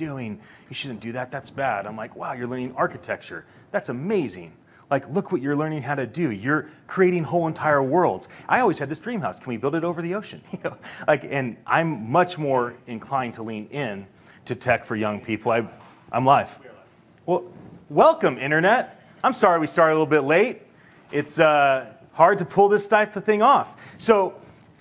doing? You shouldn't do that. That's bad. I'm like, wow, you're learning architecture. That's amazing. Like, look what you're learning how to do. You're creating whole entire worlds. I always had this dream house. Can we build it over the ocean? And I'm much more inclined to lean in to tech for young people. I'm live. Well, welcome, Internet. I'm sorry we started a little bit late. It's hard to pull this type of thing off. So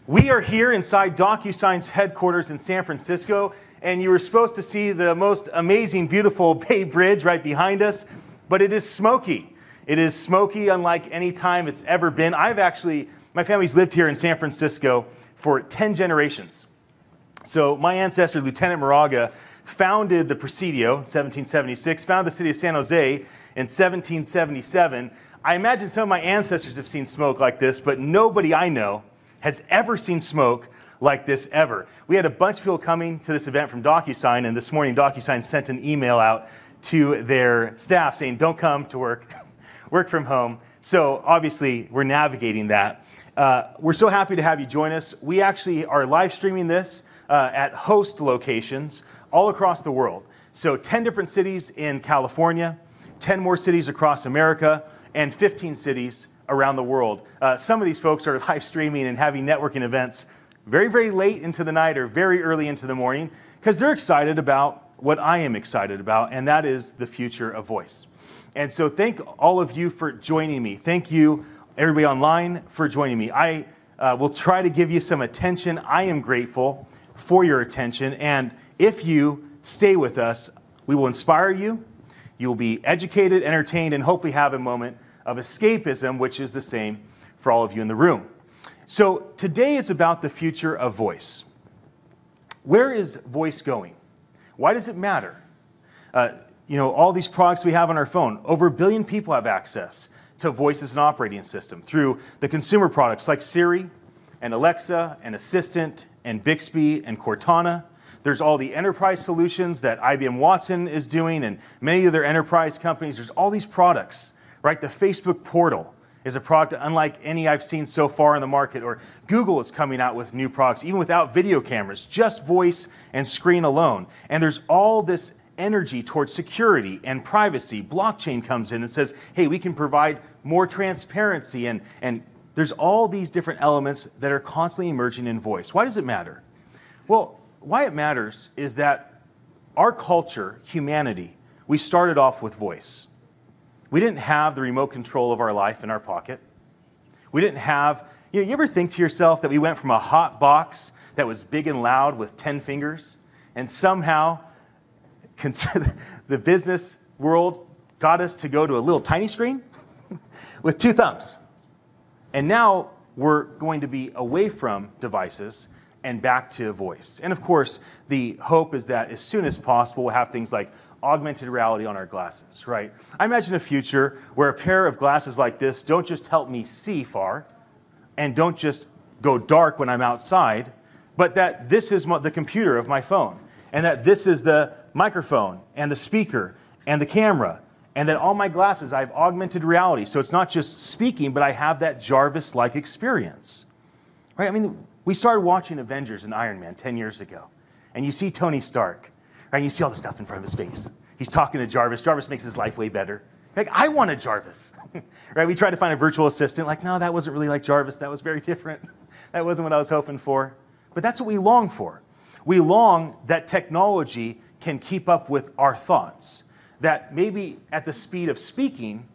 we are here inside DocuSign's headquarters in San Francisco, and you were supposed to see the most amazing, beautiful Bay Bridge right behind us, but it is smoky. It is smoky unlike any time it's ever been. My family's lived here in San Francisco for 10 generations. So my ancestor, Lieutenant Moraga, founded the Presidio in 1776, founded the city of San Jose in 1777. I imagine some of my ancestors have seen smoke like this, but nobody I know has ever seen smoke like this ever. We had a bunch of people coming to this event from DocuSign, and this morning DocuSign sent an email out to their staff saying, don't come to work. Work from home. So obviously we're navigating that. We're so happy to have you join us. We actually are live streaming this at host locations all across the world. So 10 different cities in California, 10 more cities across America, and 15 cities around the world. Some of these folks are live streaming and having networking events very, very late into the night or very early into the morning because they're excited about what I am excited about, and that is the future of voice. And so thank all of you for joining me. Thank you, everybody online, for joining me. I will try to give you some attention. I am grateful for your attention. And if you stay with us, we will inspire you. You will be educated, entertained, and hopefully have a moment of escapism, which is the same for all of you in the room. So today is about the future of voice. Where is voice going? Why does it matter? All these products we have on our phone, over 1 billion people have access to voice as an operating system through the consumer products like Siri and Alexa and Assistant and Bixby and Cortana. There's all the enterprise solutions that IBM Watson is doing and many other enterprise companies. There's all these products, right? The Facebook portal is a product unlike any I've seen so far in the market, or Google is coming out with new products, even without video cameras, just voice and screen alone. And there's all this energy towards security and privacy. Blockchain comes in and says, hey, we can provide more transparency, and there's all these different elements that are constantly emerging in voice. Why does it matter? Well, why it matters is that our culture, humanity, we started off with voice. We didn't have the remote control of our life in our pocket. We didn't have, you ever think to yourself that we went from a hot box that was big and loud with 10 fingers, and somehow the business world got us to go to a little tiny screen with 2 thumbs. And now we're going to be away from devices and back to voice. And of course, the hope is that as soon as possible, we'll have things like augmented reality on our glasses, right? I imagine a future where a pair of glasses like this don't just help me see far and don't just go dark when I'm outside, but that this is the computer of my phone, and that this is the microphone and the speaker and the camera, and that all my glasses, I have augmented reality. So it's not just speaking, but I have that Jarvis-like experience, right? I mean, we started watching Avengers and Iron Man 10 years ago, and you see Tony Stark, right? And you see all the stuff in front of his face. He's talking to Jarvis. Jarvis makes his life way better. Like, I want a Jarvis, right? We tried to find a virtual assistant. Like, no, that wasn't really like Jarvis. That was very different. That wasn't what I was hoping for. But that's what we long for. We long that technology can keep up with our thoughts. That maybe at the speed of speaking,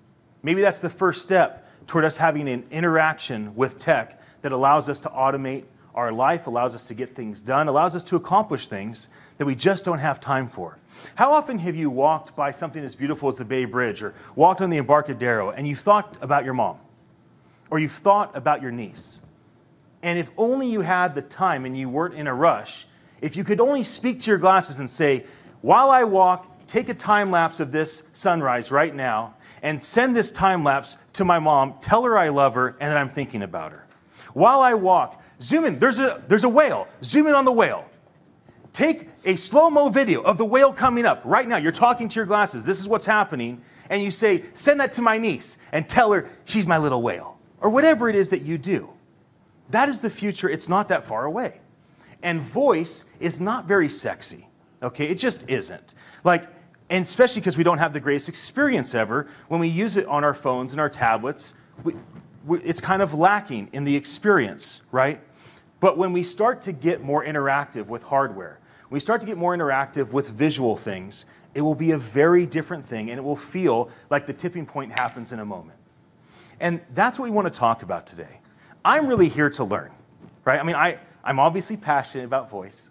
maybe that's the first step toward us having an interaction with tech that allows us to automate our life, allows us to get things done, allows us to accomplish things that we just don't have time for. How often have you walked by something as beautiful as the Bay Bridge or walked on the Embarcadero and you've thought about your mom or you've thought about your niece? And if only you had the time and you weren't in a rush, if you could only speak to your glasses and say, while I walk, take a time lapse of this sunrise right now and send this time lapse to my mom, tell her I love her and that I'm thinking about her. While I walk, zoom in, there's a whale, zoom in on the whale. Take a slow-mo video of the whale coming up right now. You're talking to your glasses, this is what's happening, and you say, send that to my niece and tell her she's my little whale, or whatever it is that you do. That is the future. It's not that far away. And voice is not very sexy. Okay, it just isn't. Like, and especially because we don't have the greatest experience ever, when we use it on our phones and our tablets, it's kind of lacking in the experience, right? But when we start to get more interactive with hardware, when we start to get more interactive with visual things, it will be a very different thing, and it will feel like the tipping point happens in a moment. And that's what we want to talk about today. I'm really here to learn, right? I mean, I'm obviously passionate about voice.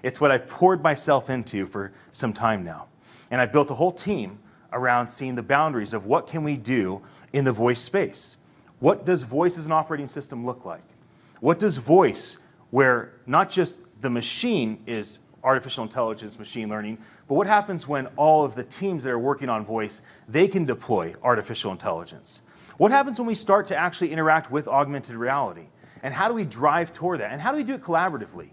It's what I've poured myself into for some time now. And I've built a whole team around seeing the boundaries of what can we do in the voice space. What does voice as an operating system look like? What does voice, where not just the machine is artificial intelligence, machine learning, but what happens when all of the teams that are working on voice, they can deploy artificial intelligence? What happens when we start to actually interact with augmented reality? And how do we drive toward that? And how do we do it collaboratively?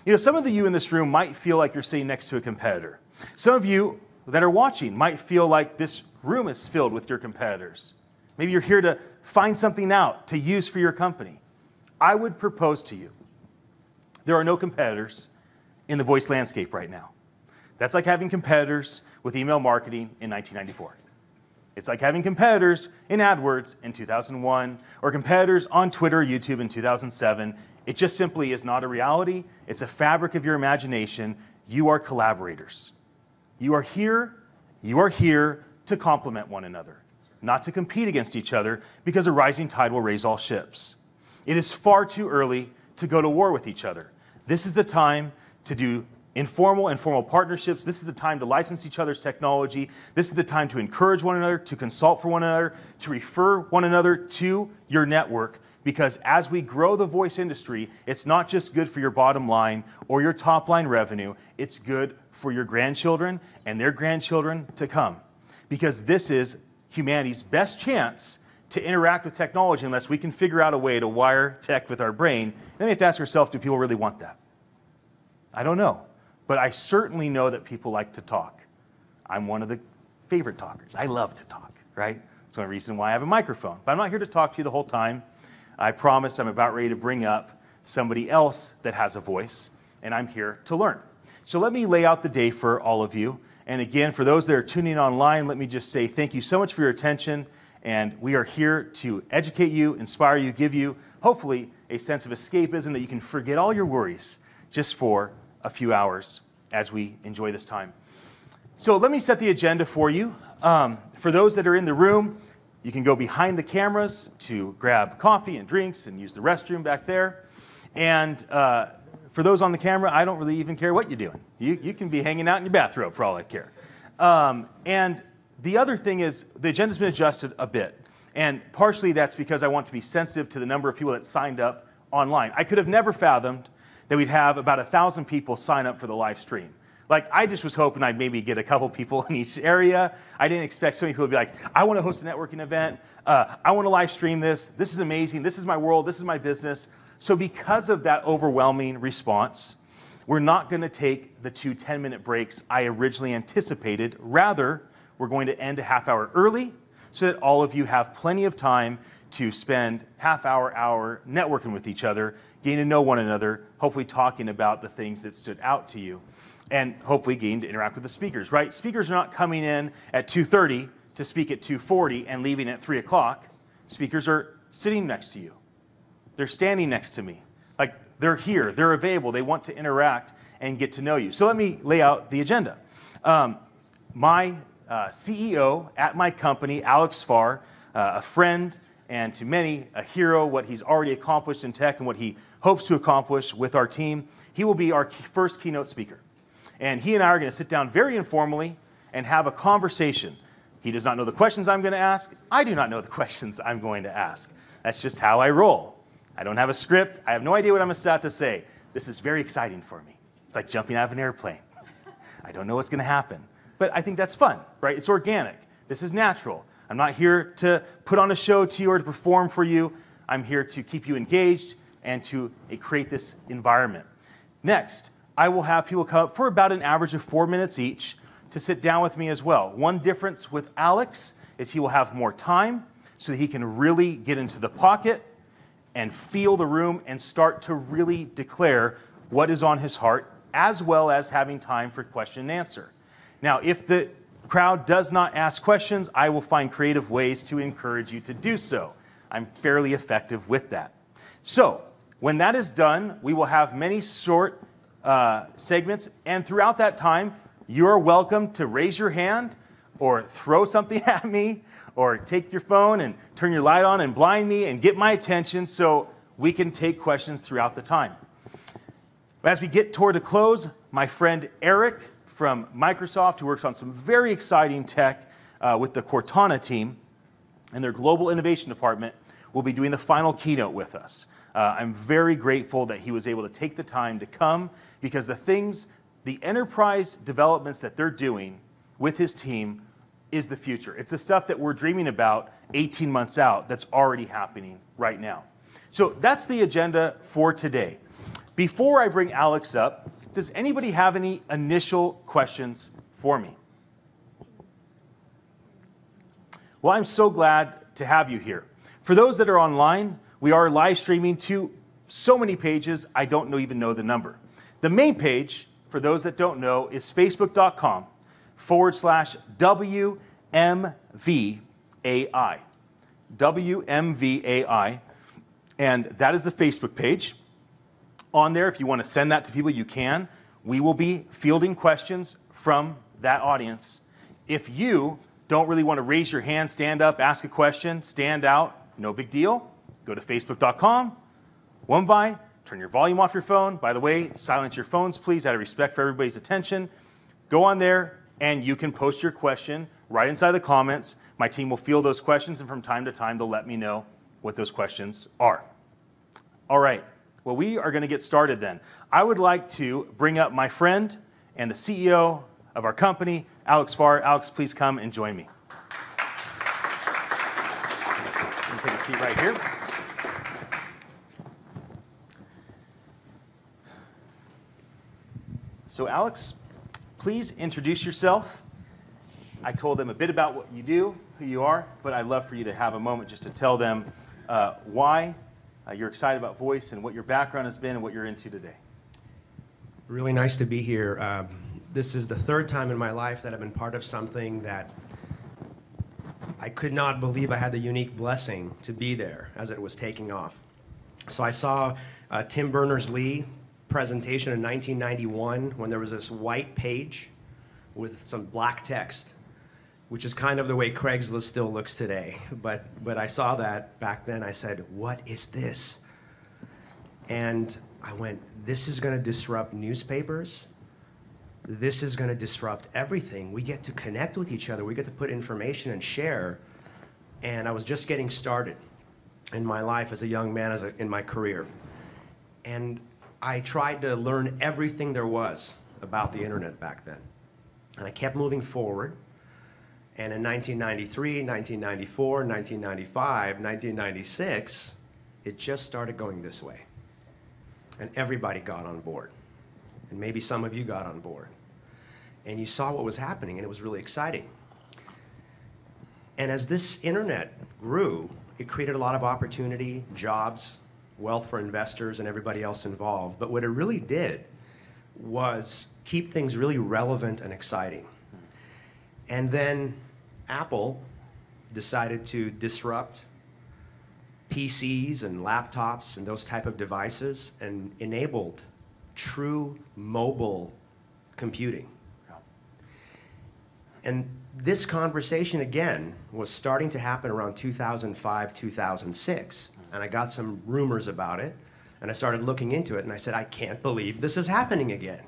You know, some of you in this room might feel like you're sitting next to a competitor. Some of you that are watching might feel like this room is filled with your competitors. Maybe you're here to find something out to use for your company. I would propose to you, there are no competitors in the voice landscape right now. That's like having competitors with email marketing in 1994. It's like having competitors in AdWords in 2001, or competitors on Twitter or YouTube in 2007. It just simply is not a reality. It's a fabric of your imagination. You are collaborators. You are here to complement one another, not to compete against each other, because a rising tide will raise all ships. It is far too early to go to war with each other. This is the time to do informal and formal partnerships. This is the time to license each other's technology. This is the time to encourage one another, to consult for one another, to refer one another to your network, because as we grow the voice industry, it's not just good for your bottom line or your top line revenue, it's good for your grandchildren and their grandchildren to come. Because this is humanity's best chance to interact with technology unless we can figure out a way to wire tech with our brain. Then we have to ask ourselves, do people really want that? I don't know. But I certainly know that people like to talk. I'm one of the favorite talkers. I love to talk, right? That's one reason why I have a microphone. But I'm not here to talk to you the whole time. I promise I'm about ready to bring up somebody else that has a voice, and I'm here to learn. So let me lay out the day for all of you. And again, for those that are tuning online, let me just say thank you so much for your attention. And we are here to educate you, inspire you, give you, hopefully, a sense of escapism that you can forget all your worries just for a few hours as we enjoy this time. So let me set the agenda for you. For those that are in the room, you can go behind the cameras to grab coffee and drinks and use the restroom back there. And for those on the camera, I don't really even care what you're doing. You can be hanging out in your bathrobe for all I care. And the other thing is the agenda's been adjusted a bit. And partially that's because I want to be sensitive to the number of people that signed up online. I could have never fathomed that we'd have about 1,000 people sign up for the live stream. Like, I just was hoping I'd maybe get a couple people in each area. I didn't expect so many people to be like, I want to host a networking event. I want to live stream this. This is amazing. This is my world. This is my business. So because of that overwhelming response, we're not going to take the 2 10-minute breaks I originally anticipated. Rather, we're going to end a half hour early so that all of you have plenty of time to spend hour networking with each other, getting to know one another, hopefully talking about the things that stood out to you, and hopefully getting to interact with the speakers, right? Speakers are not coming in at 2:30 to speak at 2:40 and leaving at 3 o'clock. Speakers are sitting next to you. They're standing next to me. Like, they're here, they're available, they want to interact and get to know you. So let me lay out the agenda. My CEO at my company, Alex Farr, a friend, and to many, a hero, what he's already accomplished in tech and what he hopes to accomplish with our team. He will be our first keynote speaker. And he and I are going to sit down very informally and have a conversation. He does not know the questions I'm going to ask. I do not know the questions I'm going to ask. That's just how I roll. I don't have a script. I have no idea what I'm about to say. This is very exciting for me. It's like jumping out of an airplane. I don't know what's going to happen. But I think that's fun, right? It's organic. This is natural. I'm not here to put on a show to you or to perform for you. I'm here to keep you engaged and to create this environment. Next, I will have people come up for about an average of 4 minutes each to sit down with me as well. One difference with Alex is he will have more time so that he can really get into the pocket and feel the room and start to really declare what is on his heart as well as having time for question and answer. Now, if the crowd does not ask questions, I will find creative ways to encourage you to do so. I'm fairly effective with that. So, when that is done, we will have many short segments, and throughout that time, you are welcome to raise your hand or throw something at me or take your phone and turn your light on and blind me and get my attention so we can take questions throughout the time. As we get toward a close, my friend Eric from Microsoft, who works on some very exciting tech with the Cortana team and their global innovation department, will be doing the final keynote with us. I'm very grateful that he was able to take the time to come, because the enterprise developments that they're doing with his team is the future. It's the stuff that we're dreaming about 18 months out that's already happening right now. So that's the agenda for today. Before I bring Alex up, does anybody have any initial questions for me? Well, I'm so glad to have you here. For those that are online, we are live streaming to so many pages, I don't even know the number. The main page, for those that don't know, is facebook.com/WMVAI. WMVAI. And that is the Facebook page. On there, if you want to send that to people, you can. We will be fielding questions from that audience. If you don't really want to raise your hand, stand up, ask a question, stand out, no big deal. Go to facebook.com, Wumbai, turn your volume off your phone. By the way, silence your phones, please, out of respect for everybody's attention. Go on there, and you can post your question right inside the comments. My team will field those questions, and from time to time, they'll let me know what those questions are. All right, well, we are going to get started then. I would like to bring up my friend and the CEO of our company, Alex Farr. Alex, please come and join me. Take a seat right here. So Alex, please introduce yourself. I told them a bit about what you do, who you are, but I'd love for you to have a moment just to tell them why you're excited about voice and what your background has been and what you're into today. Really nice to be here. This is the third time in my life that I've been part of something that I could not believe I had the unique blessing to be there as it was taking off. So I saw Tim Berners-Lee presentation in 1991 when there was this white page with some black text, which is kind of the way Craigslist still looks today. But I saw that back then. I said, what is this? And I went, this is going to disrupt newspapers. This is going to disrupt everything. We get to connect with each other. We get to put information and share. And I was just getting started in my life as a young man, in my career. And I tried to learn everything there was about the internet back then. And I kept moving forward. And in 1993, 1994, 1995, 1996, it just started going this way. And everybody got on board. And maybe some of you got on board. And you saw what was happening, and it was really exciting. And as this internet grew, it created a lot of opportunity, jobs, wealth for investors and everybody else involved. But what it really did was keep things really relevant and exciting. And then Apple decided to disrupt PCs and laptops and those type of devices and enabled true mobile computing. And this conversation, again, was starting to happen around 2005, 2006. And I got some rumors about it, and I started looking into it, and I said, I can't believe this is happening again.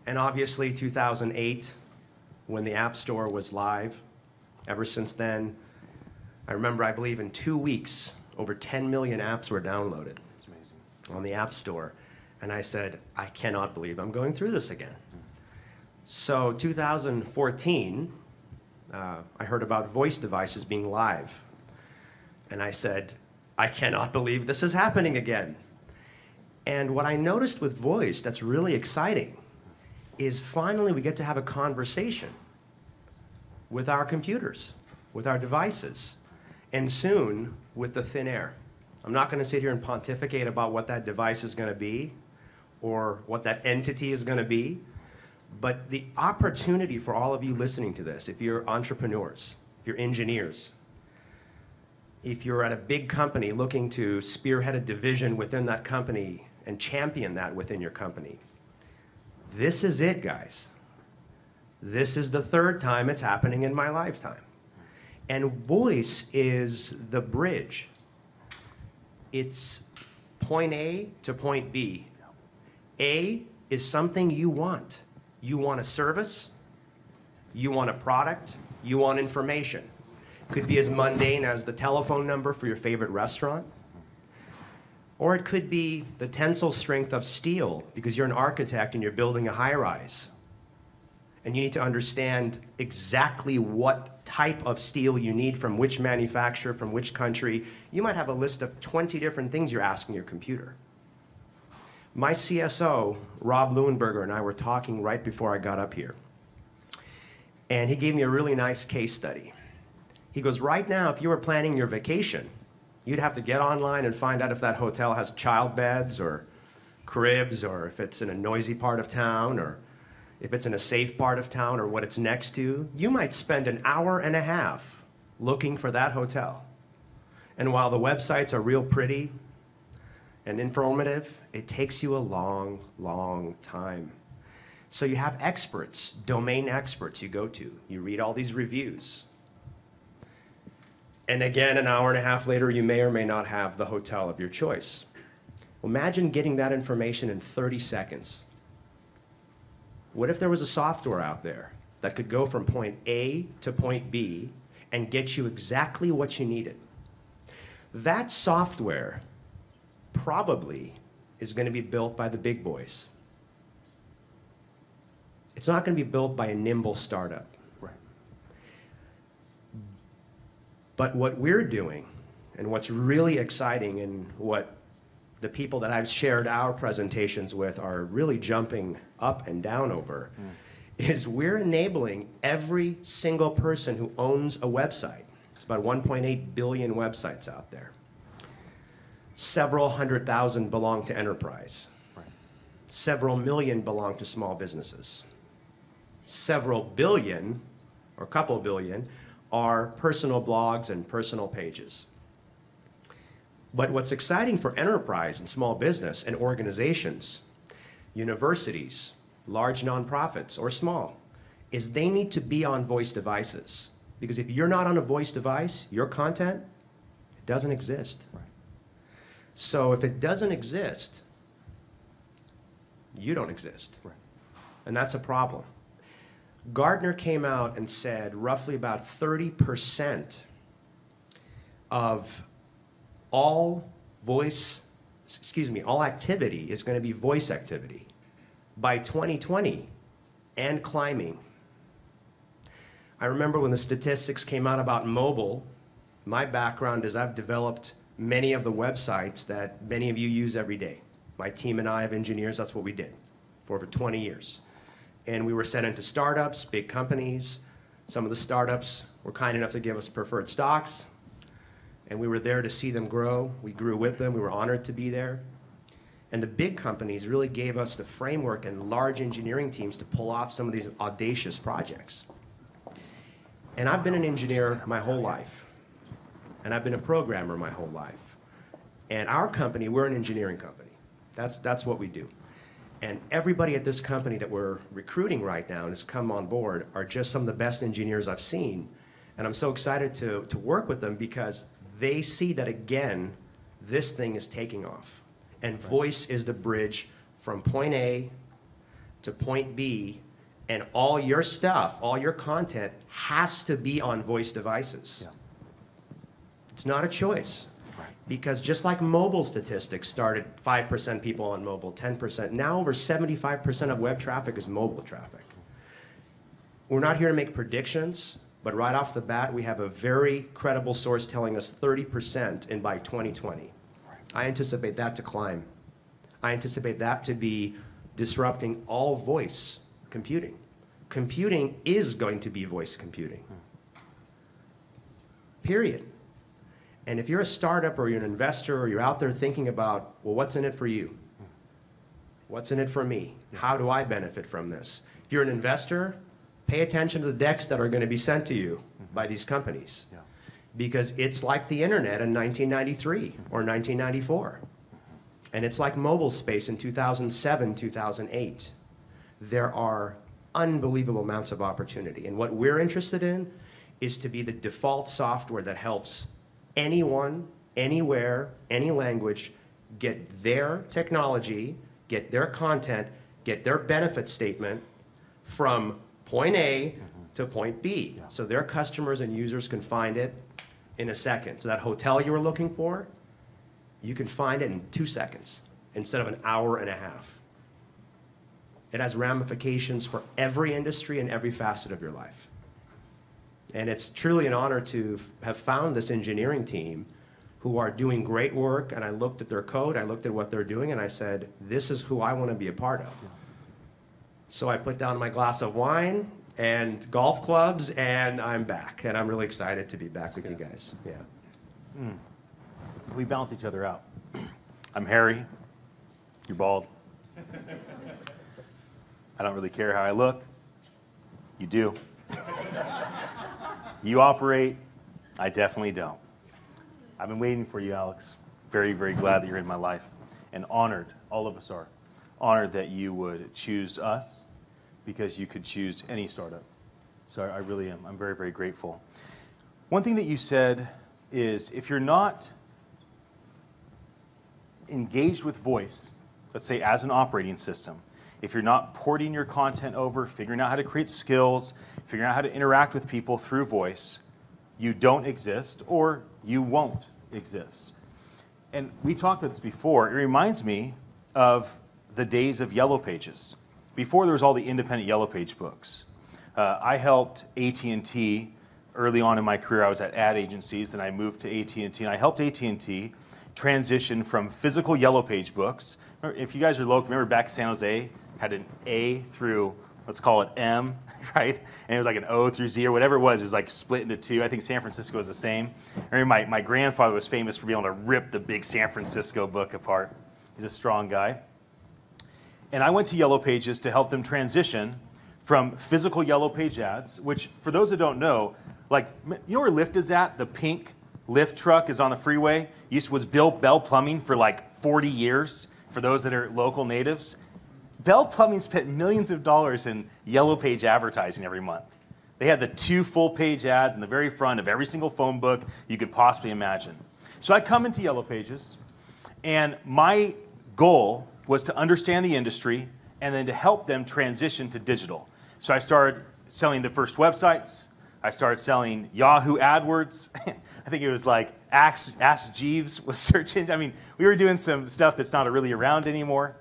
And obviously, 2008, when the App Store was live, ever since then, I remember, I believe in 2 weeks, over 10 million apps were downloaded. That's amazing. On the App Store. And I said, I cannot believe I'm going through this again. So 2014, I heard about voice devices being live. And I said, I cannot believe this is happening again. And what I noticed with voice that's really exciting is finally we get to have a conversation with our computers, with our devices, and soon with the thin air. I'm not going to sit here and pontificate about what that device is going to be. or what that entity is going to be. But the opportunity for all of you listening to this, if you're entrepreneurs, if you're engineers, if you're at a big company looking to spearhead a division within that company and champion that within your company, this is it, guys. This is the third time it's happening in my lifetime. And voice is the bridge. It's point A to point B. A is something you want. You want a service, you want a product, you want information. Could be as mundane as the telephone number for your favorite restaurant, or it could be the tensile strength of steel because you're an architect and you're building a high-rise. And you need to understand exactly what type of steel you need from which manufacturer, from which country. You might have a list of 20 different things you're asking your computer. My CSO, Rob Leuenberger, and I were talking right before I got up here. And he gave me a really nice case study. He goes, right now, if you were planning your vacation, you'd have to get online and find out if that hotel has child beds or cribs, or if it's in a noisy part of town, or if it's in a safe part of town, or what it's next to. You might spend an hour and a half looking for that hotel. And while the websites are real pretty and informative, it takes you a long, long time. So you have experts, domain experts you go to. You read all these reviews. And again, an hour and a half later, you may or may not have the hotel of your choice. Imagine getting that information in 30 seconds. What if there was a software out there that could go from point A to point B and get you exactly what you needed? That software probably is going to be built by the big boys. It's not going to be built by a nimble startup. Right. But what we're doing, and what's really exciting, and what the people that I've shared our presentations with are really jumping up and down over, is we're enabling every single person who owns a website. It's about 1.8 billion websites out there. Several 100,000 belong to enterprise. Right. Several million belong to small businesses. Several billion, or a couple billion, are personal blogs and personal pages. But what's exciting for enterprise and small business and organizations, universities, large nonprofits or small, is they need to be on voice devices. Because if you're not on a voice device, your content, it doesn't exist. Right. So if it doesn't exist, you don't exist. Right. And that's a problem. Gartner came out and said roughly about 30% of all activity is going to be voice activity by 2020 and climbing. I remember when the statistics came out about mobile, my background is I've developed many of the websites that many of you use every day. My team and I of engineers, that's what we did for over 20 years. And we were sent into startups, big companies. Some of the startups were kind enough to give us preferred stocks, and we were there to see them grow. We grew with them. We were honored to be there. And the big companies really gave us the framework and large engineering teams to pull off some of these audacious projects. And I've been an engineer my whole life. And I've been a programmer my whole life. And our company, we're an engineering company. That's what we do. And everybody at this company that we're recruiting right now and has come on board are just some of the best engineers I've seen. And I'm so excited to work with them because they see that, again, this thing is taking off. And voice is the bridge from point A to point B, and all your stuff, all your content has to be on voice devices. Yeah. It's not a choice. Right. Because just like mobile statistics started 5% people on mobile, 10%, now over 75% of web traffic is mobile traffic. We're not here to make predictions, but right off the bat, we have a very credible source telling us 30% in by 2020. I anticipate that to climb. I anticipate that to be disrupting all voice computing. Computing is going to be voice computing. Period. And if you're a startup or you're an investor or you're out there thinking about, well, what's in it for you? What's in it for me? How do I benefit from this? If you're an investor, pay attention to the decks that are going to be sent to you by these companies. Yeah. Because it's like the internet in 1993 or 1994. And it's like mobile space in 2007, 2008. There are unbelievable amounts of opportunity. And what we're interested in is to be the default software that helps anyone, anywhere, any language, get their technology, get their content, get their benefit statement from point A to point B. Yeah. So their customers and users can find it in a second. So that hotel you were looking for, you can find it in 2 seconds instead of an hour and a half. It has ramifications for every industry and every facet of your life. And it's truly an honor to have found this engineering team who are doing great work. And I looked at their code, I looked at what they're doing, and I said, this is who I want to be a part of. Yeah. So I put down my glass of wine and golf clubs, and I'm back. And I'm really excited to be back with you guys. Yeah. We balance each other out. I'm hairy. You're bald. I don't really care how I look. You do. You operate. I definitely don't. I've been waiting for you, Alex. Very, very glad that you're in my life. And honored, all of us are, honored that you would choose us because you could choose any startup. So I really am. I'm very, very grateful. One thing that you said is if you're not engaged with voice, let's say as an operating system, if you're not porting your content over, figuring out how to create skills, figuring out how to interact with people through voice, you don't exist or you won't exist. And we talked about this before. It reminds me of the days of Yellow Pages. Before there was all the independent Yellow Page books. I helped AT&T early on in my career. I was at ad agencies, then I moved to AT&T, and I helped AT&T transition from physical Yellow Page books. If you guys are local, remember back in San Jose, had an A through, let's call it M, right? And it was like an O through Z or whatever it was like split into two. I think San Francisco was the same. I remember my grandfather was famous for being able to rip the big San Francisco book apart. He's a strong guy. And I went to Yellow Pages to help them transition from physical Yellow Page ads, which for those that don't know, like, you know where Lyft is at? The pink Lyft truck is on the freeway. Was built Bell Plumbing for like 40 years, for those that are local natives. Bell Plumbing spent millions of dollars in Yellow Page advertising every month. They had the 2 full-page ads in the very front of every single phone book you could possibly imagine. So I come into Yellow Pages, and my goal was to understand the industry and then to help them transition to digital. So I started selling the first websites. I started selling Yahoo AdWords. I think it was like Ask Jeeves was search engine. I mean, we were doing some stuff that's not really around anymore.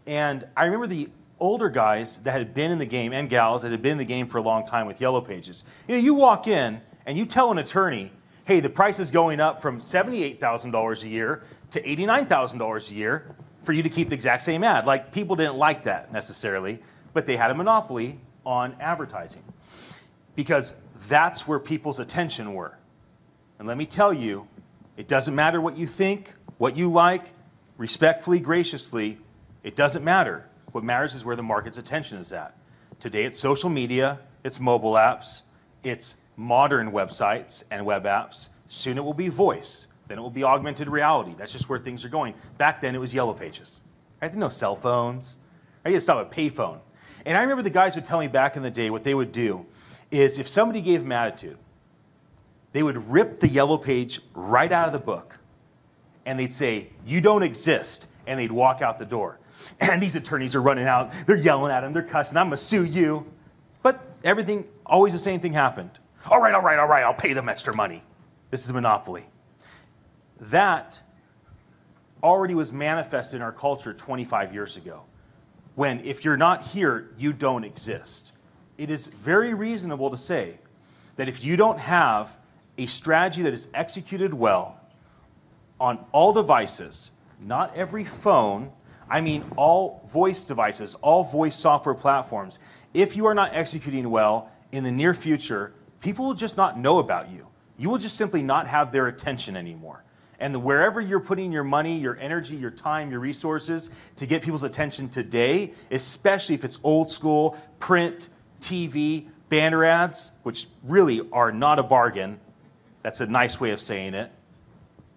And I remember the older guys that had been in the game, and gals that had been in the game for a long time with Yellow Pages. You know, you walk in and you tell an attorney, hey, the price is going up from $78,000 a year to $89,000 a year for you to keep the exact same ad. Like, people didn't like that necessarily, but they had a monopoly on advertising because that's where people's attention were. And let me tell you, it doesn't matter what you think, what you like, respectfully, graciously, it doesn't matter. What matters is where the market's attention is at. Today it's social media, it's mobile apps, it's modern websites and web apps. Soon it will be voice. Then it will be augmented reality. That's just where things are going. Back then it was Yellow Pages. Right? There were no cell phones. I used to stop a payphone. And I remember the guys would tell me back in the day what they would do is if somebody gave them attitude, they would rip the Yellow Page right out of the book. And they'd say, you don't exist. And they'd walk out the door. And these attorneys are running out. They're yelling at him. They're cussing. I'm going to sue you. But everything, always the same thing happened. All right, I'll pay them extra money. This is a monopoly. That already was manifested in our culture 25 years ago. When if you're not here, you don't exist. It is very reasonable to say that if you don't have a strategy that is executed well on all devices, not every phone, I mean all voice devices, all voice software platforms, if you are not executing well in the near future, people will just not know about you. You will just simply not have their attention anymore. And wherever you're putting your money, your energy, your time, your resources to get people's attention today, especially if it's old school, print, TV, banner ads, which really are not a bargain. That's a nice way of saying it.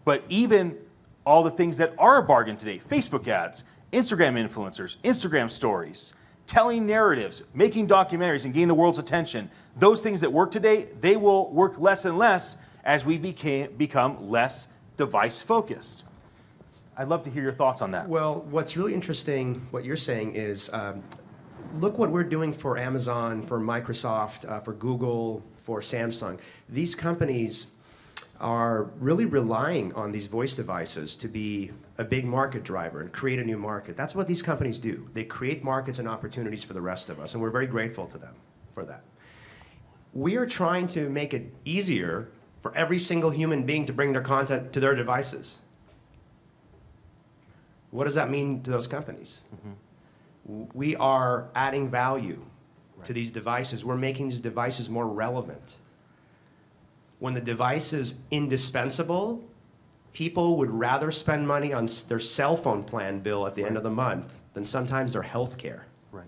But even all the things that are a bargain today, Facebook ads, Instagram influencers, Instagram stories, telling narratives, making documentaries and gaining the world's attention, those things that work today, they will work less and less as we become less device focused. I'd love to hear your thoughts on that. Well, what's really interesting, what you're saying is, look what we're doing for Amazon, for Microsoft, for Google, for Samsung. These companies are really relying on these voice devices to be a big market driver and create a new market. That's what these companies do. They create markets and opportunities for the rest of us, and we're very grateful to them for that. We are trying to make it easier for every single human being to bring their content to their devices. What does that mean to those companies? We are adding value to these devices. We're making these devices more relevant. When the device is indispensable, people would rather spend money on their cell phone plan bill at the end of the month than sometimes their health care. Right.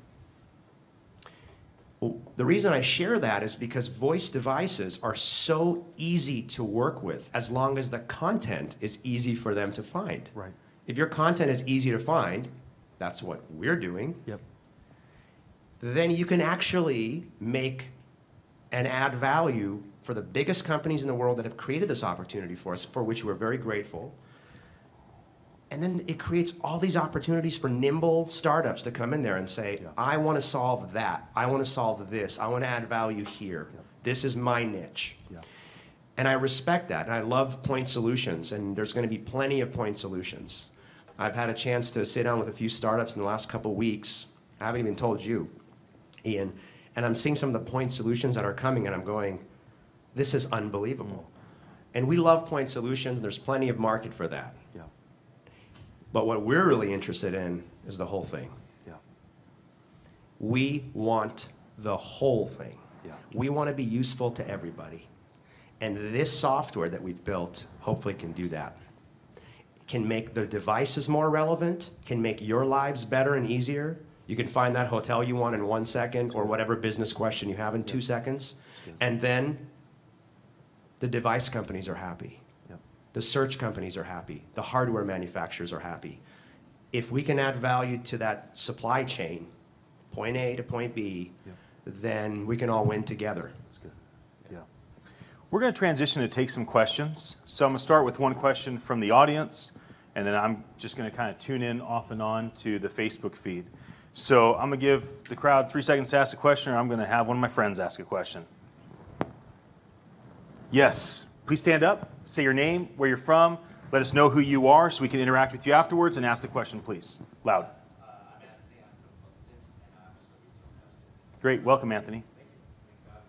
Well, the reason I share that is because voice devices are so easy to work with as long as the content is easy for them to find. Right. If your content is easy to find, that's what we're doing, Yep. then you can actually make and add value for the biggest companies in the world that have created this opportunity for us, for which we're very grateful. And then it creates all these opportunities for nimble startups to come in there and say, I want to solve that. I want to solve this. I want to add value here. This is my niche. And I respect that. And I love point solutions. And there's going to be plenty of point solutions. I've had a chance to sit down with a few startups in the last couple weeks. I haven't even told you, Ian. And I'm seeing some of the point solutions that are coming, and I'm going, this is unbelievable. And we love point solutions. There's plenty of market for that. Yeah. But what we're really interested in is the whole thing. Yeah. We want the whole thing. Yeah. We want to be useful to everybody. And this software that we've built hopefully can do that. Can make the devices more relevant, can make your lives better and easier. You can find that hotel you want in 1 second or whatever business question you have in 2 seconds. And then the device companies are happy. Yep. The search companies are happy. The hardware manufacturers are happy. If we can add value to that supply chain, point A to point B, then we can all win together. That's good. Yeah. We're going to transition to take some questions. So I'm going to start with one question from the audience, and then I'm just going to kind of tune in off and on to the Facebook feed. So I'm going to give the crowd 3 seconds to ask a question, or I'm going to have one of my friends ask a question. Yes, please stand up, say your name, where you're from, let us know who you are so we can interact with you afterwards, and ask the question, please. Loud. I'm Anthony, I'm from Pleasanton, and I'm just a retail investor. Great, welcome, Anthony. Thank you. Thank God.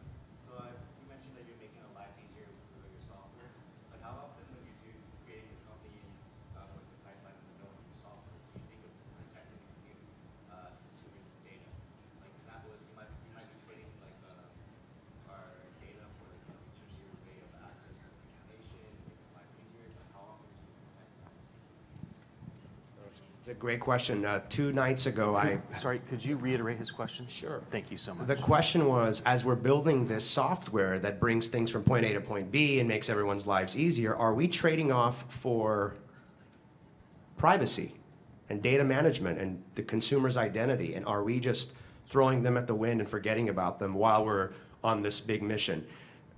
So you mentioned that you're making our lives easier with your software, but how often when you do creating a company with the pipeline of developing your software, do you think of protecting your consumers' data? Like example is you might be trading like our data for just your way of access for information, making lives easier, but how often do you protect that? It's a great question. 2 nights ago, Sorry, could you reiterate his question? Sure. Thank you so much. The question was, as we're building this software that brings things from point A to point B and makes everyone's lives easier, are we trading off for privacy and data management and the consumer's identity? And are we just throwing them at the wind and forgetting about them while we're on this big mission?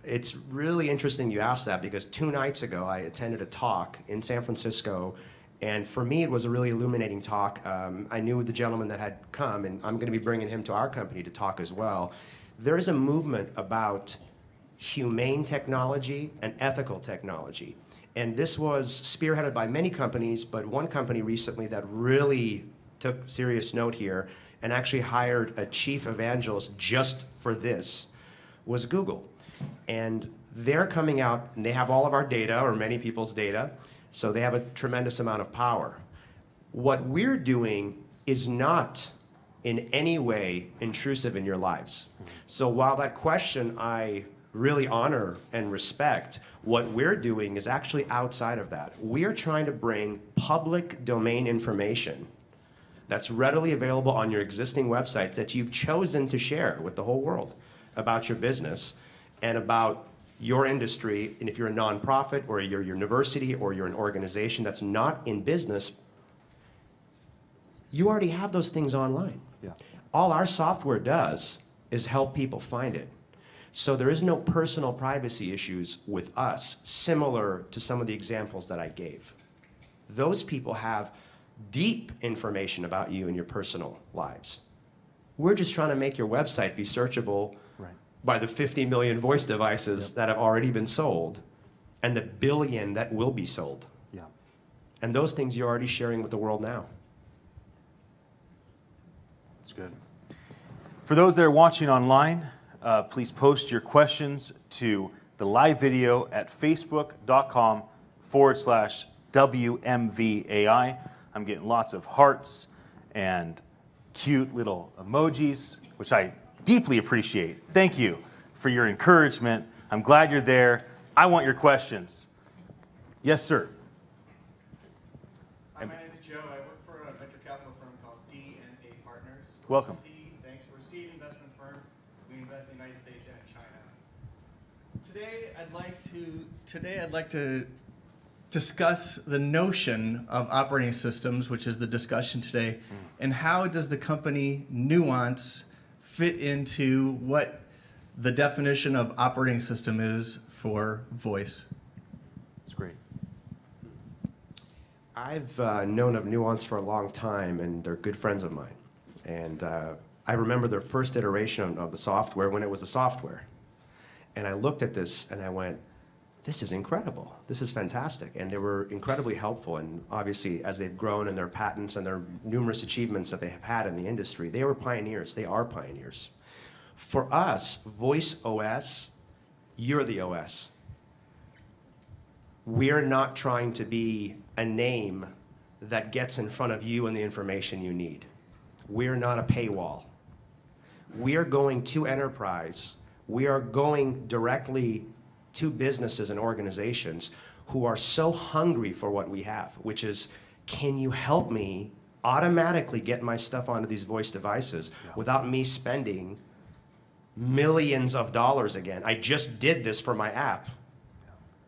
It's really interesting you asked that, because 2 nights ago I attended a talk in San Francisco, and for me it was a really illuminating talk. I knew the gentleman that had come, and I'm going to be bringing him to our company to talk as well. There is a movement about humane technology and ethical technology. And this was spearheaded by many companies, but one company recently that really took serious note here and actually hired a chief evangelist just for this was Google. And they're coming out, and they have all of our data, or many people's data, so they have a tremendous amount of power. What we're doing is not in any way intrusive in your lives. So while that question I really honor and respect, what we're doing is actually outside of that. We are trying to bring public domain information that's readily available on your existing websites that you've chosen to share with the whole world about your business and about your industry. And if you're a nonprofit or you're a university or you're an organization that's not in business, you already have those things online. Yeah. All our software does is help people find it. So there is no personal privacy issues with us, similar to some of the examples that I gave. Those people have deep information about you and your personal lives. We're just trying to make your website be searchable by the 50 million voice devices that have already been sold and the billion that will be sold. Yeah. And those things you're already sharing with the world now. That's good. For those that are watching online, please post your questions to the live video at facebook.com/WMVAI. I'm getting lots of hearts and cute little emojis, which I deeply appreciate. Thank you for your encouragement. I'm glad you're there. I want your questions. Yes, sir. Hi, my name is Joe. I work for a venture capital firm called D&A Partners. Welcome. Thanks. We're a seed investment firm. We invest in the United States and China. Today, I'd like to discuss the notion of operating systems, which is the discussion today, and how does the company Nuance fit into what the definition of operating system is for voice? That's great. I've known of Nuance for a long time, and they're good friends of mine. And I remember their first iteration of the software when it was a software. And I looked at this and I went, this is incredible. This is fantastic. And they were incredibly helpful. And obviously, as they've grown in their patents and their numerous achievements that they have had in the industry, they were pioneers. They are pioneers. For us, Voice OS, you're the OS. We're not trying to be a name that gets in front of you and the information you need. We're not a paywall. We are going to enterprise. We are going directly to businesses and organizations who are so hungry for what we have, which is, can you help me automatically get my stuff onto these voice devices without me spending millions of dollars again? I just did this for my app.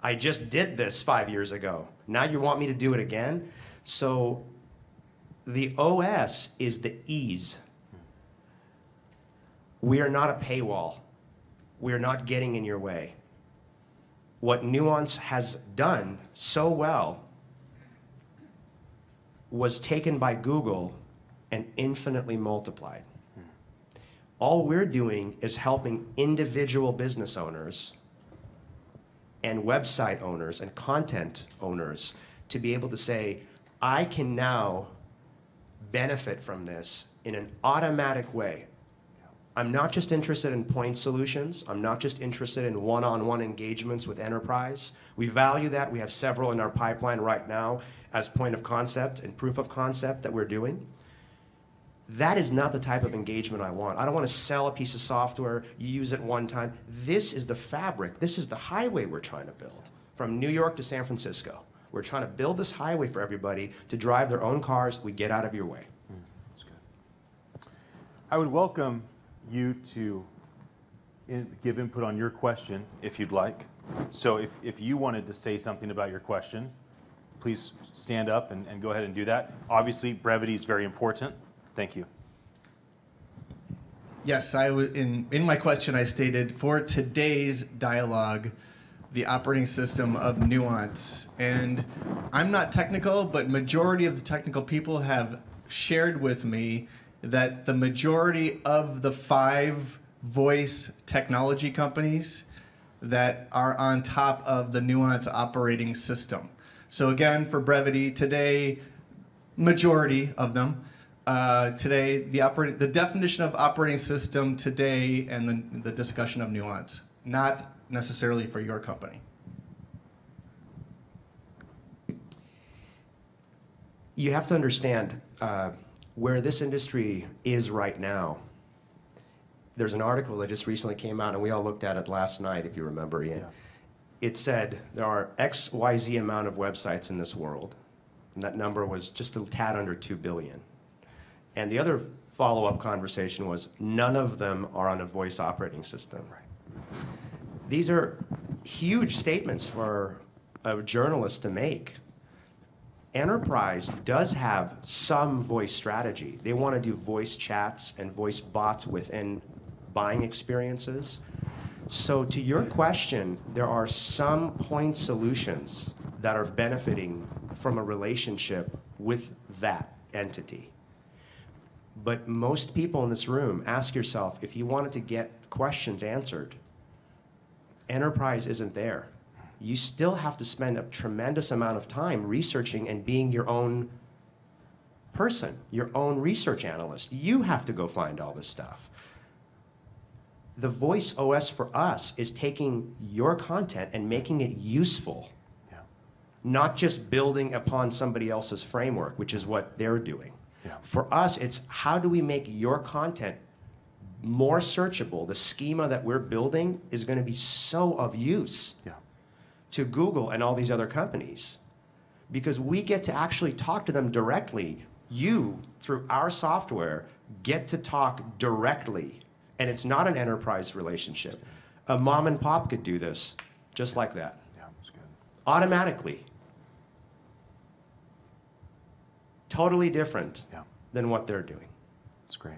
I just did this 5 years ago. Now you want me to do it again? So the OS is the ease. We are not a paywall. We are not getting in your way. What Nuance has done so well was taken by Google and infinitely multiplied. All we're doing is helping individual business owners and website owners and content owners to be able to say, I can now benefit from this in an automatic way. I'm not just interested in point solutions. I'm not just interested in one-on-one engagements with enterprise. We value that. We have several in our pipeline right now as point of concept and proof of concept that we're doing. That is not the type of engagement I want. I don't want to sell a piece of software, you use it one time. This is the fabric. This is the highway we're trying to build from New York to San Francisco. We're trying to build this highway for everybody to drive their own cars. We get out of your way. That's good. I would welcome you to give input on your question if you'd like. So if you wanted to say something about your question, please stand up and go ahead and do that. Obviously, brevity is very important. Thank you. Yes, in my question I stated, for today's dialogue, the operating system of Nuance. And I'm not technical, but majority of the technical people have shared with me that the majority of the 5 voice technology companies that are on top of the Nuance operating system. So again, for brevity, today, majority of them. Today, the definition of operating system today and the discussion of Nuance, not necessarily for your company. You have to understand where this industry is right now. there's an article that just recently came out, and we all looked at it last night, if you remember, Ian. Yeah. It said there are XYZ amount of websites in this world, and that number was just a tad under 2 billion. And the other follow-up conversation was none of them are on a voice operating system. Right. These are huge statements for a journalist to make. Enterprise does have some voice strategy. They want to do voice chats and voice bots within buying experiences. So to your question, there are some point solutions that are benefiting from a relationship with that entity. But most people in this room, ask yourself, if you wanted to get questions answered, enterprise isn't there. You still have to spend a tremendous amount of time researching and being your own person, your own research analyst. You have to go find all this stuff. The voice OS for us is taking your content and making it useful, not just building upon somebody else's framework, which is what they're doing. Yeah. For us, it's how do we make your content more searchable? The schema that we're building is going to be so of use to Google and all these other companies, because we get to actually talk to them directly. You, through our software, get to talk directly, and it's not an enterprise relationship. A mom and pop could do this just like that. Yeah, that's good. Automatically. Totally different than what they're doing. That's great.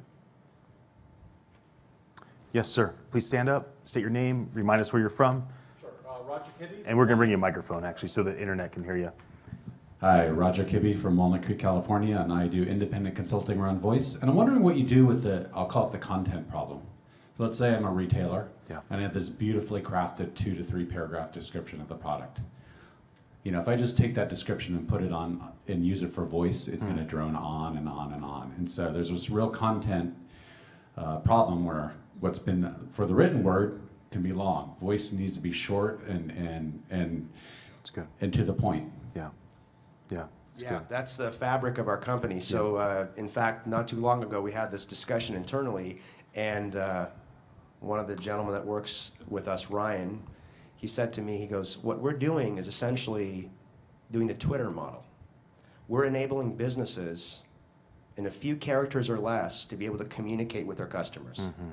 Yes, sir. Please stand up, state your name, remind us where you're from. Sure. Roger Kibbe. And we're going to bring you a microphone, actually, so the internet can hear you. Hi, Roger Kibbe from Walnut Creek, California, and I do independent consulting around voice. And I'm wondering what you do with I'll call it the content problem. So let's say I'm a retailer, and I have this beautifully crafted 2 to 3 paragraph description of the product. You know, if I just take that description and put it on and use it for voice, it's going to drone on and on and on. And so there's this real content problem where what's been for the written word can be long. Voice needs to be short and That's good. And to the point. Yeah. Yeah. Yeah, that's the fabric of our company. So, in fact, not too long ago, we had this discussion internally, and one of the gentlemen that works with us, Ryan, he said to me, he goes, what we're doing is essentially doing the Twitter model. We're enabling businesses in a few characters or less to be able to communicate with their customers. Mm-hmm.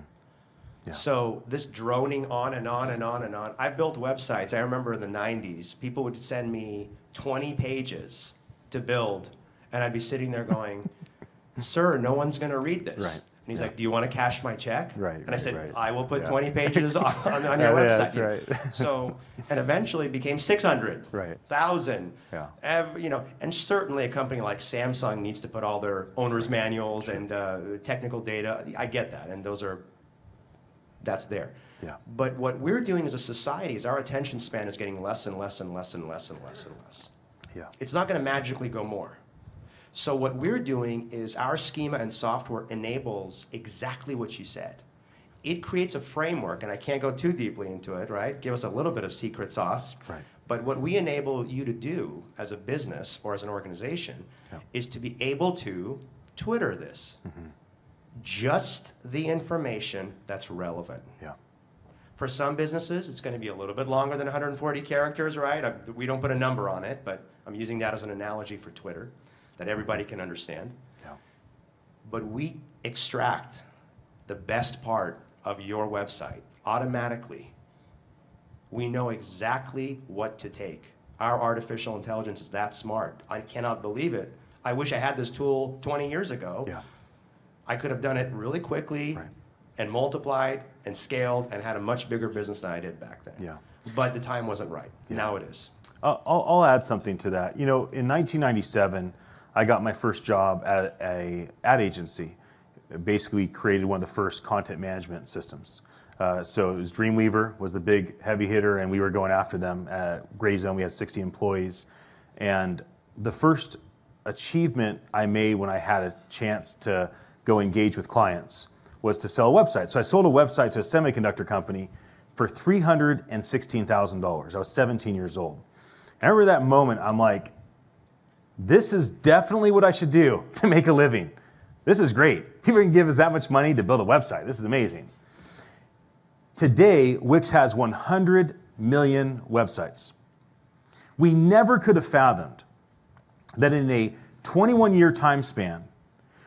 Yeah. So this droning on and on and on and on. I built websites. I remember in the 90s, people would send me 20 pages to build, and I'd be sitting there going, sir, no one's going to read this. Right. And he's like, do you want to cash my check? Right. And I said, right. I will put 20 pages on your website. Yeah, that's right. So, and eventually it became 600, right. 1,000. Yeah. You know, and certainly a company like Samsung needs to put all their owner's manuals and technical data. I get that, and that's there. Yeah. But what we're doing as a society is our attention span is getting less and less and less and less and less and less. Yeah. It's not going to magically go more. So what we're doing is our schema and software enables exactly what you said. It creates a framework, and I can't go too deeply into it, right? Give us a little bit of secret sauce. Right. But what we enable you to do as a business or as an organization is to be able to Twitter this. Mm-hmm. Just the information that's relevant. Yeah. For some businesses, it's going to be a little bit longer than 140 characters, right? We don't put a number on it, but I'm using that as an analogy for Twitter that everybody can understand. Yeah. But we extract the best part of your website automatically. We know exactly what to take. Our artificial intelligence is that smart. I cannot believe it. I wish I had this tool 20 years ago. Yeah. I could have done it really quickly and multiplied and scaled and had a much bigger business than I did back then. Yeah. But the time wasn't right. Yeah. Now it is. I'll add something to that. You know, in 1997, I got my first job at an ad agency. Basically, we created one of the first content management systems. So it was Dreamweaver was the big heavy hitter, and we were going after them. At Gray Zone, we had 60 employees. And the first achievement I made when I had a chance to go engage with clients was to sell a website. So I sold a website to a semiconductor company for $316,000. I was 17 years old. And I remember that moment, I'm like, this is definitely what I should do to make a living. This is great. People can give us that much money to build a website. This is amazing. Today, Wix has 100 million websites. We never could have fathomed that in a 21-year time span,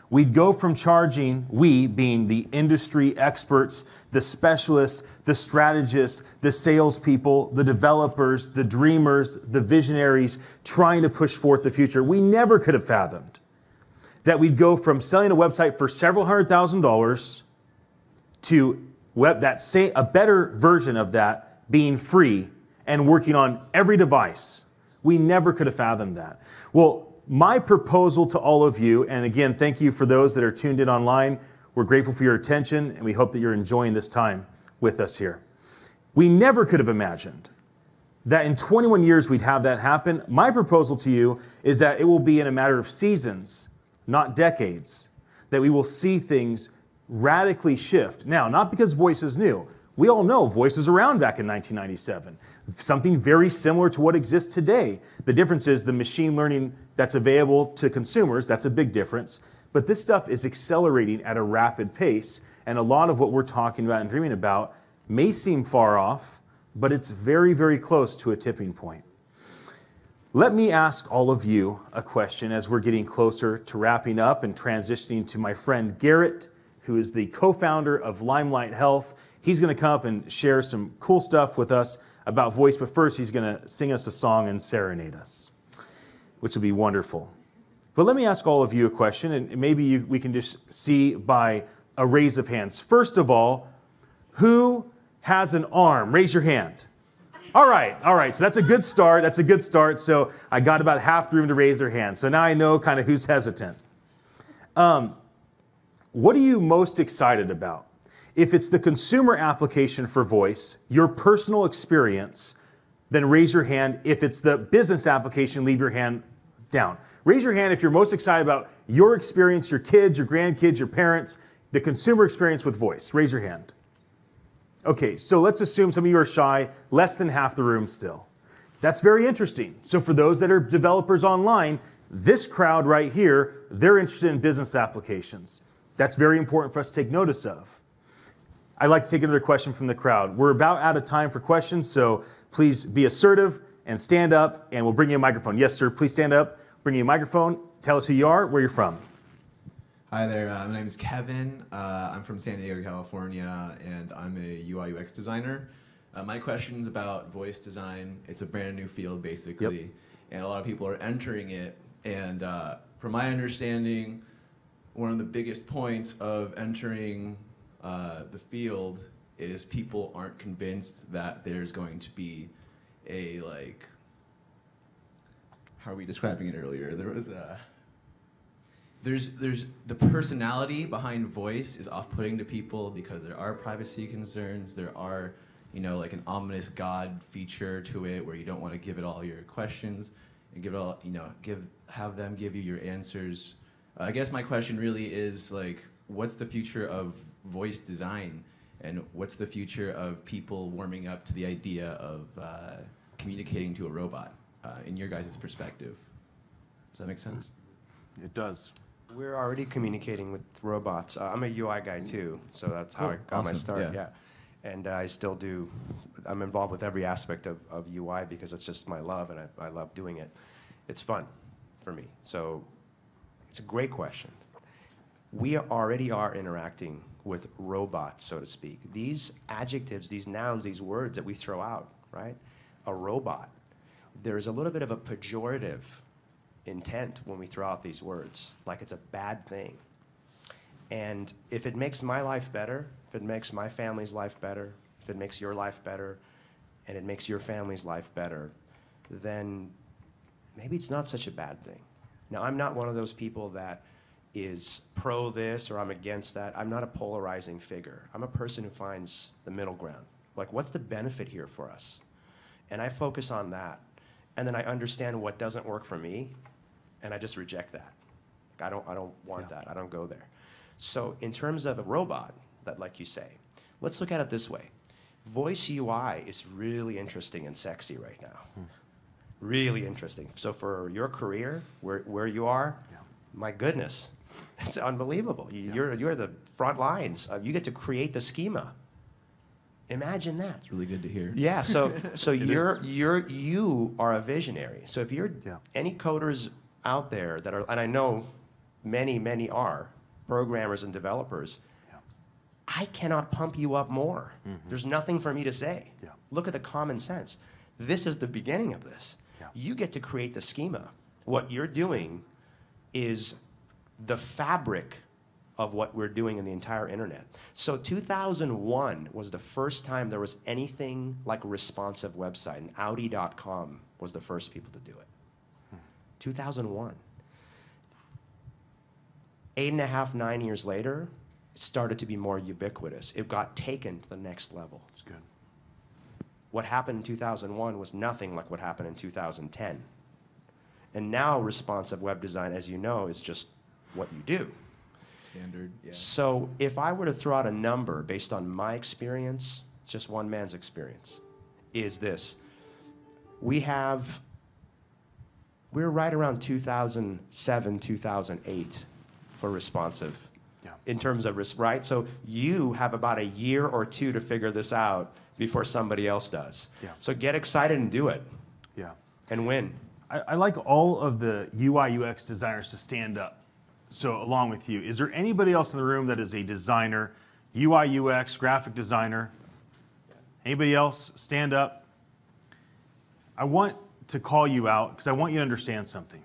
we'd go from charging, we being the industry experts, the specialists, the strategists, the salespeople, the developers, the dreamers, the visionaries trying to push forth the future. We never could have fathomed that we'd go from selling a website for several $100,000 to a better version of that being free and working on every device. We never could have fathomed that. Well, my proposal to all of you, and again, thank you for those that are tuned in online. We're grateful for your attention, and we hope that you're enjoying this time with us here. We never could have imagined that in 21 years we'd have that happen. My proposal to you is that it will be in a matter of seasons, not decades, that we will see things radically shift. Now, not because voice is new. We all know voice was around back in 1997. Something very similar to what exists today. The difference is the machine learning that's available to consumers, that's a big difference. But this stuff is accelerating at a rapid pace, and a lot of what we're talking about and dreaming about may seem far off, but it's very, very close to a tipping point. Let me ask all of you a question as we're getting closer to wrapping up and transitioning to my friend Garrett, who is the co-founder of Limelight Health. He's going to come up and share some cool stuff with us about voice, but first he's going to sing us a song and serenade us, which will be wonderful. But let me ask all of you a question, and maybe we can just see by a raise of hands. First of all, who has an arm? Raise your hand. All right, so that's a good start, So I got about half the room to raise their hand. So now I know kind of who's hesitant. What are you most excited about? If it's the consumer application for voice, your personal experience, then raise your hand. If it's the business application, leave your hand down. Raise your hand if you're most excited about your experience, your kids, your grandkids, your parents, the consumer experience with voice. Raise your hand. Okay, so let's assume some of you are shy, less than half the room still. That's very interesting. So for those that are developers online, this crowd right here, they're interested in business applications. That's very important for us to take notice of. I'd like to take another question from the crowd. We're about out of time for questions, so please be assertive and stand up, and we'll bring you a microphone. Yes, sir, please stand up, bring you a microphone, tell us who you are, where you're from. Hi there, my name is Kevin. I'm from San Diego, California, and I'm a UI UX designer. My question is about voice design. It's a brand new field, basically, and a lot of people are entering it. And from my understanding, one of the biggest points of entering the field is people aren't convinced that there's going to be a, like, how are we describing it earlier? There was a, there's the personality behind voice is off-putting to people because there are privacy concerns. There are, you know, like an ominous God feature to it where you don't want to give it all your questions and give it all, you know, have them give you your answers. I guess my question really is, like, what's the future of voice design, and what's the future of people warming up to the idea of communicating to a robot in your guys' perspective? Does that make sense? It does. We're already communicating with robots. I'm a UI guy too, so that's how I got my start. Yeah. And I still do. I'm involved with every aspect of UI because it's just my love, and I love doing it. It's fun for me. So it's a great question. We already are interacting with robots, so to speak. These adjectives, these nouns, these words that we throw out, right? A robot. There's a little bit of a pejorative intent when we throw out these words, like it's a bad thing. And if it makes my life better, if it makes my family's life better, if it makes your life better, and it makes your family's life better, then maybe it's not such a bad thing. Now, I'm not one of those people that is pro this or I'm against that. I'm not a polarizing figure. I'm a person who finds the middle ground. Like, what's the benefit here for us? And I focus on that. And then I understand what doesn't work for me, and I just reject that. I don't want that. I don't go there. So in terms of a robot, that, like you say, let's look at it this way. Voice UI is really interesting and sexy right now. Really interesting. So for your career, where you are, my goodness, it's unbelievable. You're the front lines. You get to create the schema. Imagine that. It's really good to hear. Yeah, so you are a visionary. So if you're any coders out there that are, and I know many are, programmers and developers, I cannot pump you up more. There's nothing for me to say. Look at the common sense. This is the beginning of this. You get to create the schema. What you're doing is the fabric of what we're doing in the entire internet. So 2001 was the first time there was anything like a responsive website, and Audi.com was the first people to do it. 2001. 8.5, 9 years later, it started to be more ubiquitous. It got taken to the next level. That's good. What happened in 2001 was nothing like what happened in 2010. And now responsive web design, as you know, is just what you do. Standard, yeah. So if I were to throw out a number based on my experience, it's just one man's experience, is this. We're right around 2007, 2008 for responsive. In terms of right? So you have about a year or two to figure this out before somebody else does. So get excited and do it. And win. I like all of the UI UX designers to stand up. So along with you, is there anybody else in the room that is a designer, UI UX, graphic designer? Anybody else? Stand up. I want to call you out because I want you to understand something.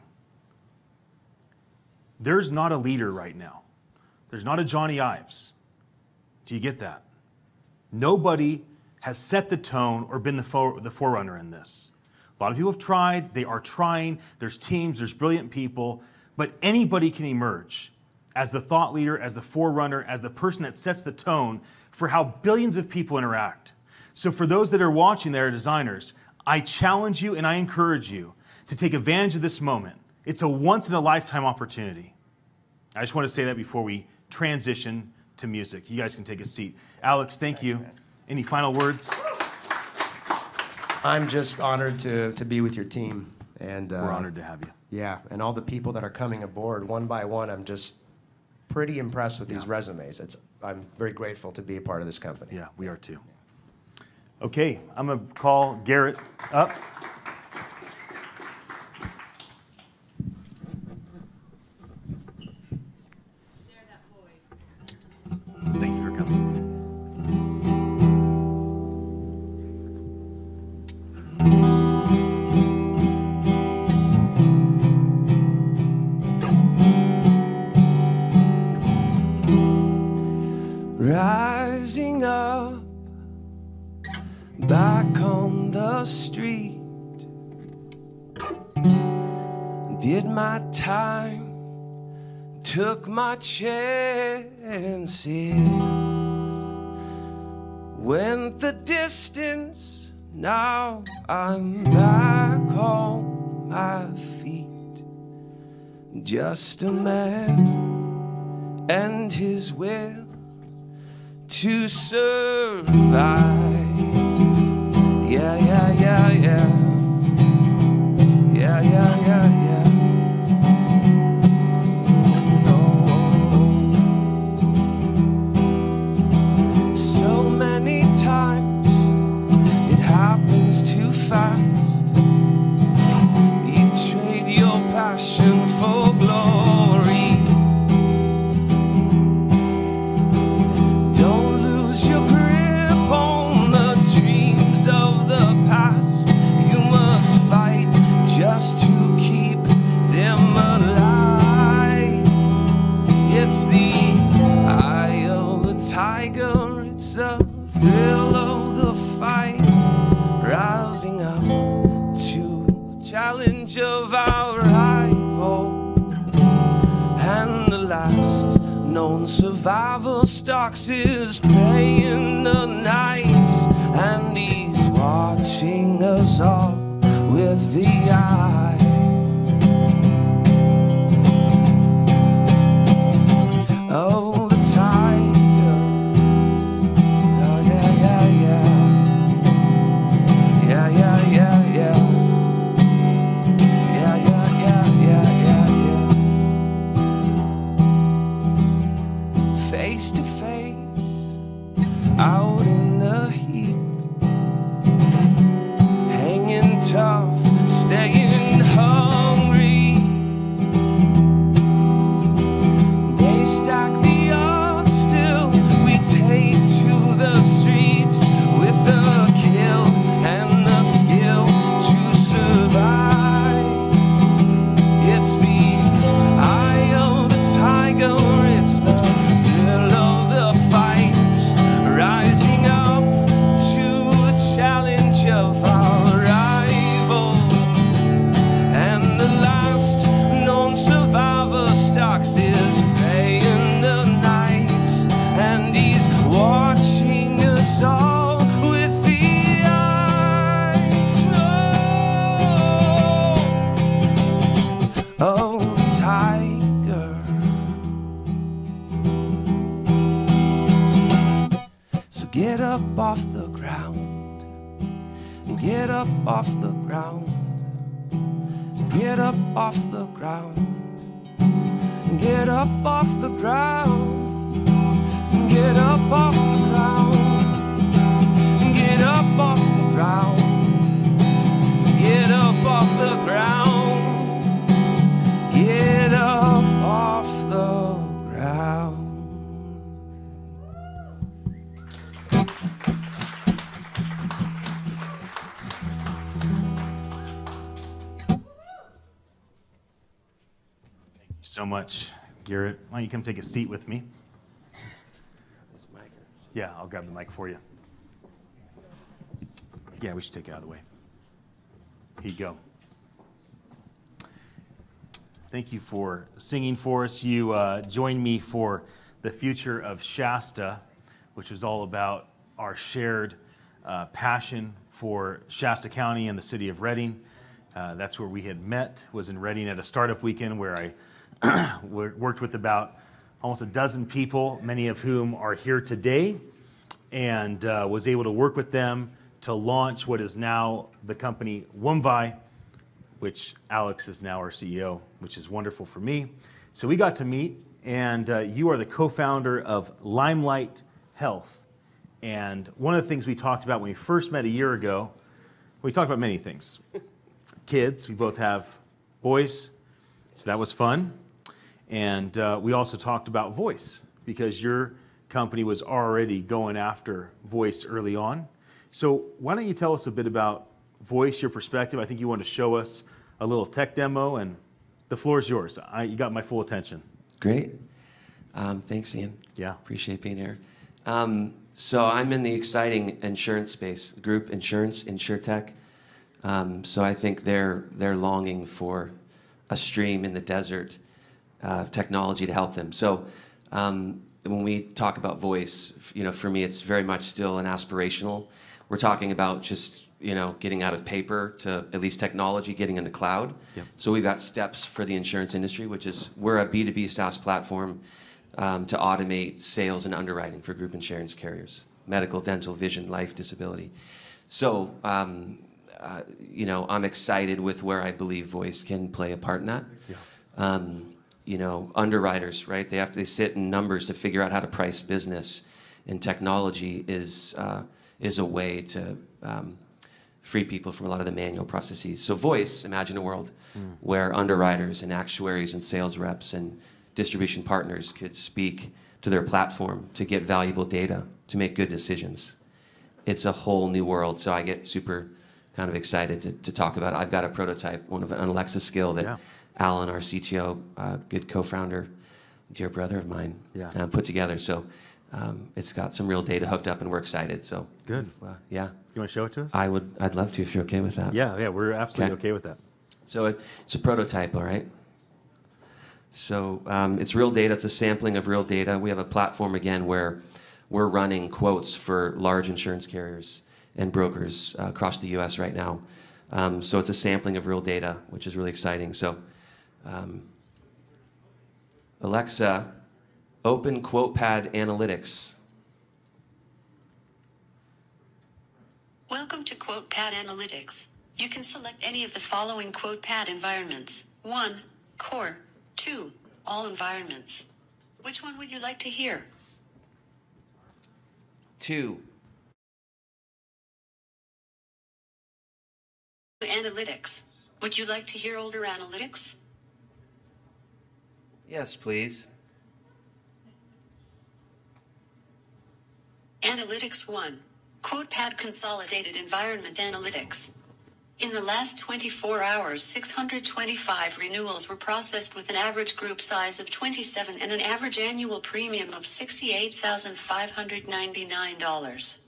There's not a leader right now. There's not a Johnny Ives. Do you get that? Nobody has set the tone or been the forerunner in this. A lot of people have tried. They are trying. There's teams. There's brilliant people. But anybody can emerge as the thought leader, as the forerunner, as the person that sets the tone for how billions of people interact. So for those that are watching that are designers, I challenge you and I encourage you to take advantage of this moment. It's a once-in-a-lifetime opportunity. I just want to say that before we transition to music. You guys can take a seat. Alex, thank you. Man. Any final words? I'm just honored to be with your team. And we're honored to have you. Yeah, and all the people that are coming aboard one by one, I'm just pretty impressed with these resumes. I'm very grateful to be a part of this company. Yeah, we are too. Okay, I'm going to call Garrett up. Share that voice. Thank you for coming. Rising up, back on the street, did my time, took my chances, went the distance, now I'm back on my feet, just a man and his will to survive. Yeah, yeah, yeah, yeah. Yeah, yeah, yeah, yeah. No. So many times it happens too fast. You trade your passion for glory. Your grip on the dreams of the past. You must fight just to keep them alive. It's the eye of the tiger. It's the thrill of the fight. Rising up to the challenge of our rival. And the last known survivor stalks his prey in the night, and he's watching us all with the eye. Oh, the tiger. Oh, yeah, yeah, yeah. Yeah, yeah, yeah, yeah. Yeah, yeah, yeah, yeah, yeah, yeah. Face to face, out in the heat. of our rival, and the last known survivor stalks his prey in the night, and he's watching us all with the eye of the tiger. So get up off the ground, get up off the ground, get up off the ground, get up off the ground, get up off the ground, get up off the ground, get up off the ground, get up off the ground. So much, Garrett. Why don't you come take a seat with me? Yeah, I'll grab the mic for you. Yeah, we should take it out of the way. Here you go. Thank you for singing for us. You joined me for the future of Shasta, which was all about our shared passion for Shasta County and the city of Redding. That's where we had met, was in Redding at a startup weekend where I worked with about almost a dozen people, many of whom are here today, and was able to work with them to launch what is now the company Wumvi, which Alex is now our CEO, which is wonderful for me. So we got to meet, and you are the co-founder of Limelight Health. And one of the things we talked about when we first met a year ago, we talked about many things. Kids, we both have boys, so that was fun. And we also talked about voice, because your company was already going after voice early on. So why don't you tell us a bit about voice, your perspective? I think you want to show us a little tech demo, and the floor is yours. You got my full attention. Great. Thanks, Ian. Yeah. Appreciate being here. So I'm in the exciting insurance space, group insurance, InsurTech. So I think they're longing for a stream in the desert of technology to help them. So when we talk about voice, for me, it's very much still an aspirational. We're talking about just getting out of paper to at least technology getting in the cloud. Yep. So we've got steps for the insurance industry, which is we're a B2B SaaS platform to automate sales and underwriting for group insurance carriers, medical, dental, vision, life, disability. So I'm excited with where I believe voice can play a part in that. Yeah. Underwriters, right? They sit in numbers to figure out how to price business, and technology is a way to free people from a lot of the manual processes. So voice, imagine a world where underwriters and actuaries and sales reps and distribution partners could speak to their platform to get valuable data to make good decisions. It's a whole new world, so I get super kind of excited to talk about it. I've got a prototype, an Alexa skill that Alan, our CTO, good co-founder, dear brother of mine, put together. So it's got some real data hooked up, and we're excited. So Good. Yeah. You want to show it to us? I'd love to if you're okay with that. Yeah, we're absolutely okay with that. So it's a prototype, all right? So it's real data. It's a sampling of real data. We have a platform, again, where we're running quotes for large insurance carriers and brokers across the U.S. right now. So it's a sampling of real data, which is really exciting. So Alexa, open QuotePad Analytics. Welcome to QuotePad Analytics. You can select any of the following QuotePad environments. 1. Core. 2. All environments. Which one would you like to hear? 2. Analytics. Would you like to hear older analytics? Yes, please. Analytics 1. QuotePad Consolidated Environment Analytics. In the last 24 hours, 625 renewals were processed with an average group size of 27 and an average annual premium of $68,599.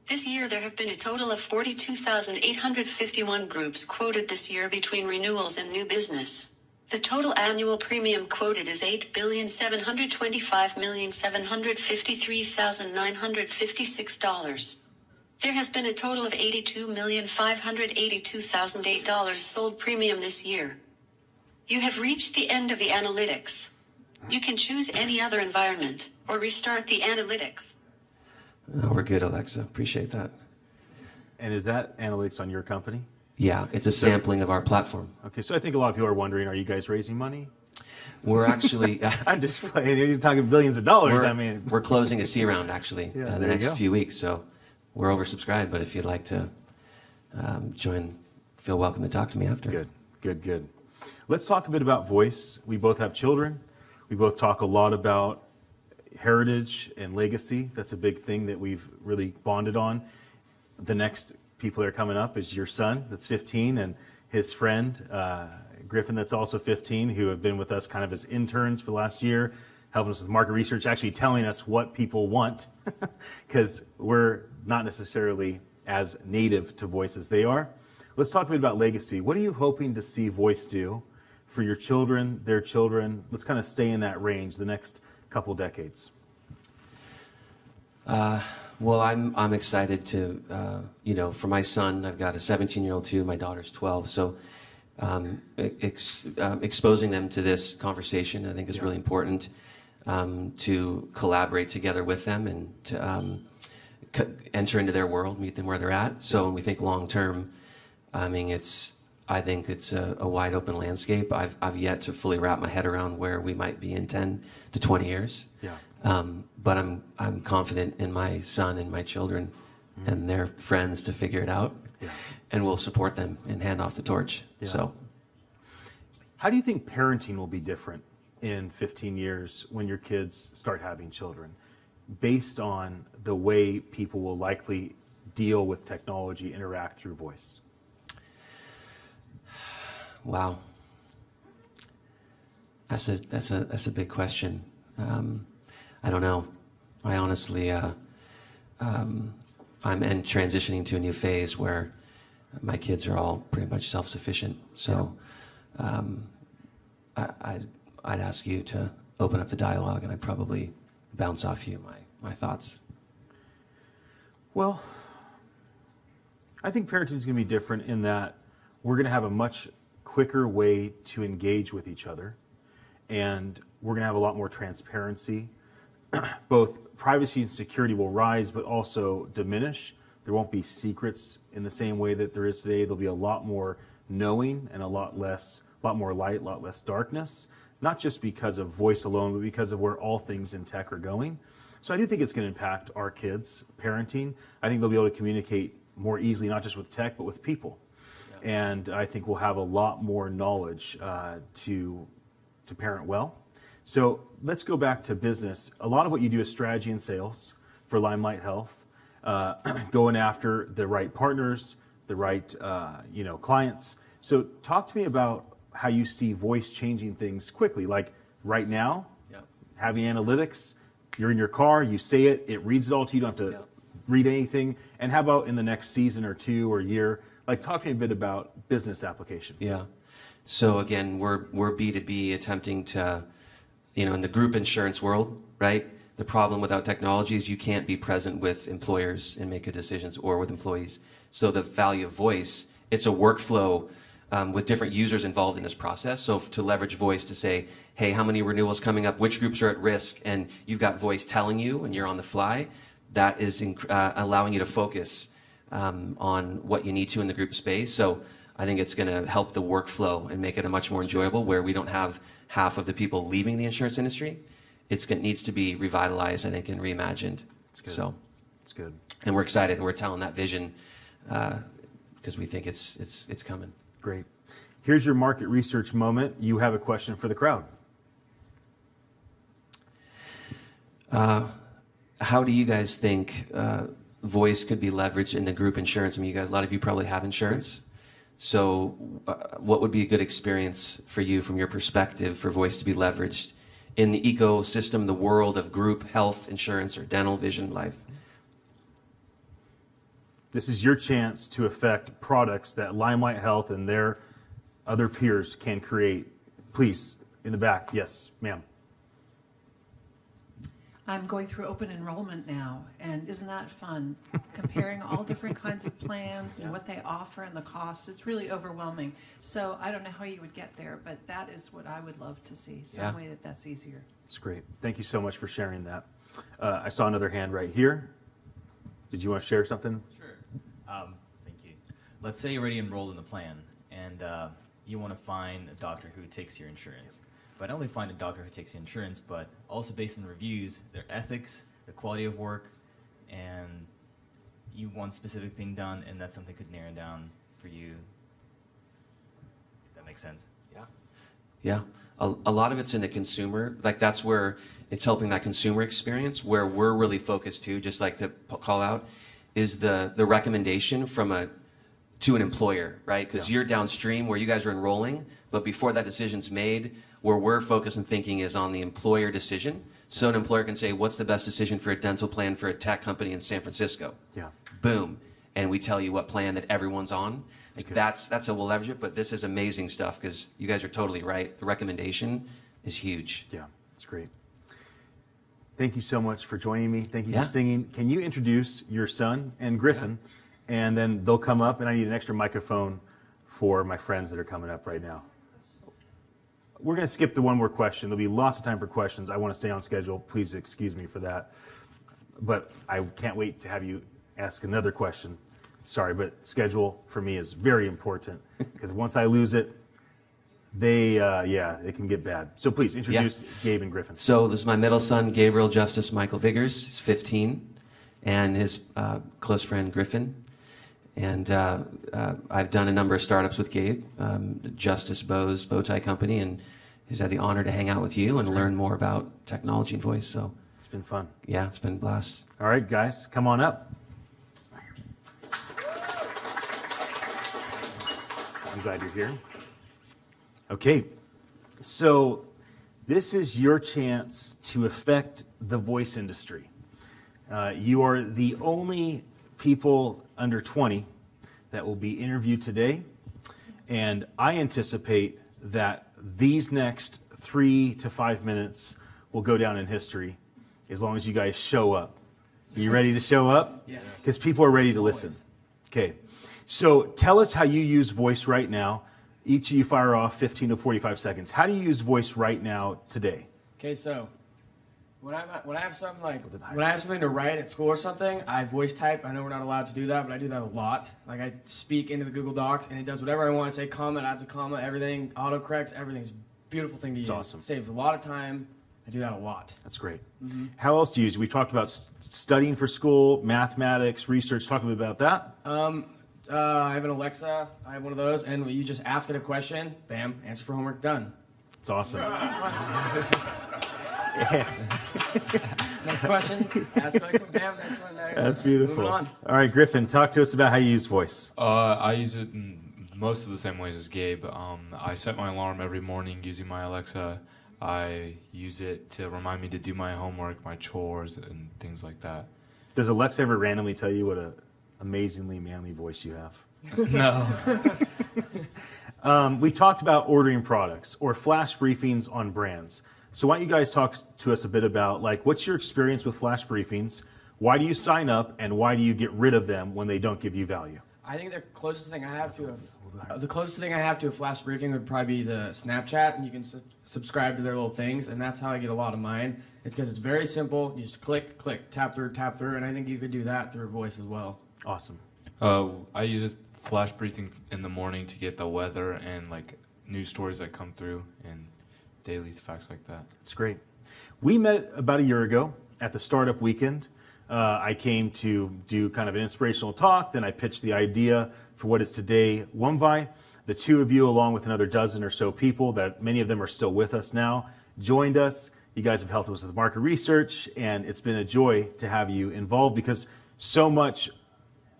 This year there have been a total of 42,851 groups quoted this year between renewals and new business. The total annual premium quoted is $8,725,753,956. There has been a total of $82,582,008 sold premium this year. You have reached the end of the analytics. You can choose any other environment, or restart the analytics. Oh, we're good, Alexa. Appreciate that. And is that analytics on your company? Yeah, it's a sampling of our platform. Okay, so I think a lot of people are wondering, are you guys raising money? We're actually... I'm just playing. You're talking billions of dollars. We're closing a C round, actually, Yeah, the there you next go. few weeks. So we're oversubscribed, but if you'd like to join, feel welcome to talk to me after. Good, good, good. Let's talk a bit about voice. We both have children. We both talk a lot about heritage and legacy. That's a big thing that we've really bonded on. The next people that are coming up is your son, that's 15, and his friend, Griffin, that's also 15, who have been with us kind of as interns for the last year, helping us with market research, actually telling us what people want, because we're not necessarily as native to voice as they are. Let's talk a bit about legacy. What are you hoping to see voice do for your children, their children? Let's kind of stay in that range the next couple decades. Well, I'm excited to, for my son, I've got a 17-year-old too, my daughter's 12, so exposing them to this conversation I think is really important, to collaborate together with them and to enter into their world, meet them where they're at. So when we think long-term, I think it's a wide open landscape. I've yet to fully wrap my head around where we might be in 10 to 20 years. Yeah. But I'm confident in my son and my children and their friends to figure it out. Yeah. And we'll support them and hand off the torch. Yeah. So, how do you think parenting will be different in 15 years when your kids start having children, based on the way people will likely deal with technology, interact through voice? Wow. That's a big question. I don't know. I honestly, I'm transitioning to a new phase where my kids are all pretty much self-sufficient. So I'd ask you to open up the dialogue, and I'd probably bounce off you my thoughts. Well, I think parenting is going to be different in that we're going to have a much quicker way to engage with each other, and we're going to have a lot more transparency. Both privacy and security will rise, but also diminish. There won't be secrets in the same way that there is today. There'll be a lot more knowing and a lot more light, a lot less darkness, not just because of voice alone, but because of where all things in tech are going. So I do think it's going to impact our kids' parenting. I think they'll be able to communicate more easily, not just with tech, but with people. Yeah. And I think we'll have a lot more knowledge to parent well. So let's go back to business. A lot of what you do is strategy and sales for Limelight Health, going after the right partners, the right clients. So talk to me about how you see voice changing things quickly. Like right now, having analytics, you're in your car, you say it, it reads it all to you, you don't have to read anything. And how about in the next season or two or year? Like, talk to me a bit about business application. Yeah. So again, we're B2B attempting to, in the group insurance world, right? The problem without technology is you can't be present with employers and make good decisions, or with employees. So the value of voice, it's a workflow with different users involved in this process. So to leverage voice to say, hey, how many renewals coming up, which groups are at risk, and you've got voice telling you and you're on the fly, that is allowing you to focus on what you need to in the group space. So I think it's going to help the workflow and make it a much more enjoyable, where we don't have half of the people leaving the insurance industry. It needs to be revitalized, I think, and reimagined. It's good. So it's good. And we're excited, and we're telling that vision because we think it's coming. Great. Here's your market research moment. You have a question for the crowd. How do you guys think voice could be leveraged in the group insurance? I mean, a lot of you probably have insurance. So what would be a good experience for you from your perspective for voice to be leveraged in the ecosystem, the world of group health insurance or dental, vision, life? This is your chance to affect products that Limelight Health and their other peers can create. Please, in the back. Yes, ma'am. I'm going through open enrollment now, and isn't that fun? Comparing all different kinds of plans and what they offer and the costs. It's really overwhelming. So I don't know how you would get there, but that is what I would love to see, some way that that's easier. It's great. Thank you so much for sharing that. I saw another hand right here. Did you want to share something? Sure. Thank you. Let's say you're already enrolled in the plan, and you want to find a doctor who takes your insurance. But not only find a doctor who takes your insurance, but also based on the reviews, their ethics, the quality of work, and you want a specific thing done, and that's something could narrow down for you. If that makes sense. Yeah. Yeah. A lot of it's in the consumer. Like that's where it's helping that consumer experience. Where we're really focused too, just like to call out, is the recommendation from to an employer, right? Because you're downstream where you guys are enrolling, but before that decision's made, where we're focused and thinking is on the employer decision. So an employer can say, what's the best decision for a dental plan for a tech company in San Francisco? Yeah. Boom. And we tell you what plan that everyone's on. Like that's how we'll leverage it, but this is amazing stuff because you guys are totally right. The recommendation is huge. Yeah, it's great. Thank you so much for joining me. Thank you for singing. Can you introduce your son and Griffin? And then they'll come up, and I need an extra microphone for my friends that are coming up right now. We're going to skip the one more question. There'll be lots of time for questions. I want to stay on schedule. Please excuse me for that. But I can't wait to have you ask another question. Sorry, but schedule for me is very important because once I lose it, it can get bad. So please introduce Gabe and Griffin. So this is my middle son, Gabriel Justice Michael Vigors. He's 15, and his close friend Griffin. And I've done a number of startups with Gabe, Justice Bow's bow tie company, and he's had the honor to hang out with you and learn more about technology and voice. So it's been fun. Yeah, it's been a blast. All right, guys, come on up. I'm glad you're here. Okay, so this is your chance to affect the voice industry. You are the only people under 20 that will be interviewed today, and I anticipate that these next 3 to 5 minutes will go down in history as long as you guys show up. Are you ready to show up? Yes. Because people are ready to listen. Okay, so tell us how you use voice right now. Each of you fire off 15 to 45 seconds. How do you use voice right now today? Okay, so when I have something to write at school or something, I voice type. I know we're not allowed to do that, but I do that a lot. Like I speak into the Google Docs, and it does whatever I want. I say comma, it adds a comma, everything, autocorrects, everything's a beautiful thing to use. It's awesome. Saves a lot of time. I do that a lot. That's great. Mm-hmm. How else do you use it? We talked about studying for school, mathematics, research. Talk a bit about that. I have an Alexa. I have one of those, and you just ask it a question. Bam, answer for homework, done. It's awesome. Next question. Ask question. Bam. Next one. That's beautiful. Moving on. All right, Griffin, talk to us about how you use voice. I use it in most of the same ways as Gabe. I set my alarm every morning using my Alexa. I use it to remind me to do my homework, my chores, and things like that. Does Alexa ever randomly tell you what an amazingly manly voice you have? No. We talked about ordering products or flash briefings on brands. So why don't you guys talk to us a bit about, like, what's your experience with flash briefings? Why do you sign up, and why do you get rid of them when they don't give you value? I think the closest thing I have to a flash briefing would probably be the Snapchat, and you can subscribe to their little things, and that's how I get a lot of mine. It's because it's very simple. You just click, tap through, and I think you could do that through voice as well. Awesome. I use a flash briefing in the morning to get the weather and like news stories that come through and daily facts like that. That's great. We met about a year ago at the Startup Weekend. I came to do kind of an inspirational talk. Then I pitched the idea for what is today Wumvi. The two of you, along with another dozen or so people, that many of them are still with us now, joined us. You guys have helped us with market research, and it's been a joy to have you involved because so much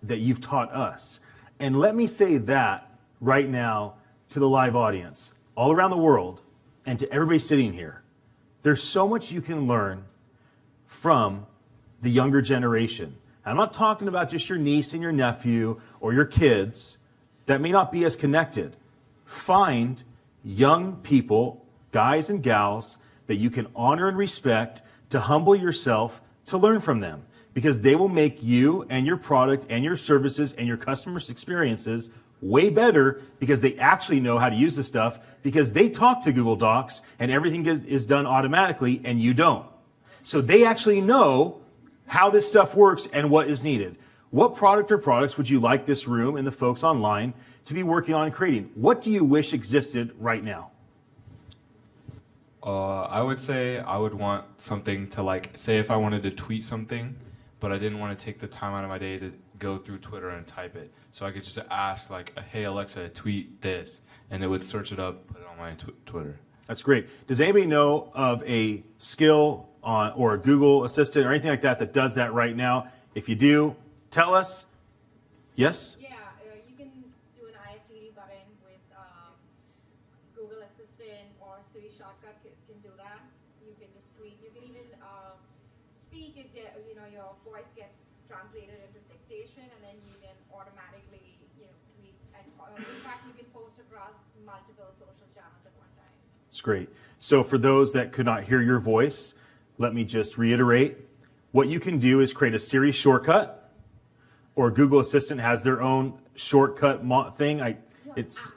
that you've taught us. And let me say that right now to the live audience, all around the world, and to everybody sitting here. There's so much you can learn from the younger generation. I'm not talking about just your niece and your nephew or your kids that may not be as connected. Find young people, guys and gals, that you can honor and respect, to humble yourself, to learn from them, because they will make you and your product and your services and your customers' experiences way better, because they actually know how to use the stuff, because they talk to Google Docs and everything is done automatically and you don't. So they actually know how this stuff works and what is needed. What product or products would you like this room and the folks online to be working on and creating? What do you wish existed right now? I would say I would want something to, like, say if I wanted to tweet something, but I didn't want to take the time out of my day to go through Twitter and type it. So I could just ask, like, hey, Alexa, tweet this, and it would search it up, put it on my Twitter. That's great. Does anybody know of a skill or a Google Assistant or anything like that that does that right now? If you do, tell us. Yes? Yeah, you can do an IFTD button with Google Assistant, or Siri shortcut can do that. You can just tweet. You can even speak if your voice gets translated into dictation, and then you can automatically tweet. And in fact, you can post across multiple social channels at one time. It's great. So for those that could not hear your voice, let me just reiterate. What you can do is create a Siri shortcut, or Google Assistant has their own shortcut thing. It's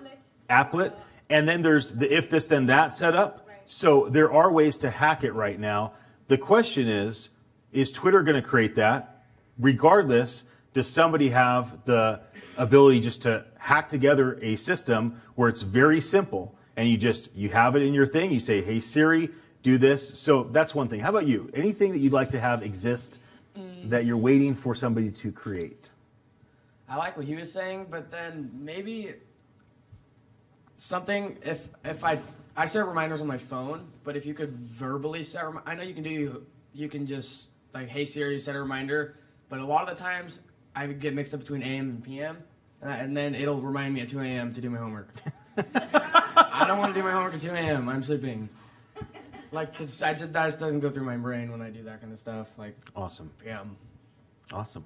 applet. And then there's the if this then that setup. Right. So there are ways to hack it right now. The question is Twitter going to create that? Regardless, does somebody have the ability just to hack together a system where it's very simple, and you have it in your thing, you say, hey Siri, do this. So that's one thing. How about you? Anything that you'd like to have exist that you're waiting for somebody to create? I like what he was saying, but then maybe something, if I set reminders on my phone, but if you could verbally set, I know you can just, like, hey Siri, set a reminder, but a lot of the times I would get mixed up between AM and PM, and then it'll remind me at 2 a.m. to do my homework. I don't want to do my homework at 2 a.m. I'm sleeping. Like, cause that just doesn't go through my brain when I do that kind of stuff. Like, awesome. Yeah. Awesome.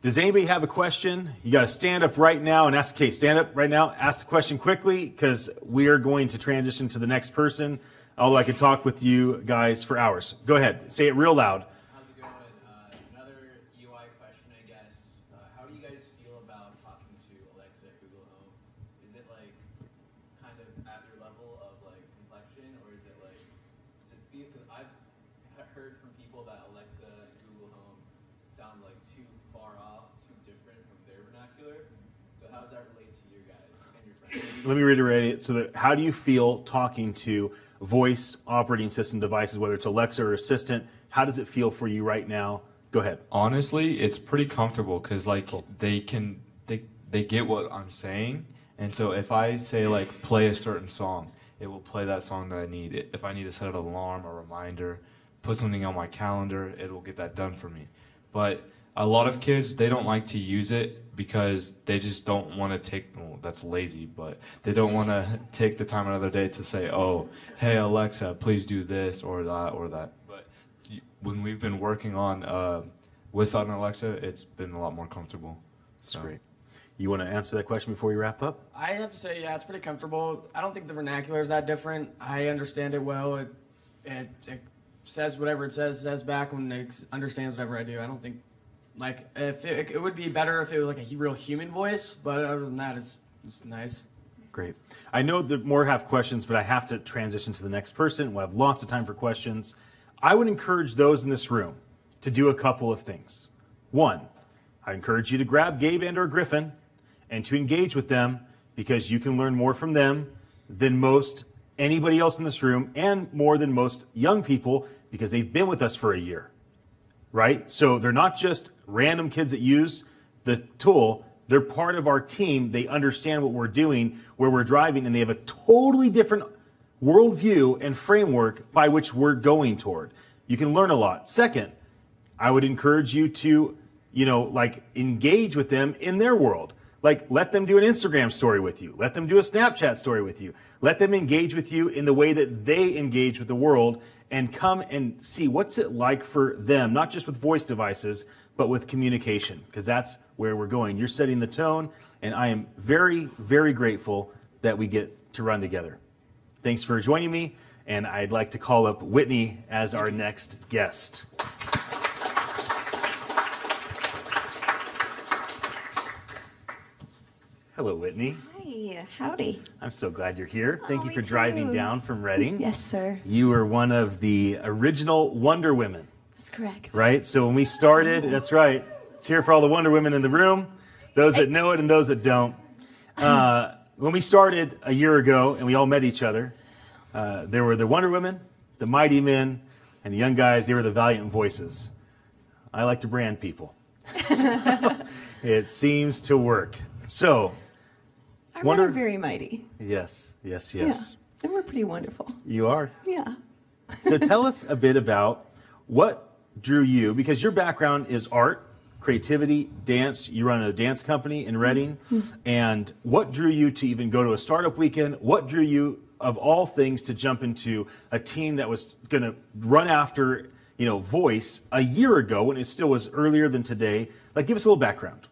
Does anybody have a question? You got to stand up right now and ask. Okay, stand up right now. Ask the question quickly, because we are going to transition to the next person. Although I could talk with you guys for hours. Go ahead. Say it real loud. How's it going? Another UI question, I guess. How do you guys feel about talking to Alexa at Google Home? Is it like kind of at your level of like complexion, or is it like, because I've heard from people that Alexa and Google Home sound like too far off, too different from their vernacular. So how does that relate to you guys and your friends? Let me reiterate it. So how do you feel talking to voice operating system devices, whether it's Alexa or Assistant? How does it feel for you right now? Go ahead. Honestly, it's pretty comfortable, because like they get what I'm saying, and so if I say like play a certain song, it will play that song that I need. If I need to set an alarm, a reminder, put something on my calendar, it will get that done for me. But a lot of kids, they don't like to use it because they just don't want to take, well, that's lazy, but they don't want to take the time out of their day to say, oh, hey Alexa, please do this or that or that. But when we've been working on with an Alexa, it's been a lot more comfortable. That's great. You want to answer that question before we wrap up? I have to say, yeah, it's pretty comfortable. I don't think the vernacular is that different. I understand it well. It says whatever it says back when it understands whatever I do. I don't think, like, if it would be better if it was like a real human voice, but other than that, it's nice. Great. I know that more have questions, but I have to transition to the next person. We'll have lots of time for questions. I would encourage those in this room to do a couple of things. One, I encourage you to grab Gabe and or Griffin and to engage with them, because you can learn more from them than most anybody else in this room, and more than most young people, because they've been with us for a year. Right? So they're not just random kids that use the tool. They're part of our team. They understand what we're doing, where we're driving, and they have a totally different worldview and framework by which we're going toward. You can learn a lot. Second, I would encourage you to, engage with them in their world. Like, let them do an Instagram story with you. Let them do a Snapchat story with you. Let them engage with you in the way that they engage with the world, and come and see what's it like for them, not just with voice devices, but with communication, because that's where we're going. You're setting the tone, and I am very, very grateful that we get to run together. Thanks for joining me, and I'd like to call up Whitney as our next guest. Hello, Whitney. Hi, howdy. I'm so glad you're here. Thank you me for driving too. down from Reading. Yes, sir. You were one of the original Wonder Women, That's correct. right? So when we started, that's right. It's here for all the Wonder Women in the room, those that know it and those that don't. When we started a year ago and we all met each other, there were the Wonder Women, the Mighty Men, and the young guys. They were the Valiant Voices. I like to brand people. So, it seems to work. So, Our men are very mighty. Yes. Yeah, and we're pretty wonderful. You are. Yeah. So tell us a bit about what drew you, because your background is art, creativity, dance. You run a dance company in Reading. And what drew you to even go to a startup weekend? What drew you, of all things, to jump into a team that was going to run after, voice a year ago when it still was earlier than today? Like, give us a little background.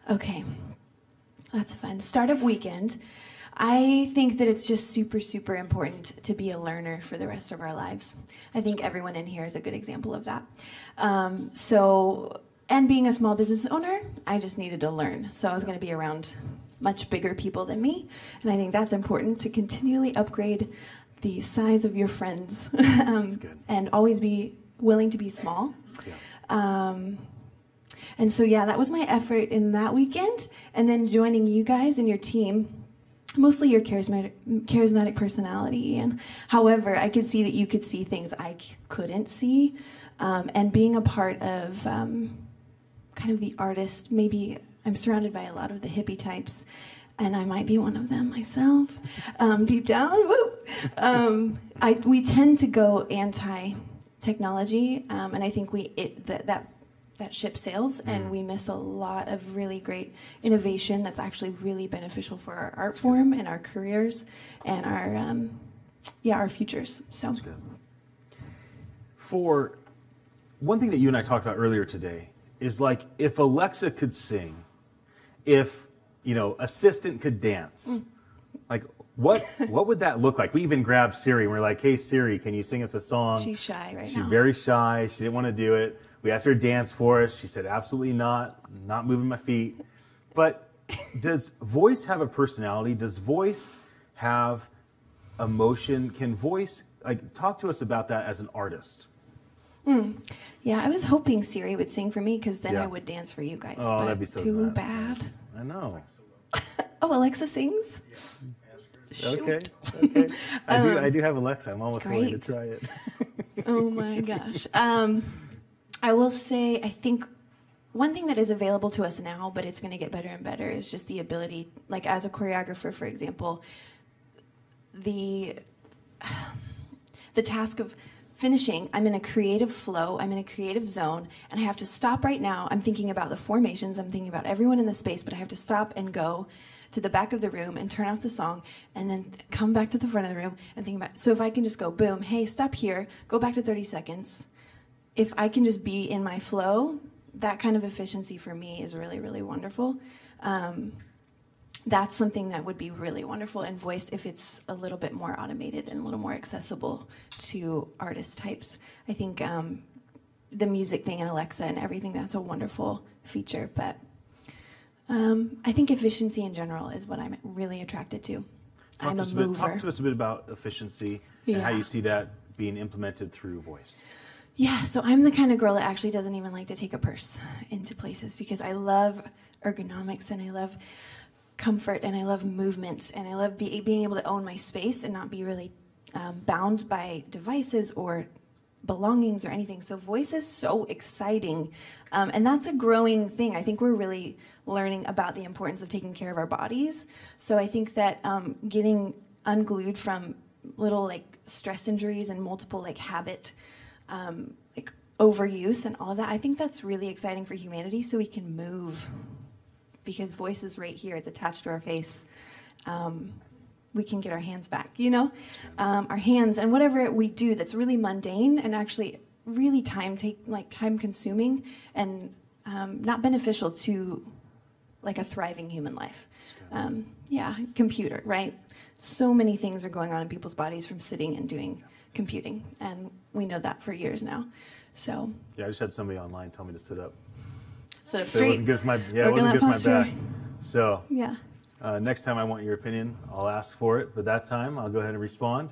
Okay. That's fun. Startup weekend. I think that it's just super, super important to be a learner for the rest of our lives. I think everyone in here is a good example of that. And being a small business owner, I just needed to learn. So I was going to be around much bigger people than me. And I think that's important to continually upgrade the size of your friends and always be willing to be small. Yeah. And so, that was my effort in that weekend. And then joining you guys and your team, mostly your charismatic personality. And however, I could see that you could see things I couldn't see. And being a part of kind of the artist, maybe I'm surrounded by a lot of the hippie types, and I might be one of them myself, deep down. We tend to go anti-technology, and I think that ship sails, and we miss a lot of really great innovation that's actually really beneficial for our art form and our careers and our futures. So. That's good. For one thing that you and I talked about earlier today is, like, if Alexa could sing, if Assistant could dance, like, what would that look like? We even grabbed Siri and we're like, "Hey Siri, can you sing us a song?" She's shy right now. She's very shy. She didn't want to do it. We asked her to dance for us. She said, "Absolutely not. I'm not moving my feet." But does voice have a personality? Does voice have emotion? Can voice, talk to us about that as an artist? Yeah, I was hoping Siri would sing for me, because then I would dance for you guys. Oh, but that'd be so too bad. bad. I know. Oh, Alexa sings? Okay. I do have Alexa. I'm almost willing to try it. Oh my gosh. I will say, I think one thing that is available to us now, but it's going to get better and better, is just the ability, like as a choreographer, for example, the task of finishing, I'm in a creative flow, I'm in a creative zone, and I have to stop right now. I'm thinking about the formations, I'm thinking about everyone in the space, but I have to stop and go to the back of the room and turn off the song, and then come back to the front of the room and think about, so if I can just go, boom, hey, stop here, go back to 30 seconds. If I can just be in my flow, that kind of efficiency for me is really, really wonderful. That's something that would be really wonderful in voice if it's a little bit more automated and a little more accessible to artist types. I think the music thing in Alexa and everything, that's a wonderful feature, but I think efficiency in general is what I'm really attracted to. I'm a mover. Talk to us a bit about efficiency and how you see that being implemented through voice. Yeah, so I'm the kind of girl that actually doesn't even like to take a purse into places, because I love ergonomics and I love comfort and I love movement and I love being able to own my space and not be really bound by devices or belongings or anything. So voice is so exciting, and that's a growing thing. I think we're really learning about the importance of taking care of our bodies. So I think that getting unglued from little stress injuries and multiple habit overuse and all of that, I think that's really exciting for humanity, so we can move because voice is right here. It's attached to our face. We can get our hands back, you know? Our hands and whatever we do that's really mundane and actually really time consuming and not beneficial to like a thriving human life. Computer, right? So many things are going on in people's bodies from sitting and doing computing, and we know that for years now. So yeah, I just had somebody online tell me to sit up. Sit up So straight. it wasn't good for my it wasn't good for my back. So yeah. Next time I want your opinion, I'll ask for it. But that time, I'll go ahead and respond.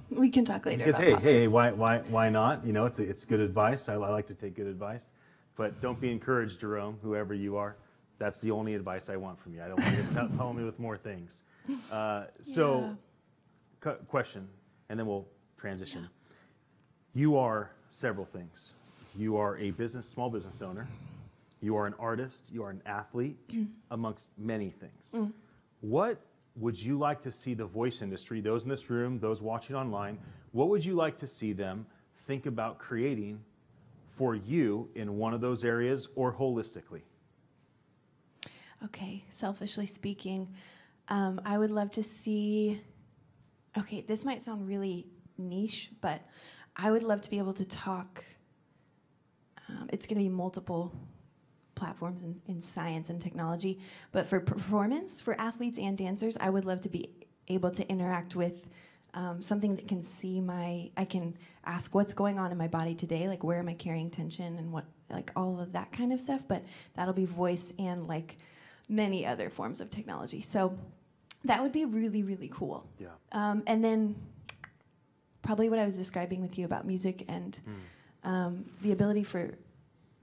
We can talk later. Because about posture. why not? You know, it's good advice. I like to take good advice, but don't be encouraged, Jerome, whoever you are. That's the only advice I want from you. I don't want you to tell me with more things. Question, and then we'll transition. You are several things. You are a small business owner. You are an artist. You are an athlete, amongst many things. What would you like to see the voice industry, those in this room, those watching online, what would you like to see them think about creating for you in one of those areas or holistically? Okay, selfishly speaking, I would love to see, okay, this might sound really niche, but I would love to be able to talk, it's going to be multiple platforms in science and technology, but for performance, for athletes and dancers, I would love to be able to interact with something that can see I can ask what's going on in my body today, like where am I carrying tension and what, like all of that kind of stuff, but that'll be voice and like many other forms of technology. So that would be really, really cool. Yeah. And then probably what I was describing with you about music and the ability for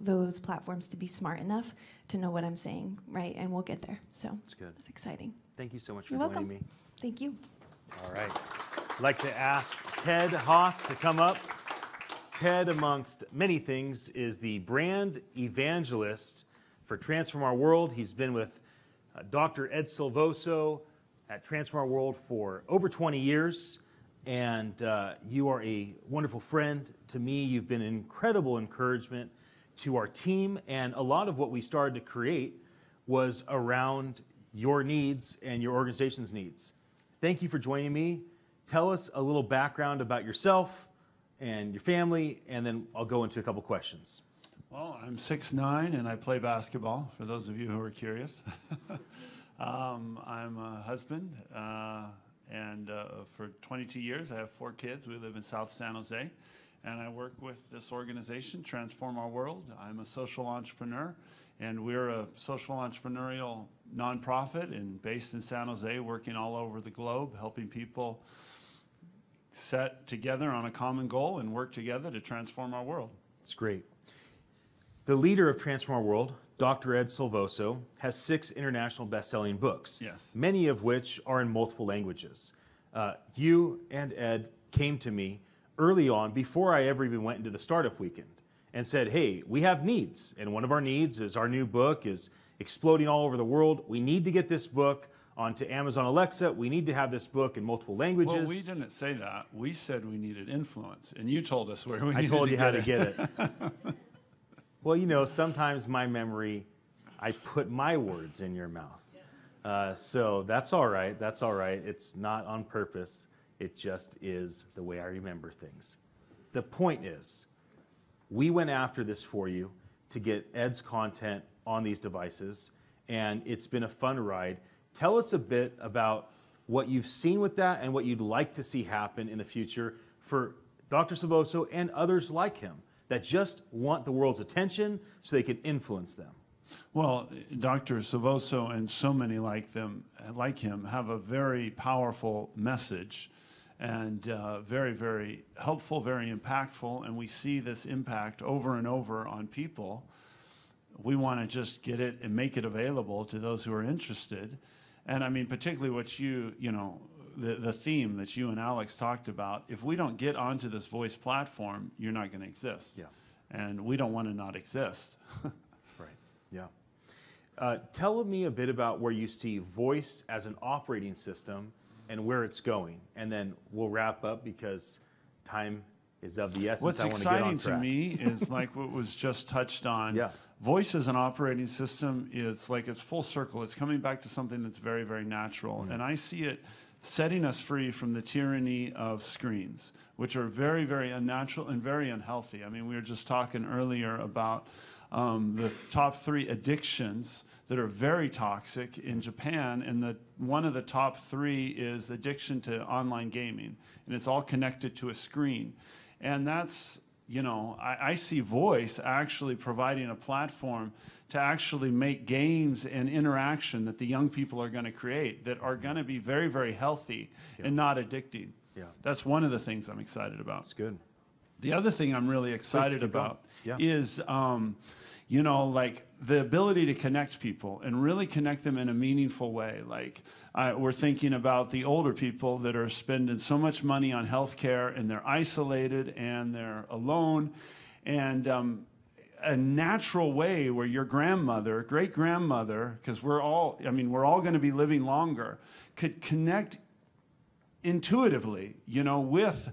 those platforms to be smart enough to know what I'm saying, right? And we'll get there. So that's good. It's exciting. Thank you so much for You're joining welcome. me. Thank you. All right. I'd like to ask Ted Haas to come up. Ted, amongst many things, is the brand evangelist for Transform Our World. He's been with Dr. Ed Silvoso at Transform Our World for over 20 years. And you are a wonderful friend to me. You've been an incredible encouragement to our team. And a lot of what we started to create was around your needs and your organization's needs. Thank you for joining me. Tell us a little background about yourself and your family, and then I'll go into a couple questions. Well, I'm 6'9", and I play basketball, for those of you who are curious. I'm a husband, and for 22 years, I have 4 kids. We live in South San Jose, and I work with this organization, Transform Our World. I'm a social entrepreneur, and we're a social entrepreneurial nonprofit and based in San Jose, working all over the globe, helping people set together on a common goal and work together to transform our world. It's great. The leader of Transform Our World, Dr. Ed Silvoso, has 6 international best-selling books, yes, many of which are in multiple languages. You and Ed came to me early on, before I ever even went into the startup weekend, and said, hey, we have needs, and one of our needs is our new book is exploding all over the world. We need to get this book onto Amazon Alexa. We need to have this book in multiple languages. Well, we didn't say that. We said we needed influence, and you told us where we needed to get it. I told you how to get it. Well, you know, sometimes my memory, I put my words in your mouth. So that's all right. That's all right. It's not on purpose. It just is the way I remember things. The point is, we went after this for you to get Ed's content on these devices, and it's been a fun ride. Tell us a bit about what you've seen with that and what you'd like to see happen in the future for Dr. Silvoso and others like him that just want the world's attention so they can influence them. Well, Dr. Silvoso and so many like him have a very powerful message and very, very helpful, very impactful, and we see this impact over and over on people. We want to just get it and make it available to those who are interested. And I mean, particularly what the theme that you and Alex talked about, if we don't get onto this voice platform, you're not going to exist. Yeah. And we don't want to not exist. Right, yeah. Tell me a bit about where you see voice as an operating system and where it's going. And then we'll wrap up because time is of the essence. What's I want to get on exciting track. to me is like what was just touched on. Yeah. voice as an operating system is like it's full circle. It's coming back to something that's very, very natural. And I see it setting us free from the tyranny of screens, which are very, very unnatural and very unhealthy. I mean, we were just talking earlier about the top 3 addictions that are very toxic in Japan, and one of the top 3 is addiction to online gaming, and it's all connected to a screen. And that's, you know, I see voice actually providing a platform to actually make games and interaction that the young people are going to create that are going to be very, very healthy and not addicting. Yeah. That's one of the things I'm excited about. That's good. The other thing I'm really excited about is, you know, like the ability to connect people and really connect them in a meaningful way. Like we're thinking about the older people that are spending so much money on healthcare, and they're isolated and they're alone. And a natural way where your grandmother, great-grandmother, because we're all going to be living longer, could connect intuitively, you know, with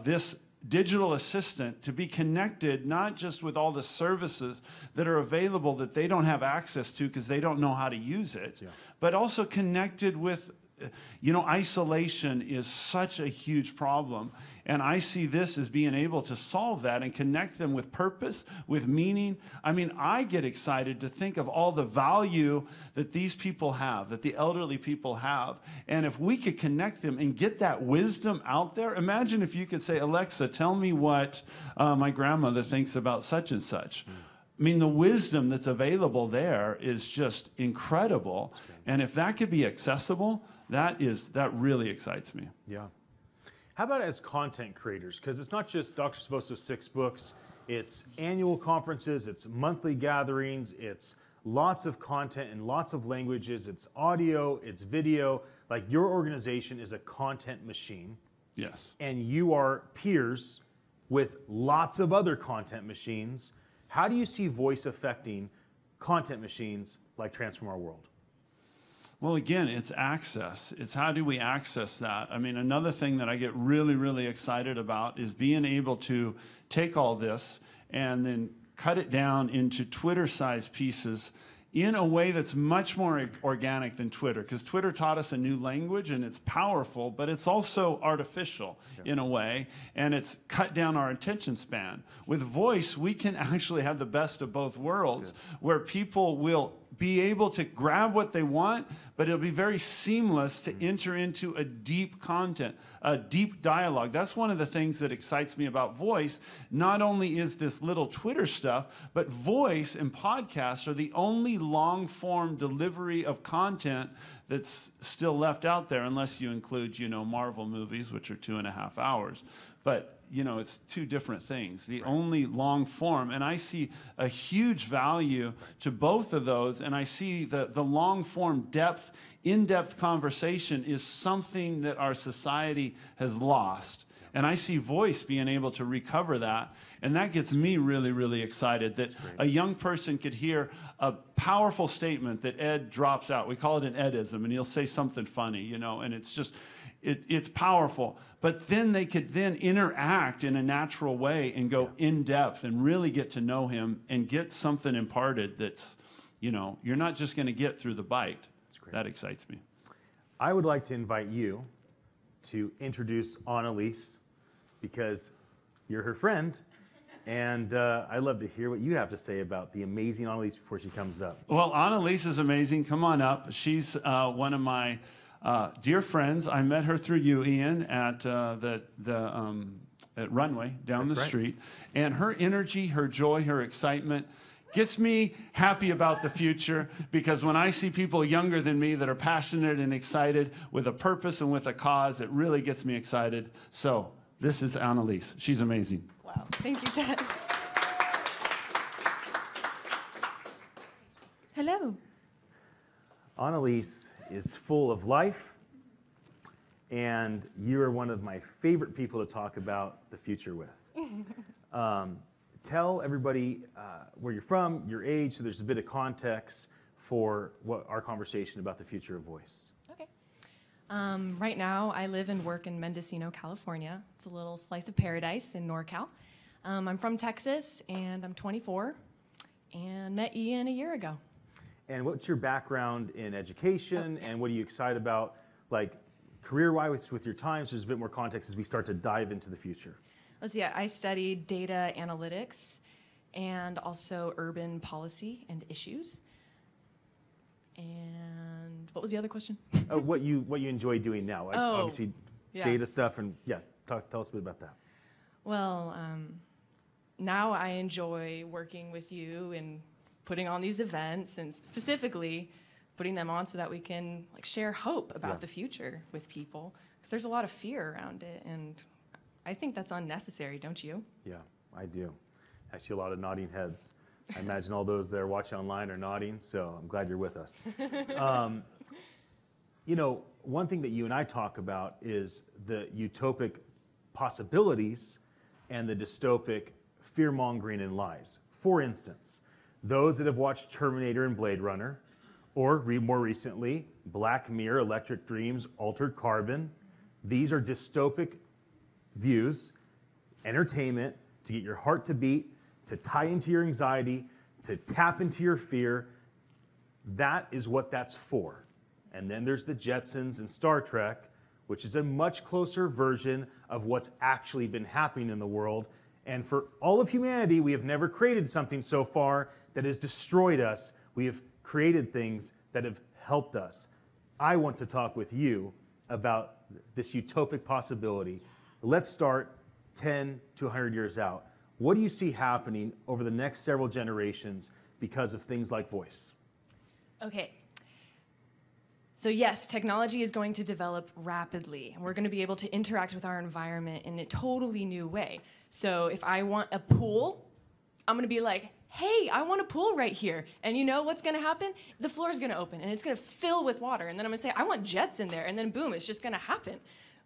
this digital assistant, to be connected not just with all the services that are available that they don't have access to because they don't know how to use it, but also connected with, you know, isolation is such a huge problem. And I see this as being able to solve that and connect them with purpose, with meaning. I mean, I get excited to think of all the value that these people have, that the elderly people have. And if we could connect them and get that wisdom out there, imagine if you could say, Alexa, tell me what my grandmother thinks about such and such. I mean, the wisdom that's available there is just incredible. And if that could be accessible, that really excites me. Yeah. How about as content creators? Because it's not just Dr. Sposo's 6 books, it's annual conferences, it's monthly gatherings, it's lots of content in lots of languages, it's audio, it's video. Like, your organization is a content machine. Yes. And you are peers with lots of other content machines. How do you see voice affecting content machines like Transform Our World? Well, again, it's access. It's how do we access that? I mean, another thing that I get really, really excited about is being able to take all this and then cut it down into Twitter-sized pieces in a way that's much more organic than Twitter, because Twitter taught us a new language, and it's powerful, but it's also artificial in a way, and it's cut down our attention span. With voice, we can actually have the best of both worlds, where people will be able to grab what they want, but it'll be very seamless to enter into a deep content, a deep dialogue. That's one of the things that excites me about voice. Not only is this little Twitter stuff, but voice and podcasts are the only long-form delivery of content that's still left out there, unless you include, you know, Marvel movies, which are 2.5 hours. But, you know, it's 2 different things. The only long form, and I see a huge value to both of those, and I see the long form depth, in-depth conversation is something that our society has lost. And I see voice being able to recover that. And that gets me really, really excited that a young person could hear a powerful statement that Ed drops out. We call it an Edism, and he'll say something funny, you know, and it's just, it's powerful. But then they could then interact in a natural way and go in depth and really get to know him and get something imparted that's, you know, you're not just going to get through the bite. That excites me. I would like to invite you to introduce Annalise, because you're her friend, and I'd love to hear what you have to say about the amazing Annalise before she comes up. Well, Annalise is amazing. Come on up. She's one of my dear friends. I met her through you, Ian, at at Runway down the street. And her energy, her joy, her excitement gets me happy about the future, because when I see people younger than me that are passionate and excited with a purpose and with a cause, it really gets me excited. So this is Annalise. She's amazing. Wow. Thank you, Ted. Hello. Annalise is full of life, and you are one of my favorite people to talk about the future with. Tell everybody where you're from, your age, so there's a bit of context for what our conversation about the future of voice. Okay. Right now, I live and work in Mendocino, California. It's a little slice of paradise in NorCal. I'm from Texas, and I'm 24. and met Ian a year ago. And what's your background in education, and what are you excited about, like career-wise with your time? So there's a bit more context as we start to dive into the future. Let's see, I studied data analytics and also urban policy and issues. And what was the other question? What you enjoy doing now? Like, obviously, yeah. data stuff, and yeah, tell us a bit about that. Well, now I enjoy working with you and putting on these events, and specifically putting them on so that we can like share hope about the future with people, because there's a lot of fear around it, and I think that's unnecessary, don't you? Yeah, I do. I see a lot of nodding heads. I imagine all those that are watching online are nodding, so I'm glad you're with us. You know, one thing that you and I talk about is the utopic possibilities and the dystopic fear-mongering and lies. For instance, those that have watched Terminator and Blade Runner, or more recently, Black Mirror, Electric Dreams, Altered Carbon, these are dystopic views, entertainment, to get your heart to beat, to tie into your anxiety, to tap into your fear. That is what that's for. And then there's the Jetsons and Star Trek, which is a much closer version of what's actually been happening in the world. And for all of humanity, we have never created something so far that has destroyed us. We have created things that have helped us. I want to talk with you about this utopic possibility. Let's start 10 to 100 years out. What do you see happening over the next several generations because of things like voice? Okay. So yes, technology is going to develop rapidly, and we're going to be able to interact with our environment in a totally new way. So if I want a pool, I'm going to be like, hey, I want a pool right here. And you know what's going to happen? The floor is going to open, and it's going to fill with water. And then I'm going to say, I want jets in there. And then boom, it's just going to happen.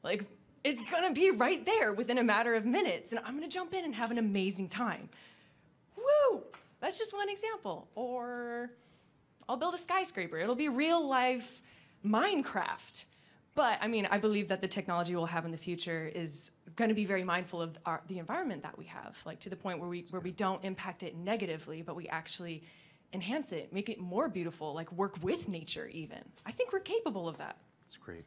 Like, it's going to be right there within a matter of minutes. And I'm going to jump in and have an amazing time. Woo! That's just one example. Or I'll build a skyscraper. It'll be real life Minecraft. But I mean, I believe that the technology we'll have in the future is going to be very mindful of the environment that we have, like to the point where we don't impact it negatively, but we actually enhance it, make it more beautiful, like work with nature even. I think we're capable of that. That's great.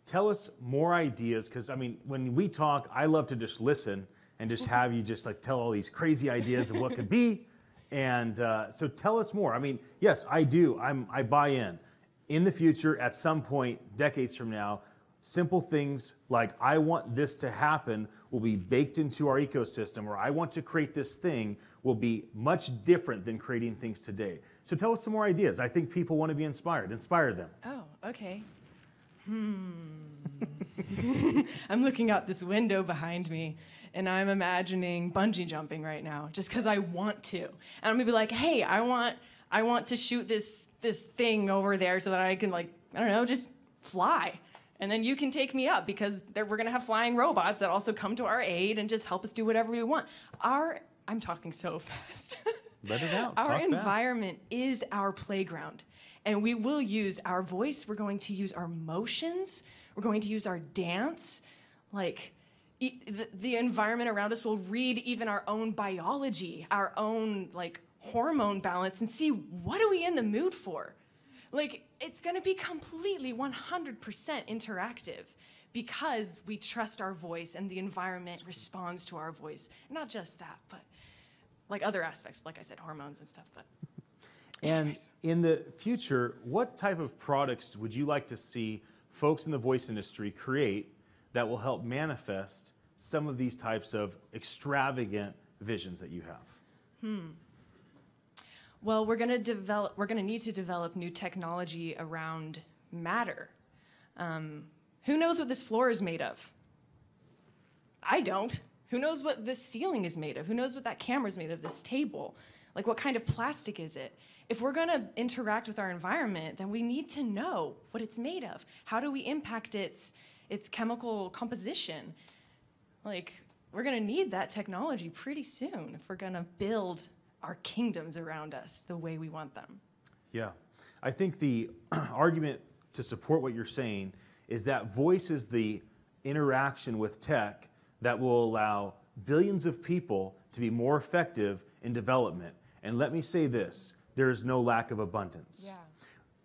Tell us more ideas, because I mean, when we talk, I love to just listen and just have you just like tell all these crazy ideas of what could be. And so tell us more. I mean, yes, I do. I buy in. In the future, at some point, decades from now, simple things like I want this to happen will be baked into our ecosystem, or I want to create this thing will be much different than creating things today. So tell us some more ideas. I think people want to be inspired. Inspire them. Oh, okay. I'm looking out this window behind me, and I'm imagining bungee jumping right now, just because I want to. And I'm gonna be like, hey, I want to shoot this thing over there so that I can, like, I don't know, just fly. And then you can take me up, because we're gonna have flying robots that also come to our aid and just help us do whatever we want. I'm talking so fast. Let it out. Our Talk environment is our playground. And we will use our voice, we're going to use our motions, we're going to use our dance. Like, the environment around us will read even our own biology, our own, like, hormone balance, and see what are we in the mood for. Like, it's gonna be completely 100% interactive, because we trust our voice and the environment responds to our voice. Not just that, but like other aspects, like I said, hormones and stuff, but. And in the future, what type of products would you like to see folks in the voice industry create that will help manifest some of these types of extravagant visions that you have? Well, we're going to need to develop new technology around matter. Who knows what this floor is made of? I don't. Who knows what this ceiling is made of? Who knows what that camera is made of, this table? Like, what kind of plastic is it? If we're going to interact with our environment, then we need to know what it's made of. How do we impact its chemical composition? Like, we're going to need that technology pretty soon if we're going to build our kingdoms around us the way we want them. Yeah. I think the argument to support what you're saying is that voice is the interaction with tech that will allow billions of people to be more effective in development. And let me say this, there is no lack of abundance. Yeah.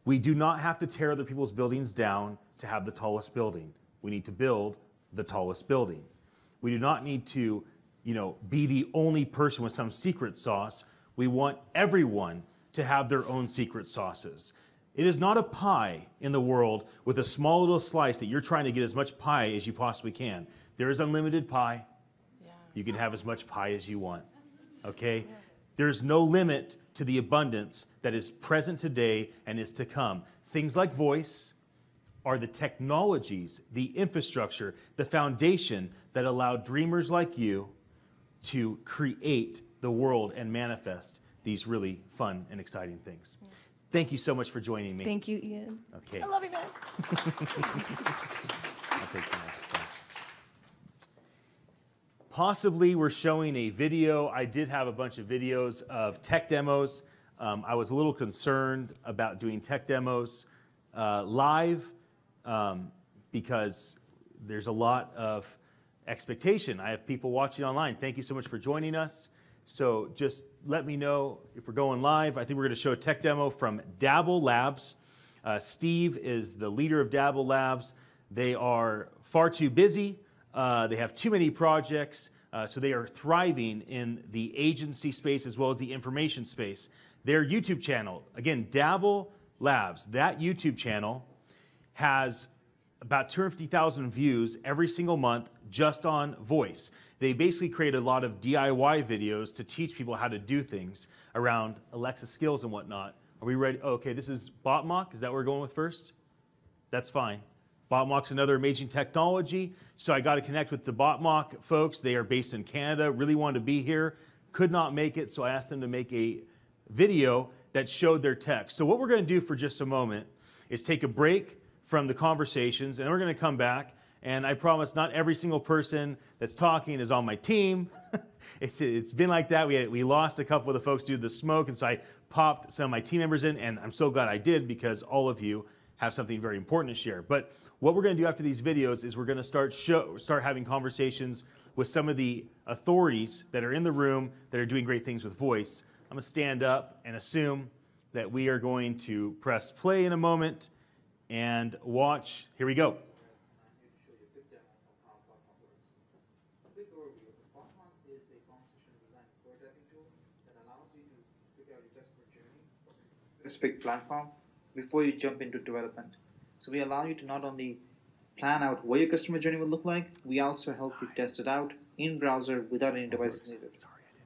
We do not have to tear other people's buildings down to have the tallest building. We need to build the tallest building. We do not need to, be the only person with some secret sauce. We want everyone to have their own secret sauces. It is not a pie in the world with a small little slice that you're trying to get as much pie as you possibly can. There is unlimited pie. Yeah. You can have as much pie as you want. Okay? Yeah. There's no limit to the abundance that is present today and is to come. Things like voice are the technologies, the infrastructure, the foundation that allow dreamers like you to create the world and manifest these really fun and exciting things. Yeah. Thank you so much for joining me. Thank you, Ian. Okay. I love you, man. I'll take that. Possibly we're showing a video. I did have a bunch of videos of tech demos. I was a little concerned about doing tech demos live because there's a lot of expectation. I have people watching online. Thank you so much for joining us. So just let me know if we're going live. I think we're going to show a tech demo from Dabble Labs. Steve is the leader of Dabble Labs. They are far too busy. They have too many projects, so they are thriving in the agency space as well as the information space. Their YouTube channel, again, Dabble Labs, that YouTube channel has about 250,000 views every single month just on voice. They basically create a lot of DIY videos to teach people how to do things around Alexa skills and whatnot. Are we ready? Oh, okay, this is BotMock. Is that what we're going with first? That's fine. BotMock's another amazing technology. So I got to connect with the BotMock folks. They are based in Canada, really wanted to be here, could not make it, so I asked them to make a video that showed their tech. So what we're going to do for just a moment is take a break from the conversations, and then we're going to come back. And I promise not every single person that's talking is on my team. It's been like that. We lost a couple of the folks due to the smoke, and so I popped some of my team members in, and I'm so glad I did because all of you have something very important to share. But what we're going to do after these videos is we're going to start having conversations with some of the authorities that are in the room that are doing great things with voice. I'm going to stand up and assume that we are going to press play in a moment and watch. Here we go. Specific platform before you jump into development. So we allow you to not only plan out what your customer journey will look like, we also help you test it out in browser without any devices needed.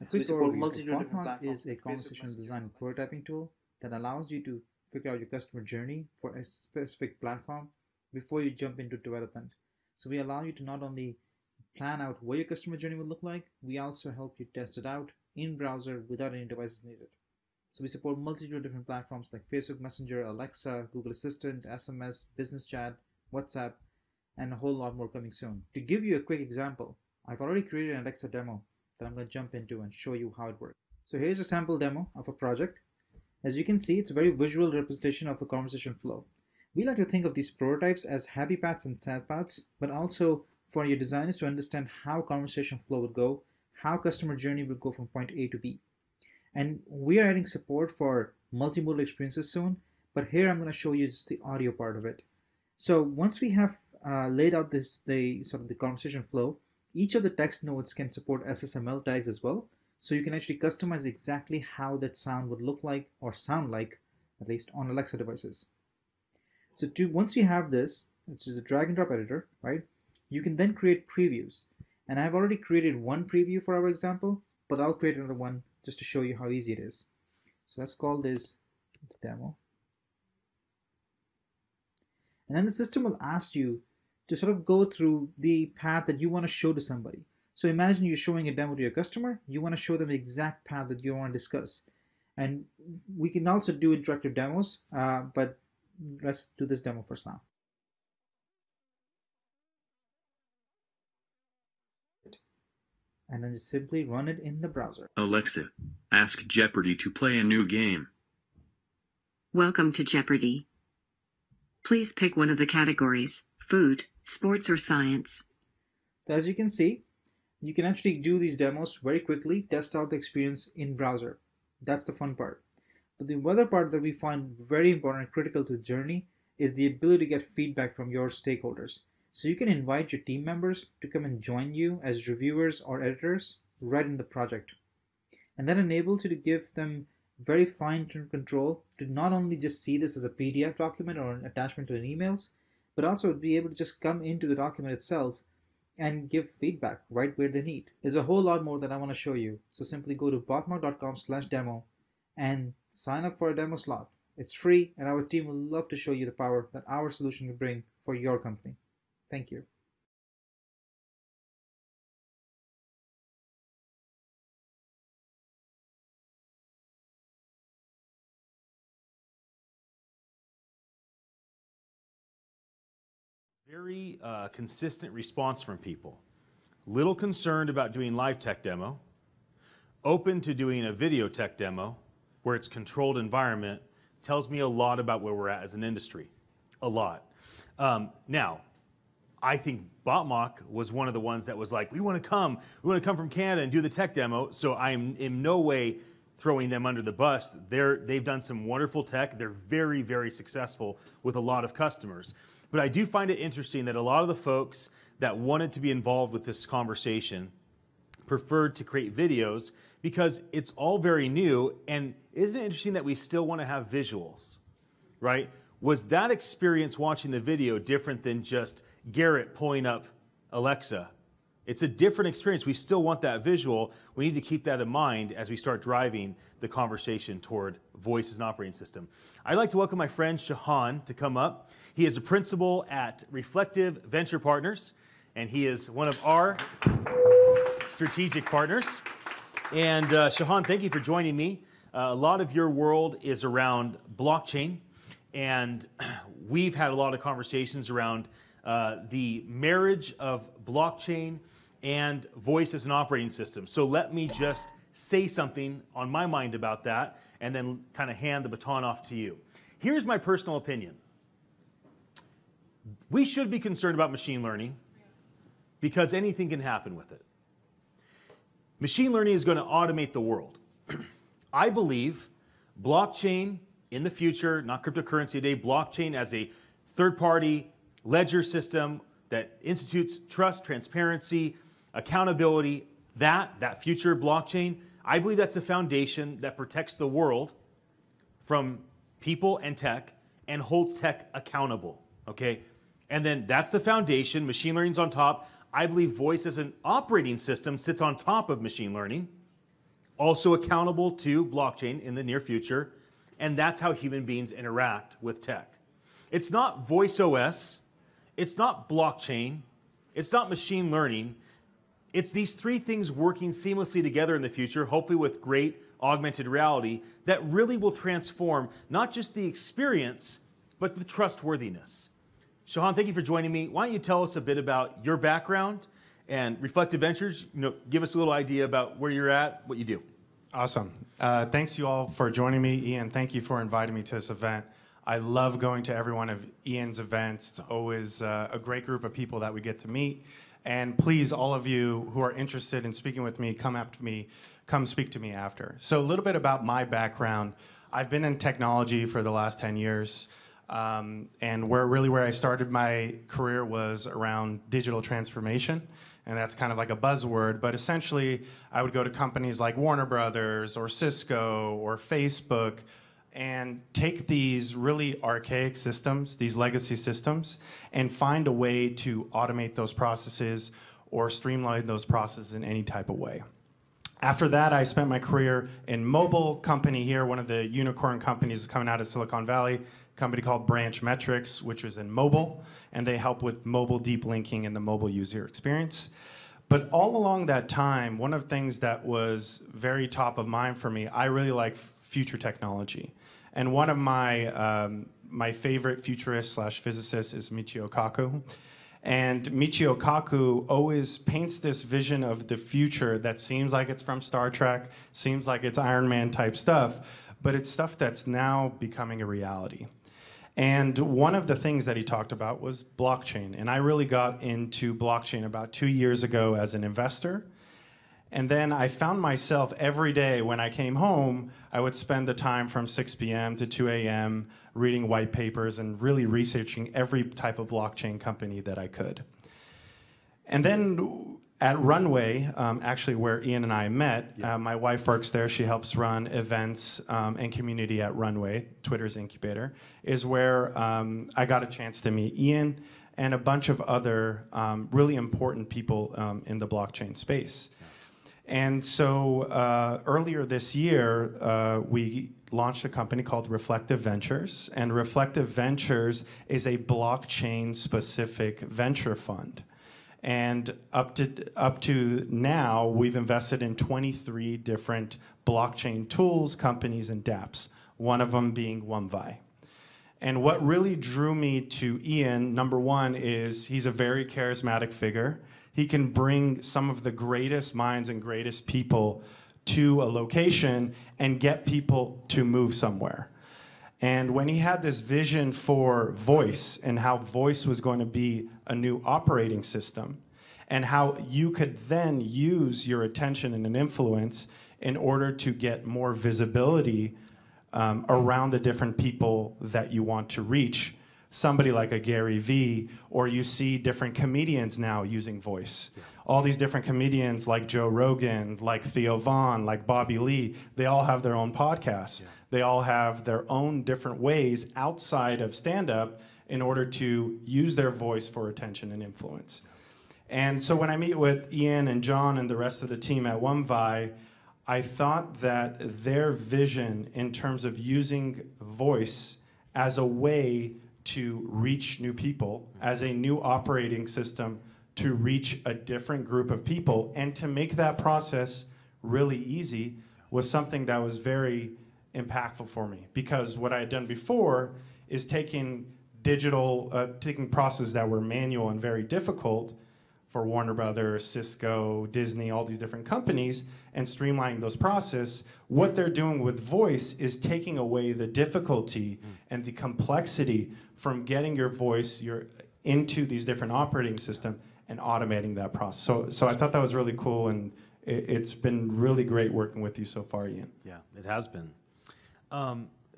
So we support multitude of different platforms. Is a conversational design prototyping tool that allows you to figure out your customer journey for a specific platform before you jump into development. So we allow you to not only plan out what your customer journey will look like, we also help you test it out in browser without any devices needed. So we support multitude of different platforms like Facebook Messenger, Alexa, Google Assistant, SMS, Business Chat, WhatsApp, and a whole lot more coming soon. To give you a quick example, I've already created an Alexa demo that I'm going to jump into and show you how it works. So here's a sample demo of a project. As you can see, it's a very visual representation of a conversation flow. We like to think of these prototypes as happy paths and sad paths, but also for your designers to understand how conversation flow would go, how customer journey would go from point A to B. And we are adding support for multimodal experiences soon, but here I'm going to show you just the audio part of it. So once we have laid out the conversation flow, each of the text nodes can support SSML tags as well. So you can actually customize exactly how that sound would look like or sound like, at least on Alexa devices. So once you have this, which is a drag and drop editor, right, you can then create previews. And I've already created one preview for our example, but I'll create another one just to show you how easy it is. So let's call this demo. And then the system will ask you to sort of go through the path that you want to show to somebody. So imagine you're showing a demo to your customer, you want to show them the exact path that you want to discuss. And we can also do interactive demos, but let's do this demo first now. And then just simply run it in the browser. Alexa, ask Jeopardy to play a new game. Welcome to Jeopardy! Please pick one of the categories: food, sports, or science. So as you can see, you can actually do these demos very quickly, test out the experience in browser. That's the fun part. But the other part that we find very important and critical to the journey is the ability to get feedback from your stakeholders. So you can invite your team members to come and join you as reviewers or editors right in the project. And that enables you to give them very fine-tuned control to not only just see this as a PDF document or an attachment to an emails, but also be able to just come into the document itself and give feedback right where they need. There's a whole lot more that I want to show you. So simply go to botmark.com/demo and sign up for a demo slot. It's free, and our team will love to show you the power that our solution can bring for your company. Thank you. Very consistent response from people. Little concerned about doing live tech demo, open to doing a video tech demo where it's controlled environment, tells me a lot about where we're at as an industry. A lot. Now, I think Botmock was one of the ones that was like, we want to come from Canada and do the tech demo. So I'm in no way throwing them under the bus. They've done some wonderful tech. They're very, very successful with a lot of customers. But I do find it interesting that a lot of the folks that wanted to be involved with this conversation preferred to create videos because it's all very new. And isn't it interesting that we still want to have visuals, right? Was that experience watching the video different than just Garrett pulling up Alexa? It's a different experience. We still want that visual. We need to keep that in mind as we start driving the conversation toward voice as an operating system. I'd like to welcome my friend Shahan to come up. He is a principal at Reflective Venture Partners, and he is one of our strategic partners. And Shahan, thank you for joining me. A lot of your world is around blockchain, and we've had a lot of conversations around the marriage of blockchain and voice as an operating system. So let me just say something on my mind about that and then kind of hand the baton off to you. Here's my personal opinion. We should be concerned about machine learning because anything can happen with it. Machine learning is going to automate the world. I believe blockchain in the future, not cryptocurrency today, blockchain as a third-party ledger system that institutes trust, transparency, accountability, that future blockchain, I believe that's a foundation that protects the world from people and tech and holds tech accountable, okay? And then that's the foundation, machine learning's on top. I believe voice as an operating system sits on top of machine learning, also accountable to blockchain in the near future, and that's how human beings interact with tech. It's not voice OS, it's not blockchain, it's not machine learning. It's these three things working seamlessly together in the future, hopefully with great augmented reality, that really will transform not just the experience, but the trustworthiness. Shahan, thank you for joining me. Why don't you tell us a bit about your background and Reflective Ventures? Give us a little idea about where you're at, what you do. Awesome. Thanks you all for joining me. Ian, thank you for inviting me to this event. I love going to every one of Ian's events. It's always a great group of people that we get to meet. And please, all of you who are interested in speaking with me, come speak to me after. So a little bit about my background. I've been in technology for the last 10 years. And where I started my career was around digital transformation. And that's kind of like a buzzword, but essentially I would go to companies like Warner Brothers or Cisco or Facebook and take these really archaic systems, these legacy systems, and find a way to automate those processes or streamline those processes in any type of way. After that, I spent my career in mobile company here, one of the unicorn companies coming out of Silicon Valley, a company called Branch Metrics, which was in mobile, and they help with mobile deep linking and the mobile user experience. But all along that time, one of the things that was very top of mind for me, I really like future technology. And one of my favorite futurists / physicists is Michio Kaku. And Michio Kaku always paints this vision of the future that seems like it's from Star Trek, seems like it's Iron Man type stuff, but it's stuff that's now becoming a reality. And one of the things that he talked about was blockchain. And I really got into blockchain about 2 years ago as an investor. And then I found myself every day when I came home, I would spend the time from 6 p.m. to 2 a.m. reading white papers and really researching every type of blockchain company that I could. And then at Runway, actually where Ian and I met, my wife works there. She helps run events and community at Runway, Twitter's incubator, is where I got a chance to meet Ian and a bunch of other really important people in the blockchain space. And so earlier this year, we launched a company called Reflective Ventures. And Reflective Ventures is a blockchain-specific venture fund. And up to now, we've invested in 23 different blockchain tools, companies, and dApps, one of them being OneVi. And what really drew me to Ian, number one, is he's a very charismatic figure. He can bring some of the greatest minds and greatest people to a location and get people to move somewhere. And when he had this vision for voice and how voice was going to be a new operating system and how you could then use your attention and an influence in order to get more visibility around the different people that you want to reach, somebody like a Gary Vee, or you see different comedians now using voice. All these different comedians like Joe Rogan, like Theo Vaughn, like Bobby Lee, they all have their own podcasts. They all have their own different ways outside of stand-up in order to use their voice for attention and influence. And so when I meet with Ian and John and the rest of the team at OneVi, I thought that their vision in terms of using voice as a way to reach new people, as a new operating system to reach a different group of people, and to make that process really easy was something that was very impactful for me. Because what I had done before is taking processes that were manual and very difficult for Warner Brothers, Cisco, Disney, all these different companies, and streamlining those processes. What they're doing with voice is taking away the difficulty and the complexity from getting your voice into these different operating systems and automating that process. So I thought that was really cool, and it's been really great working with you so far, Ian. Yeah, it has been.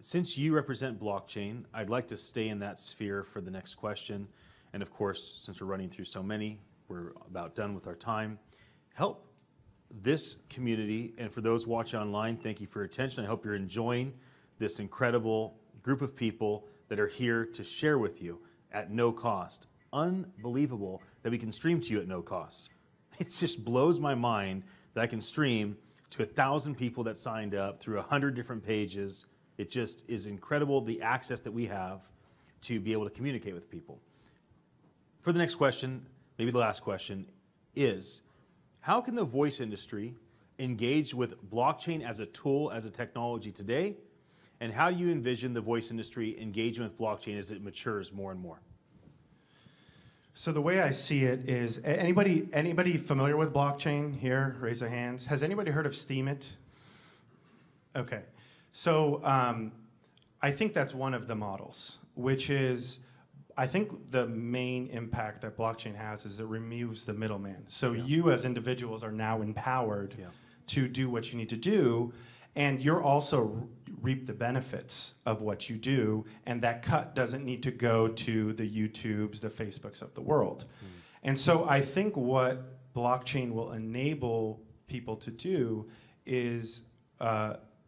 Since you represent blockchain, I'd like to stay in that sphere for the next question. And of course, since we're running through so many, we're about done with our time. Help this community, and for those watching online, thank you for your attention. I hope you're enjoying this incredible group of people that are here to share with you at no cost. Unbelievable that we can stream to you at no cost. It just blows my mind that I can stream to 1,000 people that signed up through 100 different pages. It just is incredible, the access that we have to be able to communicate with people. For the next question, maybe the last question, is how can the voice industry engage with blockchain as a tool, as a technology today? And how do you envision the voice industry engaging with blockchain as it matures more and more? So the way I see it is, anybody familiar with blockchain here? Raise their hands. Has anybody heard of Steemit? Okay. So I think that's one of the models, which is, I think the main impact that blockchain has is it removes the middleman. So you as individuals are now empowered to do what you need to do, and you're also reap the benefits of what you do, and that cut doesn't need to go to the YouTubes, the Facebooks of the world. And so I think what blockchain will enable people to do is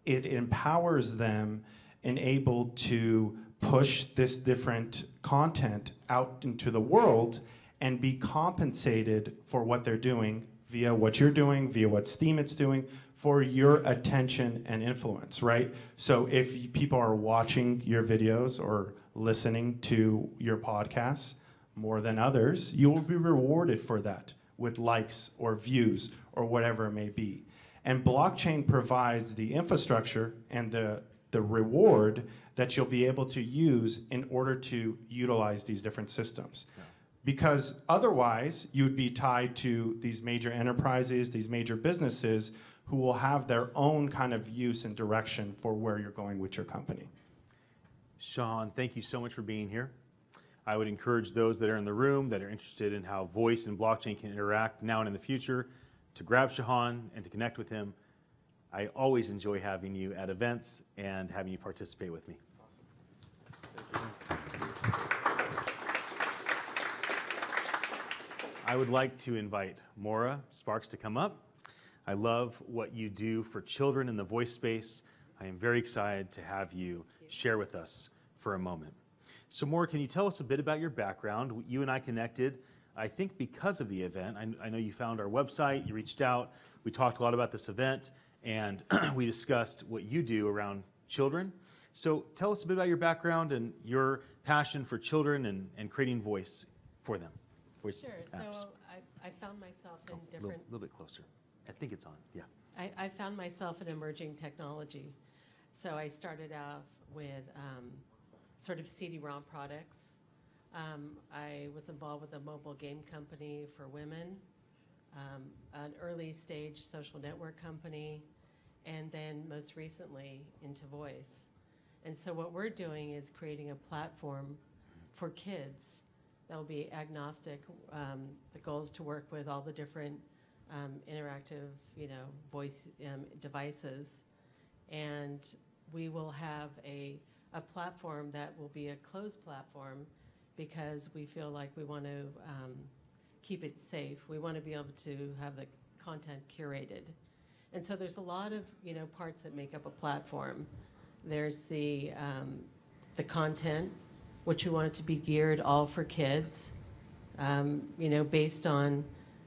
it empowers them and able to push this different content out into the world and be compensated for what they're doing via what you're doing, via what Steemit's doing, for your attention and influence, right? So if people are watching your videos or listening to your podcasts more than others, you will be rewarded for that with likes or views or whatever it may be. And blockchain provides the infrastructure and the reward that you'll be able to use in order to utilize these different systems. Because otherwise, you'd be tied to these major enterprises, these major businesses who will have their own kind of use and direction for where you're going with your company. Sean, thank you so much for being here. I would encourage those that are in the room that are interested in how voice and blockchain can interact now and in the future to grab Shahan and to connect with him. I always enjoy having you at events and having you participate with me. I would like to invite Maura Sparks to come up. I love what you do for children in the voice space. I am very excited to have you share with us for a moment. So Maura, can you tell us a bit about your background? You and I connected, I think because of the event. I know you found our website, you reached out, we talked a lot about this event, and we discussed what you do around children. So tell us a bit about your background and your passion for children and creating voice for them. Voice Sure. apps. So I found myself in different. A little bit closer. I think it's on. Yeah. I found myself in emerging technology. So I started off with sort of CD-ROM products. I was involved with a mobile game company for women, an early stage social network company, and then most recently into voice. And so what we're doing is creating a platform for kids that will be agnostic. The goal is to work with all the different interactive, voice devices, and we will have a platform that will be a closed platform because we feel like we want to keep it safe. We want to be able to have the content curated, and so there's a lot of parts that make up a platform. There's the content, which we want it to be geared all for kids, based on,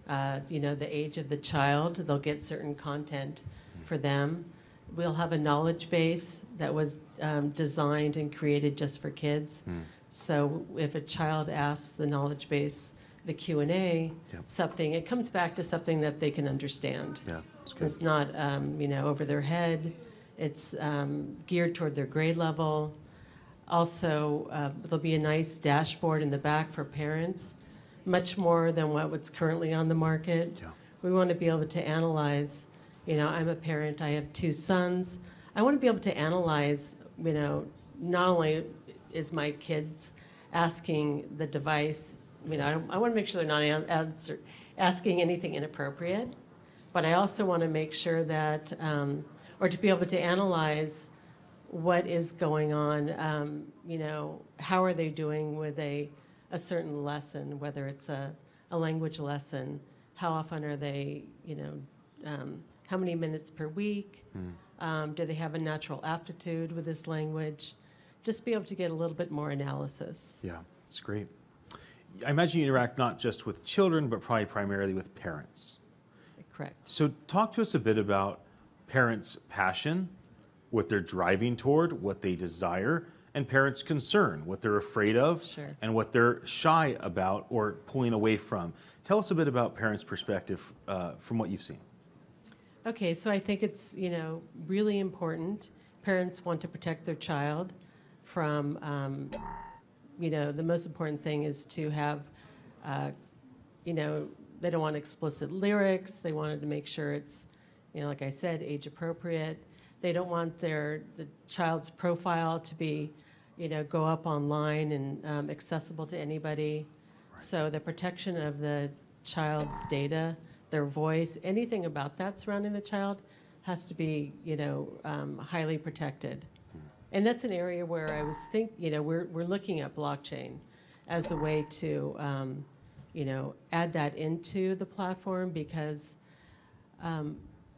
the age of the child. They'll get certain content for them. We'll have a knowledge base that was designed and created just for kids. So if a child asks the knowledge base, the Q&A, something, it comes back to something that they can understand. Yeah, that's good. It's not, over their head. It's geared toward their grade level. Also, there'll be a nice dashboard in the back for parents, much more than what's currently on the market. Yeah. We want to be able to analyze, I'm a parent, I have 2 sons. I want to be able to analyze, not only is my kids asking the device, I want to make sure they're not asking anything inappropriate, but I also want to make sure that, or to be able to analyze what is going on, how are they doing with a certain lesson, whether it's a language lesson, how often are they, how many minutes per week, do they have a natural aptitude with this language, just be able to get a little bit more analysis. Yeah, it's great. I imagine you interact not just with children, but probably primarily with parents. Correct. So talk to us a bit about parents' passion, what they're driving toward, what they desire, and parents' concern, what they're afraid of, Sure. and what they're shy about or pulling away from. Tell us a bit about parents' perspective from what you've seen. Okay, so I think it's, really important. Parents want to protect their child from, the most important thing is to have, they don't want explicit lyrics. They wanted to make sure it's, like I said, age appropriate. They don't want the child's profile to be, go up online and accessible to anybody. Right. So the protection of the child's data, their voice, anything about that surrounding the child has to be, highly protected. And that's an area where I was we're looking at blockchain as a way to, add that into the platform because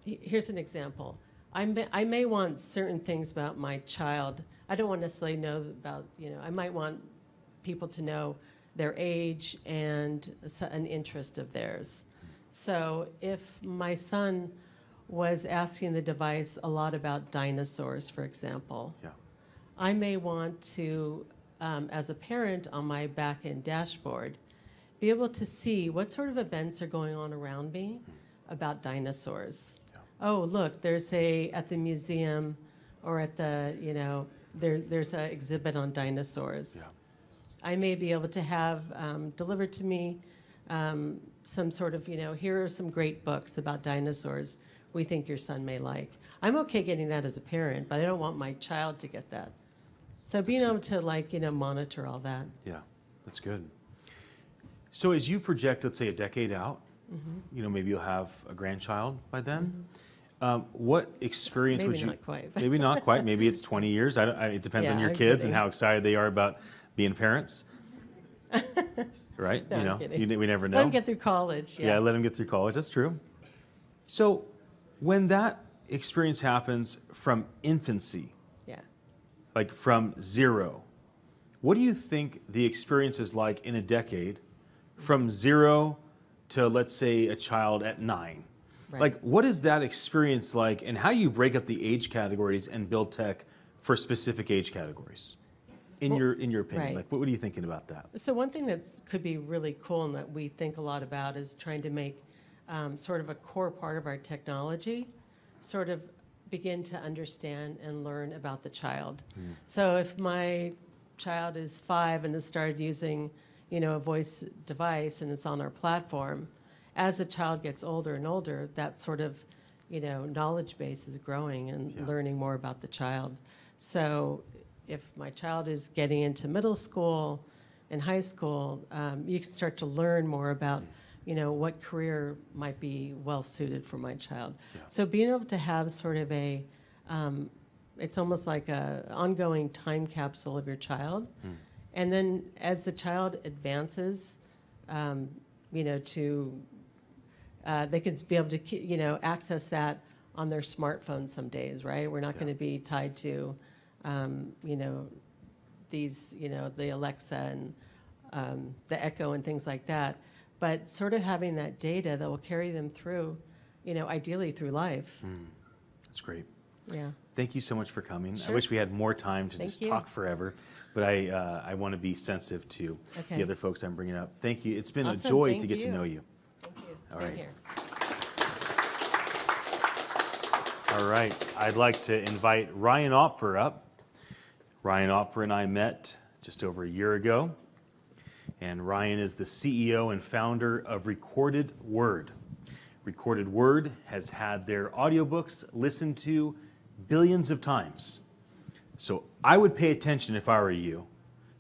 here's an example. I may want certain things about my child. I don't want to necessarily know about, I might want people to know their age and an interest of theirs. So if my son was asking the device a lot about dinosaurs, for example, I may want to, as a parent on my back-end dashboard, be able to see what sort of events are going on around me about dinosaurs. Oh, look, there's at the museum or at the, there's an exhibit on dinosaurs. Yeah. I may be able to have delivered to me some sort of, here are some great books about dinosaurs we think your son may like. I'm okay getting that as a parent, but I don't want my child to get that. So being able to monitor all that. Yeah, that's good. So as you project, let's say, a decade out, You know, maybe you'll have a grandchild by then. What experience Maybe would you? not quite. Maybe not quite. Maybe it's 20 years. It depends on Yeah, your I'm kids kidding. and how excited they are about being parents. Right? No, you I'm know, kidding. we never know. Let them get through college. Yeah, let them get through college. That's true. So, when that experience happens from infancy, Yeah. like from 0, what do you think the experience is like in a decade from 0 to, let's say, a child at 9? Right. Like, what is that experience like, and how do you break up the age categories and build tech for specific age categories? In Well, your opinion, right. like, what are you thinking about that? So one thing that could be really cool and that we think a lot about is trying to make sort of a core part of our technology sort of begin to understand and learn about the child. So if my child is 5 and has started using, you know, a voice device and it's on our platform, as the child gets older and older, that sort of, you know, knowledge base is growing and learning more about the child. So if my child is getting into middle school and high school, you can start to learn more about, you know, what career might be well suited for my child. So being able to have sort of a, it's almost like a ongoing time capsule of your child. And then as the child advances, you know, they could be able to, you know, access that on their smartphone some days, right? We're not going to be tied to, you know, these, you know, the Alexa and the Echo and things like that. But sort of having that data that will carry them through, you know, ideally through life. That's great. Yeah. Thank you so much for coming. Sure. I wish we had more time to Thank just you. talk forever, but I want to be sensitive to Okay. the other folks I'm bringing up. Thank you. It's been Awesome. a joy Thank to get to you. know you. Thank you. All Same right. here. All right. I'd like to invite Ryan Opfer up. Ryan Opfer and I met just over a year ago. And Ryan is the CEO and founder of Recorded Word. Recorded Word has had their audiobooks listened to billions of times. So I would pay attention if I were you,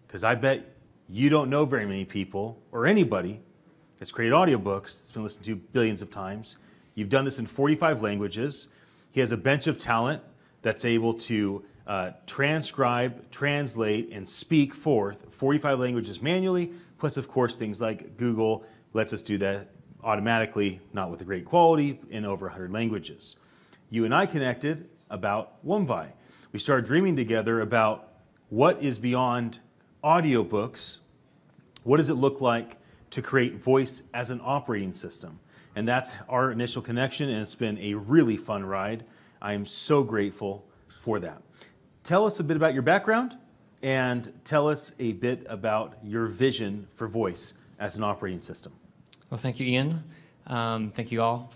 because I bet you don't know very many people or anybody that's created audiobooks that's been listened to billions of times. You've done this in 45 languages. He has a bench of talent that's able to transcribe, translate, and speak forth 45 languages manually, plus, of course, things like Google lets us do that automatically, not with a great quality, in over 100 languages. You and I connected about Wumvi. We started dreaming together about what is beyond audiobooks. What does it look like to create voice as an operating system? And that's our initial connection, and it's been a really fun ride. I am so grateful for that. Tell us a bit about your background, and tell us a bit about your vision for voice as an operating system. Well, thank you, Ian. Thank you all.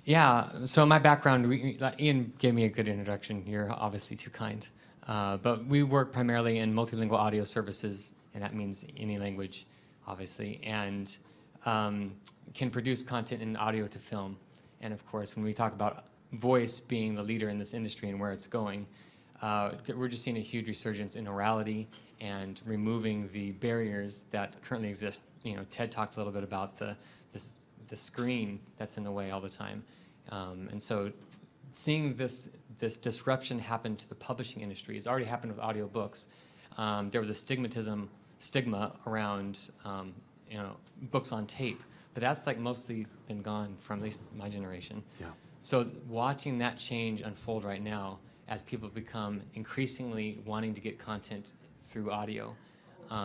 Yeah, so my background, Ian gave me a good introduction. You're obviously too kind. But we work primarily in multilingual audio services, and that means any language, obviously, and can produce content in audio to film. And of course, when we talk about voice being the leader in this industry and where it's going, we're just seeing a huge resurgence in orality and removing the barriers that currently exist. You know, Ted talked a little bit about the screen that's in the way all the time. And so seeing this disruption happen to the publishing industry, it's already happened with audiobooks. There was a stigma around you know, books on tape, but that's like mostly been gone from at least my generation. Yeah. So watching that change unfold right now as people become increasingly wanting to get content through audio,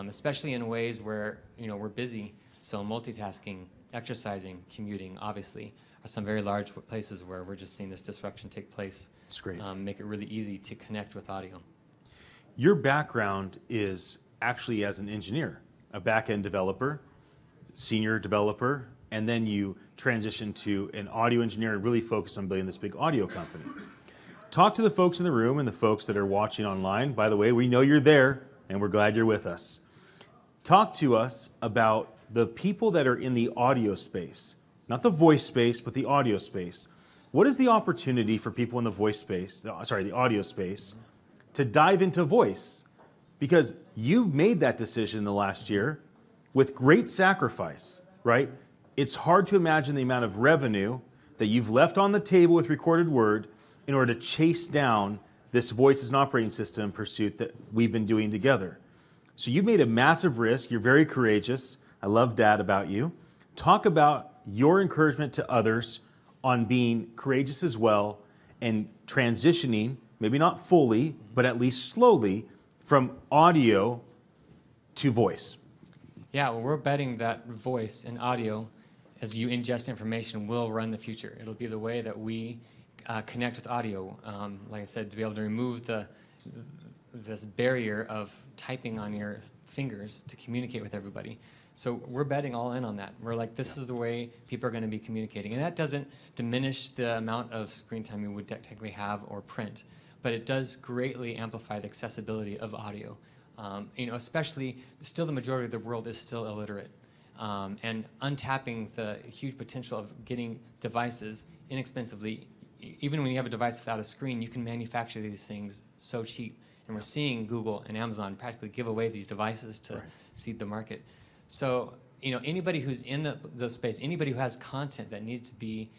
especially in ways where, you know, we're busy. So multitasking, exercising, commuting, obviously, are some very large places where we're just seeing this disruption take place. It's great. Make it really easy to connect with audio. Your background is actually as an engineer, a back-end developer, senior developer, and then you transition to an audio engineer and really focus on building this big audio company. Talk to the folks in the room and the folks that are watching online. By the way, we know you're there, and we're glad you're with us. Talk to us about the people that are in the audio space, not the voice space, but the audio space. What is the opportunity for people in the voice space, the audio space, to dive into voice? Because you made that decision in the last year with great sacrifice. right? It's hard to imagine the amount of revenue that you've left on the table with recorded word in order to chase down this voice as an operating system pursuit that we've been doing together. So you've made a massive risk. You're very courageous. I love that about you. Talk about your encouragement to others on being courageous as well and transitioning, maybe not fully, but at least slowly, from audio to voice. Yeah, well, we're betting that voice and audio, as you ingest information, will run the future. It'll be the way that we connect with audio. Like I said, to be able to remove this barrier of typing on your fingers to communicate with everybody. So we're betting all in on that. We're like, this is the way people are going to be communicating. And that doesn't diminish the amount of screen time you would technically have or print, but it does greatly amplify the accessibility of audio. Especially, still the majority of the world is still illiterate. And untapping the huge potential of getting devices inexpensively. Even when you have a device without a screen, you can manufacture these things so cheap. And we're seeing Google and Amazon practically give away these devices to seed the market. So, anybody who's in the space, anybody who has content that needs to be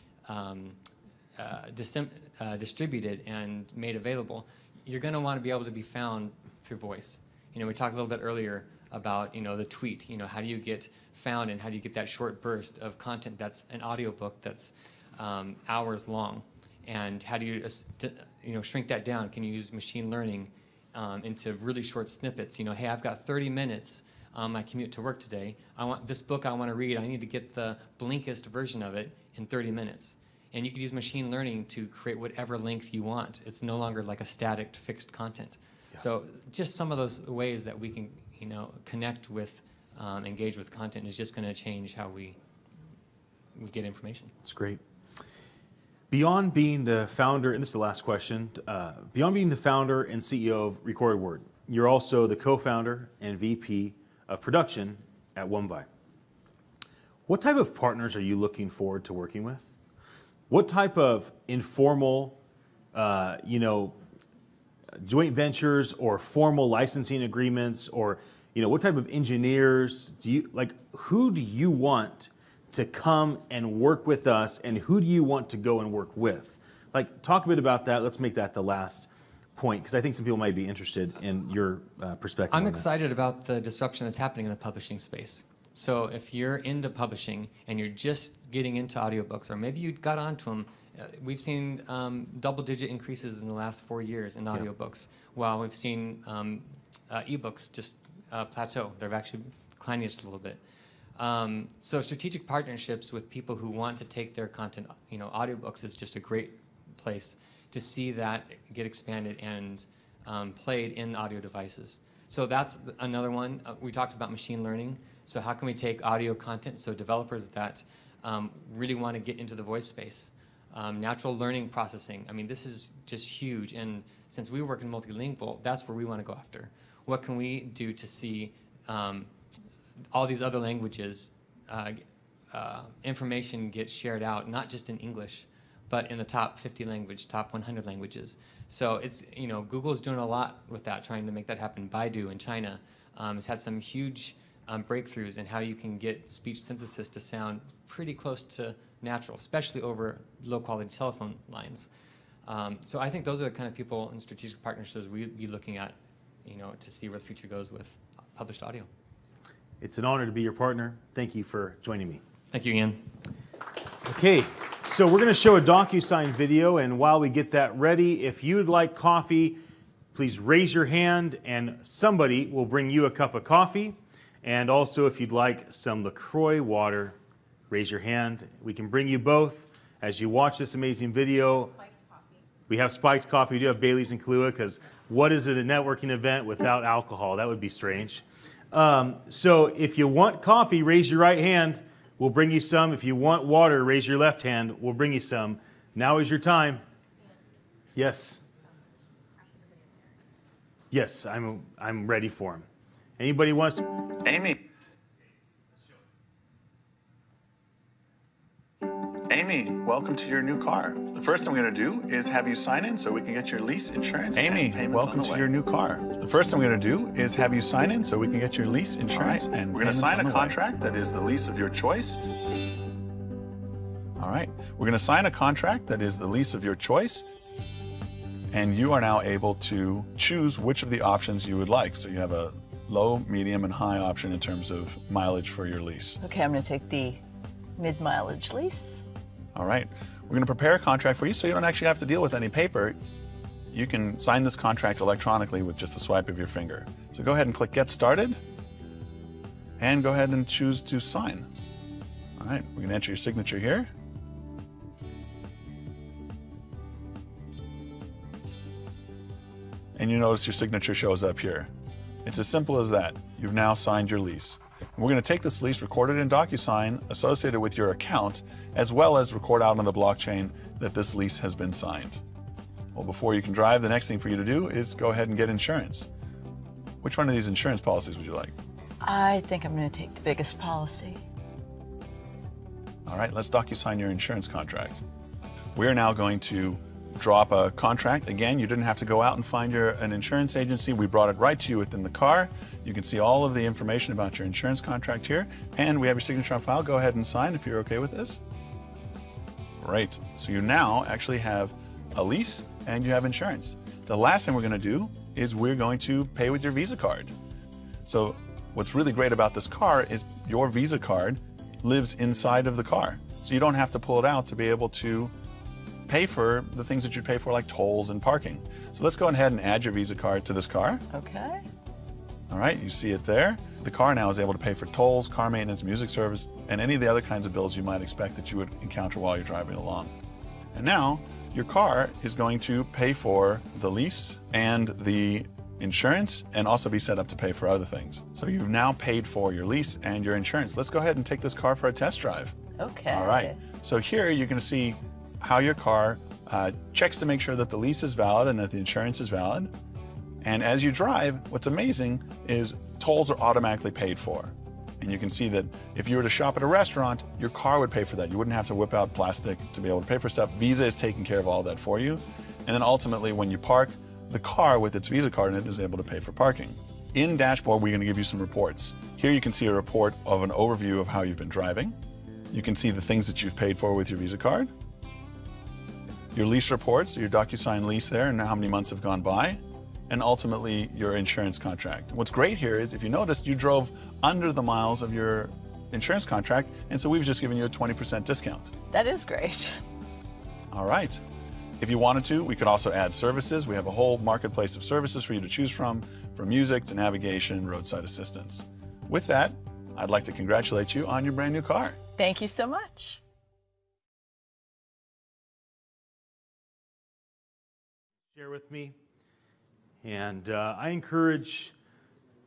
distributed and made available, you're going to want to be able to be found through voice. We talked a little bit earlier about, the tweet. How do you get found and how do you get that short burst of content that's an audiobook that's hours long? And how do you, shrink that down? Can you use machine learning into really short snippets? Hey, I've got 30 minutes on my commute to work today. I want this book I want to read. I need to get the Blinkist version of it in 30 minutes. And you could use machine learning to create whatever length you want. It's no longer like a static, fixed content. Yeah. So just some of those ways that we can, connect with, engage with content is just going to change how we get information. That's great. Beyond being the founder, and this is the last question, beyond being the founder and CEO of Recorded Word, you're also the co-founder and VP of production at OneBuy. What type of partners are you looking forward to working with? What type of informal, joint ventures or formal licensing agreements, or what type of engineers who do you want to come and work with us, and who do you want to go and work with? Talk a bit about that. Let's make that the last point, because I think some people might be interested in your perspective. I'm excited about the disruption that's happening in the publishing space. So if you're into publishing and you're just getting into audiobooks, or maybe you got onto them, we've seen double-digit increases in the last 4 years in audiobooks, while we've seen ebooks just plateau. They're actually declining just a little bit. So strategic partnerships with people who want to take their content, audiobooks is just a great place to see that get expanded and played in audio devices. So that's another one. We talked about machine learning. So how can we take audio content, so developers that really want to get into the voice space, natural learning processing. I mean, this is just huge. And since we work in multilingual, that's where we want to go after. What can we do to see all these other languages, information get shared out, not just in English, but in the top 50 language, top 100 languages. So it's, Google's doing a lot with that, trying to make that happen. Baidu in China has had some huge breakthroughs in how you can get speech synthesis to sound pretty close to natural, especially over low-quality telephone lines. So I think those are the kind of people in strategic partnerships we'd be looking at, to see where the future goes with published audio. It's an honor to be your partner. Thank you for joining me. Thank you, Ian. Okay, so we're going to show a DocuSign video, and while we get that ready, if you'd like coffee, please raise your hand, and somebody will bring you a cup of coffee. And also, if you'd like some LaCroix water, raise your hand. We can bring you both as you watch this amazing video. We have spiked coffee. We do have Bailey's and Kahlua, because what is it, a networking event without alcohol? That would be strange. So if you want coffee, raise your right hand. We'll bring you some. If you want water, raise your left hand. We'll bring you some. Now is your time. Yes. Yes, I'm ready for him. Anybody wants to? Amy, welcome to your new car. The first thing I'm going to do is have you sign in so we can get your lease, insurance, Amy, and payments welcome on the to way. your new car. The first thing I'm going to do is have you sign in so we can get your lease, insurance, All right. and We're going to payments sign on a the way. contract that is the lease of your choice. All right. We're going to sign a contract that is the lease of your choice. And you are now able to choose which of the options you would like. So you have a low, medium, and high option in terms of mileage for your lease. Okay, I'm going to take the mid-mileage lease. All right. We're going to prepare a contract for you so you don't actually have to deal with any paper. You can sign this contract electronically with just a swipe of your finger. So go ahead and click Get Started. And go ahead and choose to sign. All right, we're going to enter your signature here. And you notice your signature shows up here. It's as simple as that. You've now signed your lease. And we're going to take this lease, record it in DocuSign associated with your account, as well as record out on the blockchain that this lease has been signed. Well, before you can drive, the next thing for you to do is go ahead and get insurance. Which one of these insurance policies would you like? I think I'm going to take the biggest policy. All right, let's DocuSign your insurance contract. We're now going to draw up a contract. Again, you didn't have to go out and find an insurance agency. We brought it right to you within the car. You can see all of the information about your insurance contract here, and we have your signature on file. Go ahead and sign if you're okay with this. Great. So you now actually have a lease and you have insurance. The last thing we're going to do is we're going to pay with your Visa card. So what's really great about this car is your Visa card lives inside of the car. So you don't have to pull it out to be able to pay for the things that you'd pay for, like tolls and parking. So let's go ahead and add your Visa card to this car. Okay. All right, you see it there. The car now is able to pay for tolls, car maintenance, music service, and any of the other kinds of bills you might expect that you would encounter while you're driving along. And now your car is going to pay for the lease and the insurance and also be set up to pay for other things. So you've now paid for your lease and your insurance. Let's go ahead and take this car for a test drive. Okay. All right. So here you're going to see how your car checks to make sure that the lease is valid and that the insurance is valid. And as you drive, what's amazing is tolls are automatically paid for. And you can see that if you were to shop at a restaurant, your car would pay for that. You wouldn't have to whip out plastic to be able to pay for stuff. Visa is taking care of all that for you. And then ultimately, when you park, the car with its Visa card in it is able to pay for parking. In Dashboard, we're going to give you some reports. Here you can see a report of an overview of how you've been driving. You can see the things that you've paid for with your Visa card. Your lease reports, your DocuSign lease there, and how many months have gone by, and ultimately your insurance contract. What's great here is, if you noticed, you drove under the miles of your insurance contract, and so we've just given you a 20% discount. That is great. All right. If you wanted to, we could also add services. We have a whole marketplace of services for you to choose from music to navigation, roadside assistance. With that, I'd like to congratulate you on your brand new car. Thank you so much. Share with me. And I encourage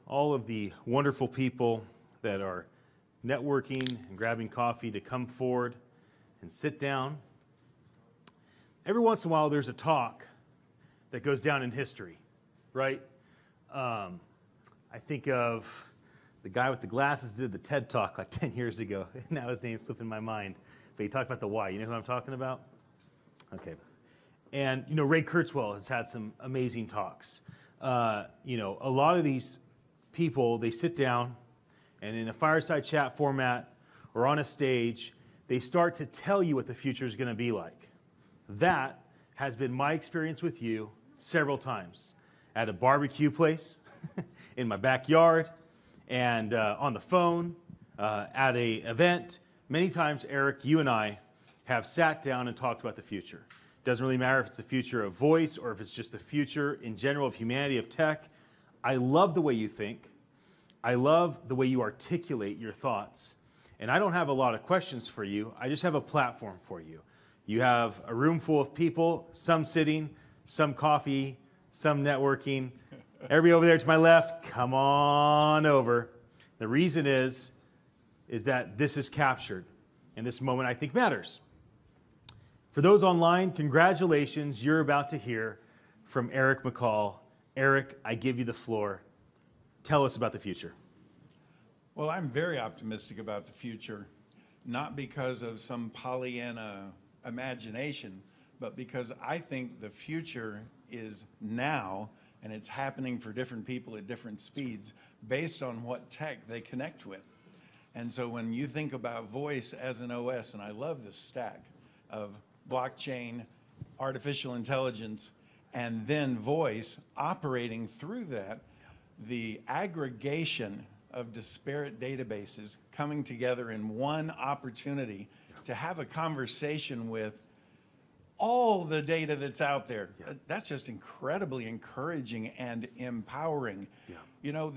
all of the wonderful people that are networking and grabbing coffee to come forward and sit down. Every once in a while, there's a talk that goes down in history, right? I think of the guy with the glasses did the TED Talk like 10 years ago. Now his name's slipping my mind. But he talked about the why. You know who I'm talking about? Okay. And, you know, Ray Kurzweil has had some amazing talks. You know, a lot of these people, they sit down and in a fireside chat format or on a stage, they start to tell you what the future is going to be like. That has been my experience with you several times. At a barbecue place, in my backyard, and on the phone, at an event. Many times, Eric, you and I have sat down and talked about the future. Doesn't really matter if it's the future of voice or if it's just the future in general of humanity, of tech. I love the way you think. I love the way you articulate your thoughts. And I don't have a lot of questions for you. I just have a platform for you. You have a room full of people, some sitting, some coffee, some networking. Everybody over there to my left, come on over. The reason is that this is captured, and this moment I think matters. For those online, congratulations, you're about to hear from Eric McCall. Eric, I give you the floor. Tell us about the future. Well, I'm very optimistic about the future, not because of some Pollyanna imagination, but because I think the future is now, and it's happening for different people at different speeds based on what tech they connect with. And so when you think about voice as an OS, and I love this stack of blockchain, artificial intelligence, and then voice operating through that, the aggregation of disparate databases coming together in one opportunity to have a conversation with all the data that's out there. That's just incredibly encouraging and empowering. You know,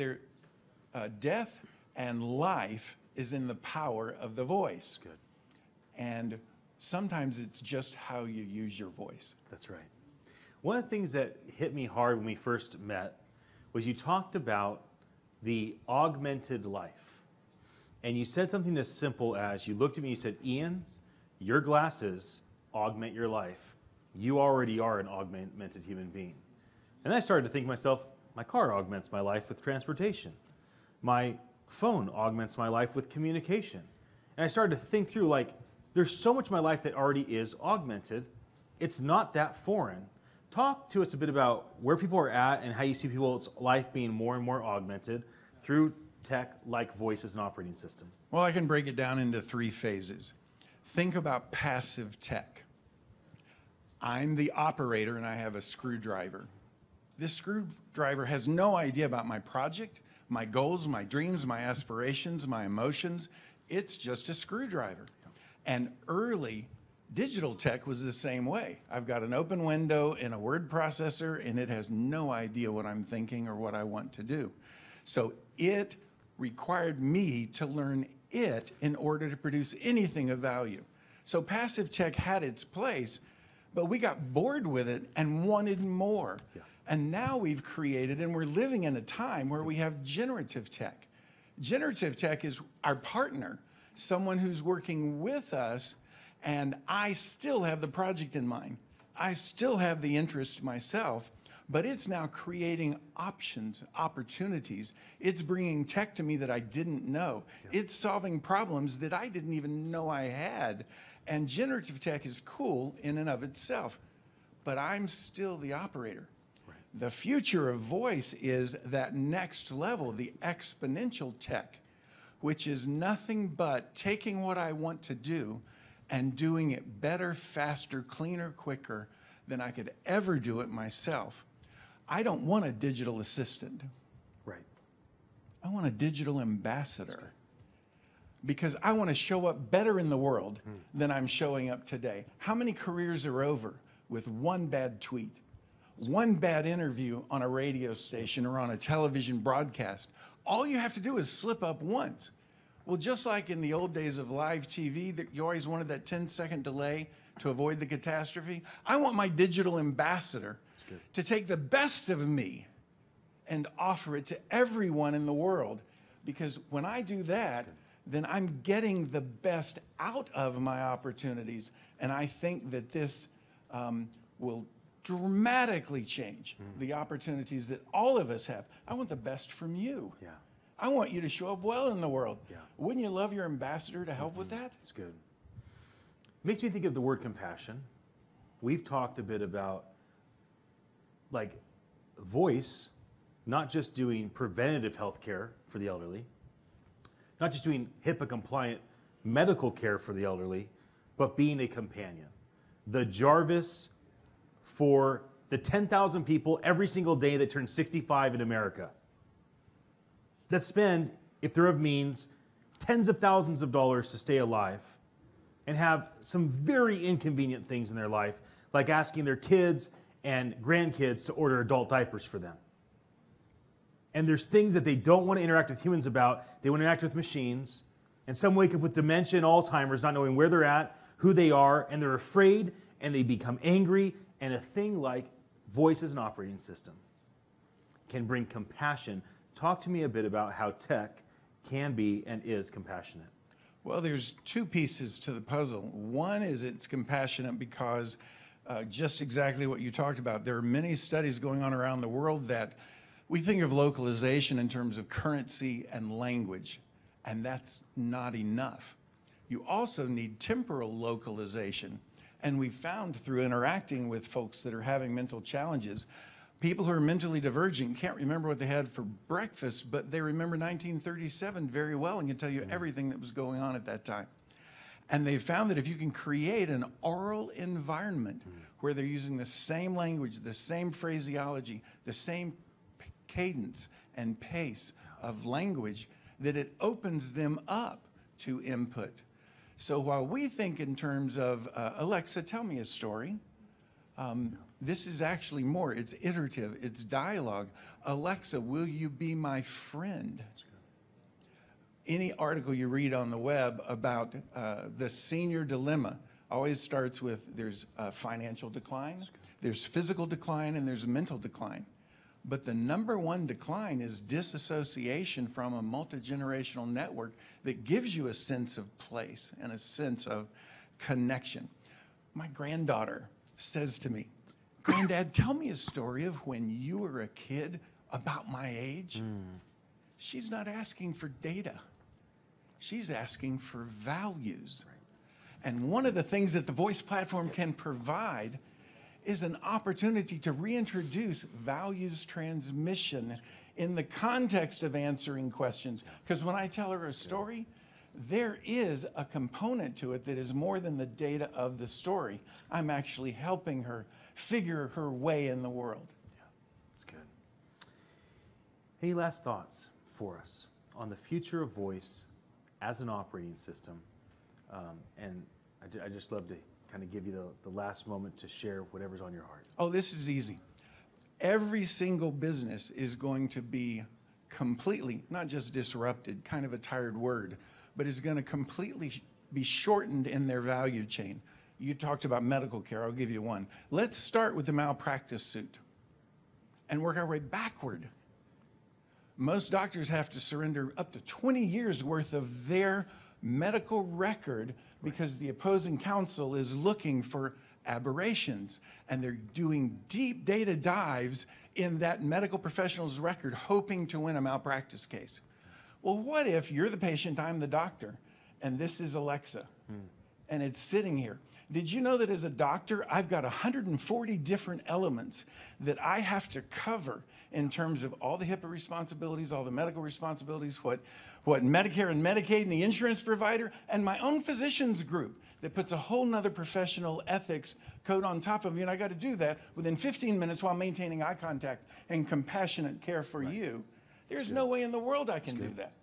death and life is in the power of the voice. Good. And sometimes it's just how you use your voice. That's right. One of the things that hit me hard when we first met was you talked about the augmented life. And you said something as simple as, you looked at me and you said, Ian, your glasses augment your life. You already are an augmented human being. And I started to think to myself, my car augments my life with transportation. My phone augments my life with communication. And I started to think through, like, there's so much of my life that already is augmented. It's not that foreign. Talk to us a bit about where people are at and how you see people's life being more and more augmented through tech like voice as an operating system. Well, I can break it down into 3 phases. Think about passive tech. I'm the operator and I have a screwdriver. This screwdriver has no idea about my project, my goals, my dreams, my aspirations, my emotions. It's just a screwdriver. And early digital tech was the same way. I've got an open window in a word processor and it has no idea what I'm thinking or what I want to do. So it required me to learn it in order to produce anything of value. So passive tech had its place, but we got bored with it and wanted more. And now we've created, and we're living in a time where we have generative tech. Generative tech is our partner, someone who's working with us, and I still have the project in mind. I still have the interest myself, but it's now creating options, opportunities. It's bringing tech to me that I didn't know. It's solving problems that I didn't even know I had. And generative tech is cool in and of itself, but I'm still the operator. The future of voice is that next level, the exponential tech, which is nothing but taking what I want to do and doing it better, faster, cleaner, quicker than I could ever do it myself. I don't want a digital assistant. Right. I want a digital ambassador because I want to show up better in the world than I'm showing up today. How many careers are over with one bad tweet? One bad interview on a radio station or on a television broadcast. All you have to do is slip up once. Well, just like in the old days of live TV, that you always wanted that 10-second delay to avoid the catastrophe, I want my digital ambassador to take the best of me and offer it to everyone in the world. Because when I do that, then I'm getting the best out of my opportunities. And I think that this will dramatically change the opportunities that all of us have. I want the best from you. I want you to show up well in the world. Wouldn't you love your ambassador to help with that? It's good. Makes me think of the word compassion. We've talked a bit about, like, voice, not just doing preventative health care for the elderly, not just doing HIPAA-compliant medical care for the elderly, but being a companion. The Jarvis for the 10,000 people every single day that turn 65 in America, that spend, if they're of means, tens of thousands of dollars to stay alive and have some very inconvenient things in their life, like asking their kids and grandkids to order adult diapers for them. And there's things that they don't want to interact with humans about. They want to interact with machines. And some wake up with dementia and Alzheimer's, not knowing where they're at, who they are, and they're afraid, and they become angry. And a thing like voice as an operating system can bring compassion. Talk to me a bit about how tech can be and is compassionate. Well, there's 2 pieces to the puzzle. One is it's compassionate because just exactly what you talked about. There are many studies going on around the world that we think of localization in terms of currency and language, and that's not enough. You also need temporal localization. And we found through interacting with folks that are having mental challenges, people who are mentally divergent can't remember what they had for breakfast, but they remember 1937 very well and can tell you everything that was going on at that time. And they found that if you can create an oral environment where they're using the same language, the same phraseology, the same cadence and pace of language, that it opens them up to input. So while we think in terms of, Alexa, tell me a story, this is actually more, it's iterative, it's dialogue. Alexa, will you be my friend? Any article you read on the web about the senior dilemma always starts with there's financial decline, there's physical decline, and there's mental decline. But the #1 decline is disassociation from a multi-generational network that gives you a sense of place and a sense of connection. My granddaughter says to me, "Granddad, tell me a story of when you were a kid about my age." She's not asking for data. She's asking for values. And one of the things that the voice platform can provide is an opportunity to reintroduce values transmission in the context of answering questions. Because when I tell her a story, there is a component to it that is more than the data of the story. I'm actually helping her figure her way in the world. Yeah, that's good. Any last thoughts for us on the future of voice as an operating system? And I just love to kind of give you the last moment to share whatever's on your heart. Oh, this is easy. Every single business is going to be completely, not just disrupted, kind of a tired word, but is going to completely be shortened in their value chain. You talked about medical care. I'll give you one. Let's start with the malpractice suit and work our way backward. Most doctors have to surrender up to 20 years worth of their medical record because the opposing counsel is looking for aberrations, and they're doing deep data dives in that medical professional's record hoping to win a malpractice case. Well, what if you're the patient, I'm the doctor, and this is Alexa, and it's sitting here? Did you know that as a doctor, I've got 140 different elements that I have to cover in terms of all the HIPAA responsibilities, all the medical responsibilities, what Medicare and Medicaid and the insurance provider, and my own physicians group that puts a whole nother professional ethics code on top of me, and I got to do that within 15 minutes while maintaining eye contact and compassionate care for you. There's no way in the world I can do that.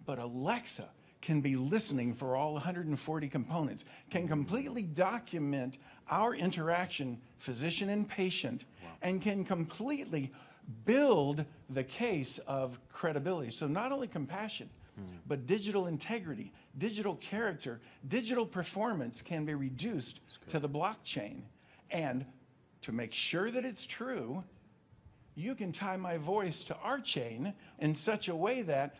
But Alexa can be listening for all 140 components, can completely document our interaction, physician and patient, and can completely build the case of credibility. So not only compassion, but digital integrity, digital character, digital performance can be reduced to the blockchain. And to make sure that it's true, you can tie my voice to our chain in such a way that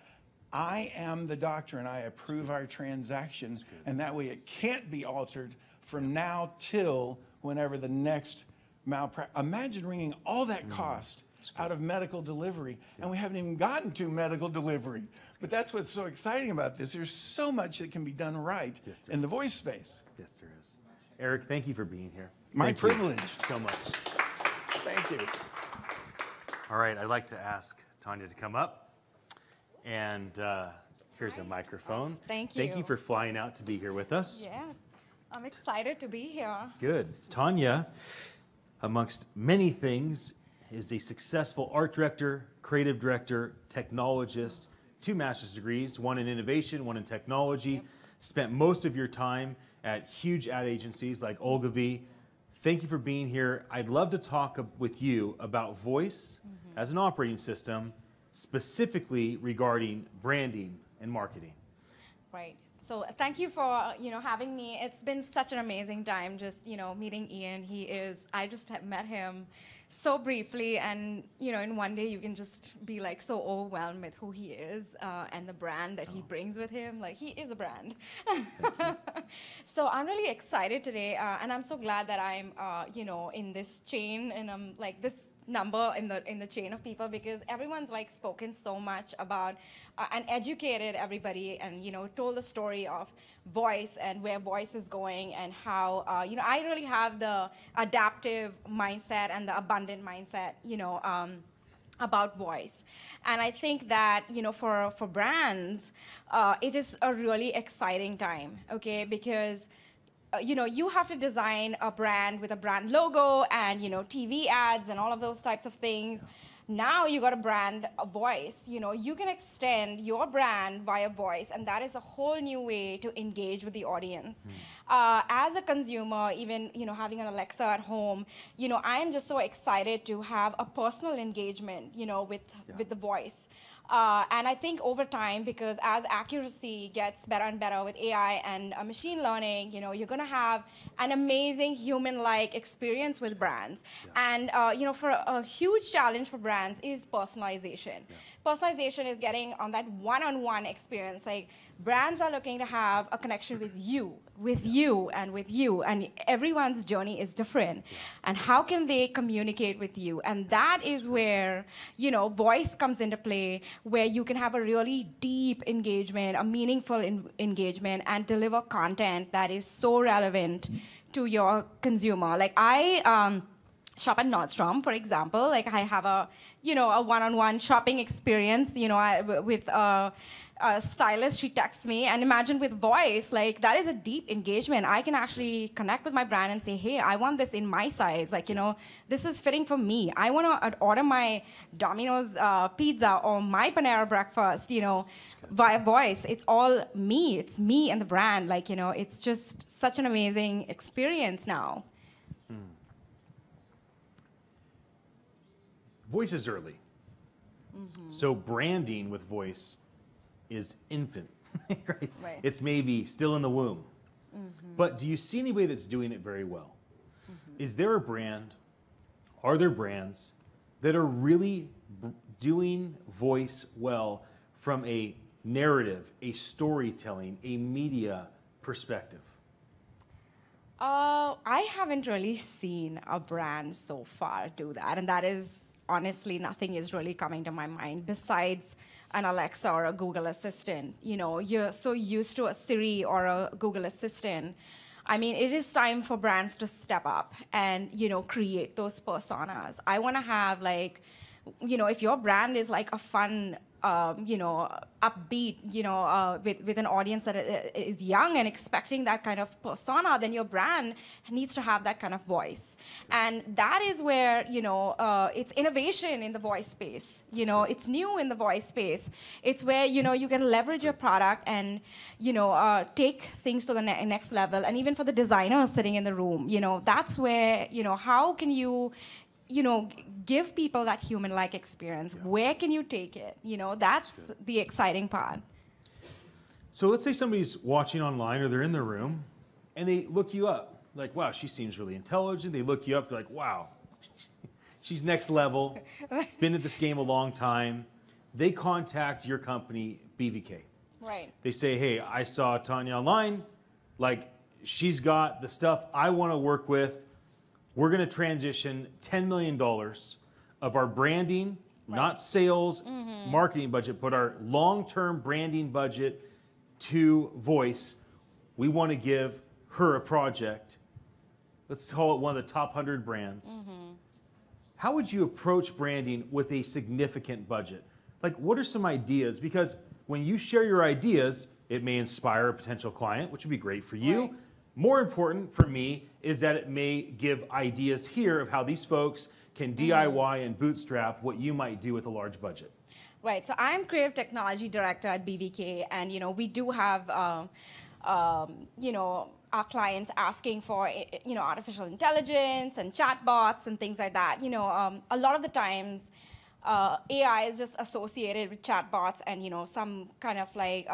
I am the doctor and I approve our transaction, and that way it can't be altered from now till whenever the next malpractice. Imagine wringing all that cost out of medical delivery, and we haven't even gotten to medical delivery. But that's what's so exciting about this. There's so much that can be done right in the voice space. Yes, there is. Eric, thank you for being here. My privilege. So much. Thank you. All right, I'd like to ask Tanya to come up. And here's a microphone. Thank you. Thank you for flying out to be here with us. Yes, I'm excited to be here. Good. Tanya, amongst many things, is a successful art director, creative director, technologist, 2 master's degrees, one in innovation, one in technology. Spent most of your time at huge ad agencies like Oladimeji. Thank you for being here. I'd love to talk with you about voice as an operating system, specifically regarding branding and marketing. Right. So thank you for having me. It's been such an amazing time just meeting Ian. I just have met him so briefly, and in one day you can just be like so overwhelmed with who he is and the brand that he brings with him. Like, he is a brand. So I'm really excited today, and I'm so glad that I'm in this chain, and I'm like this number in the chain of people, because everyone's like spoken so much about and educated everybody, and told the story story of voice and where voice is going, and how I really have the adaptive mindset and the abundant mindset, about voice. And I think that, for brands, it is a really exciting time, okay? Because, you have to design a brand with a brand logo and, TV ads and all of those types of things. Now you got a brand a voice. You can extend your brand via voice, and that is a whole new way to engage with the audience. As a consumer, even having an Alexa at home, I am just so excited to have a personal engagement, with the voice. And I think over time, because as accuracy gets better and better with AI and machine learning, you're going to have an amazing human-like experience with brands. And for a huge challenge for brands is personalization. Personalization is getting on that one-on-one experience. Like, brands are looking to have a connection with you, and everyone's journey is different. And how can they communicate with you? And that is where, voice comes into play, where you can have a really deep engagement, a meaningful engagement, and deliver content that is so relevant to your consumer. Like, I shop at Nordstrom, for example. Like, I have a one-on-one shopping experience, with a stylist. She texts me, and imagine with voice, like, that is a deep engagement. I can actually connect with my brand and say, hey, I want this in my size. Like, this is fitting for me. I want to order my Domino's pizza or my Panera breakfast, via voice. It's all me. It's me and the brand. Like, it's just such an amazing experience now. Voice is early. So branding with voice is infant, right? It's maybe still in the womb. But do you see anybody that's doing it very well? Is there a brand, are there brands that are really doing voice well from a narrative, a storytelling, a media perspective? I haven't really seen a brand so far do that, and that is honestly, nothing is really coming to my mind besides an Alexa or a Google Assistant. You're so used to a Siri or a Google Assistant. I mean, it is time for brands to step up and, create those personas. I want to have, like, if your brand is like a fun, upbeat, with an audience that is young and expecting that kind of persona, then your brand needs to have that kind of voice. And that is where, it's innovation in the voice space. It's new in the voice space. It's where, you can leverage your product and, take things to the next level. And even for the designers sitting in the room, that's where, how can you, give people that human-like experience? Where can you take it? That's the exciting part. So let's say somebody's watching online or they're in the room and they look you up. Like, wow, she seems really intelligent. They look you up, they're like, wow, she's next level, been at this game a long time. They contact your company, BVK. Right. They say, hey, I saw Tanya online. Like, she's got the stuff I want to work with. We're going to transition $10 million of our branding, not sales, marketing budget, but our long-term branding budget to voice. We want to give her a project. Let's call it one of the top 100 brands. How would you approach branding with a significant budget? Like, what are some ideas? Because when you share your ideas, it may inspire a potential client, which would be great for you. Right. More important for me is that it may give ideas here of how these folks can DIY and bootstrap what you might do with a large budget. Right. So I'm Creative Technology Director at BVK, and we do have our clients asking for artificial intelligence and chatbots and things like that. A lot of the times AI is just associated with chatbots and some kind of like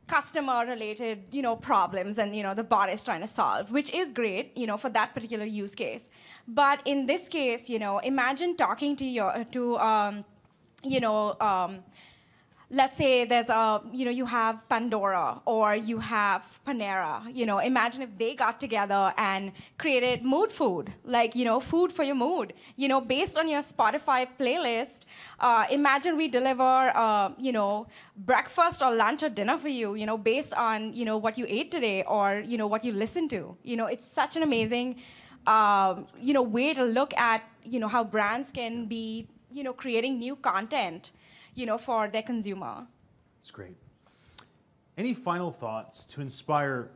customer-related, problems, and the bot is trying to solve, which is great, for that particular use case. But in this case, imagine talking to let's say there's a, you have Pandora or you have Panera, imagine if they got together and created mood food, like, food for your mood, based on your Spotify playlist. Imagine we deliver, breakfast or lunch or dinner for you, based on, what you ate today or, what you listened to. It's such an amazing, way to look at, how brands can be, creating new content, for their consumer. It's great. Any final thoughts to inspire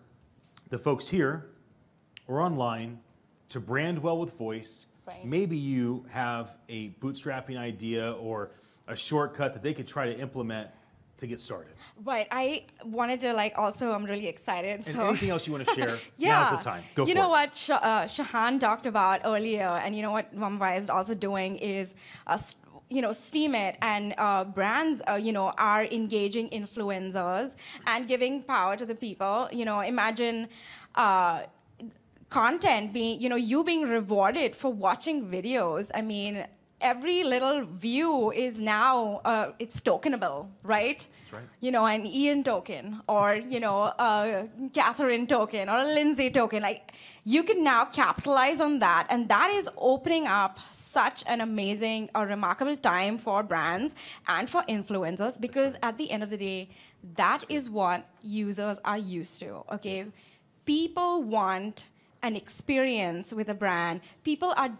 the folks here or online to brand well with voice? Right. Maybe you have a bootstrapping idea or a shortcut that they could try to implement to get started. Right. I wanted to also, I'm really excited. And so anything else you want to share? yeah. Now's the time. Go for it. You know what Shahan talked about earlier, and you know what Mumbai is also doing is Steam it, and brands, are engaging influencers and giving power to the people. Imagine content being, you being rewarded for watching videos. I mean, every little view is now, it's tokenable, right? That's right. An Ian token, or, a Catherine token, or a Lindsay token. Like, you can now capitalize on that, and that is opening up such an amazing, remarkable time for brands and for influencers, because at the end of the day, that is what users are used to, okay? People want an experience with a brand. People are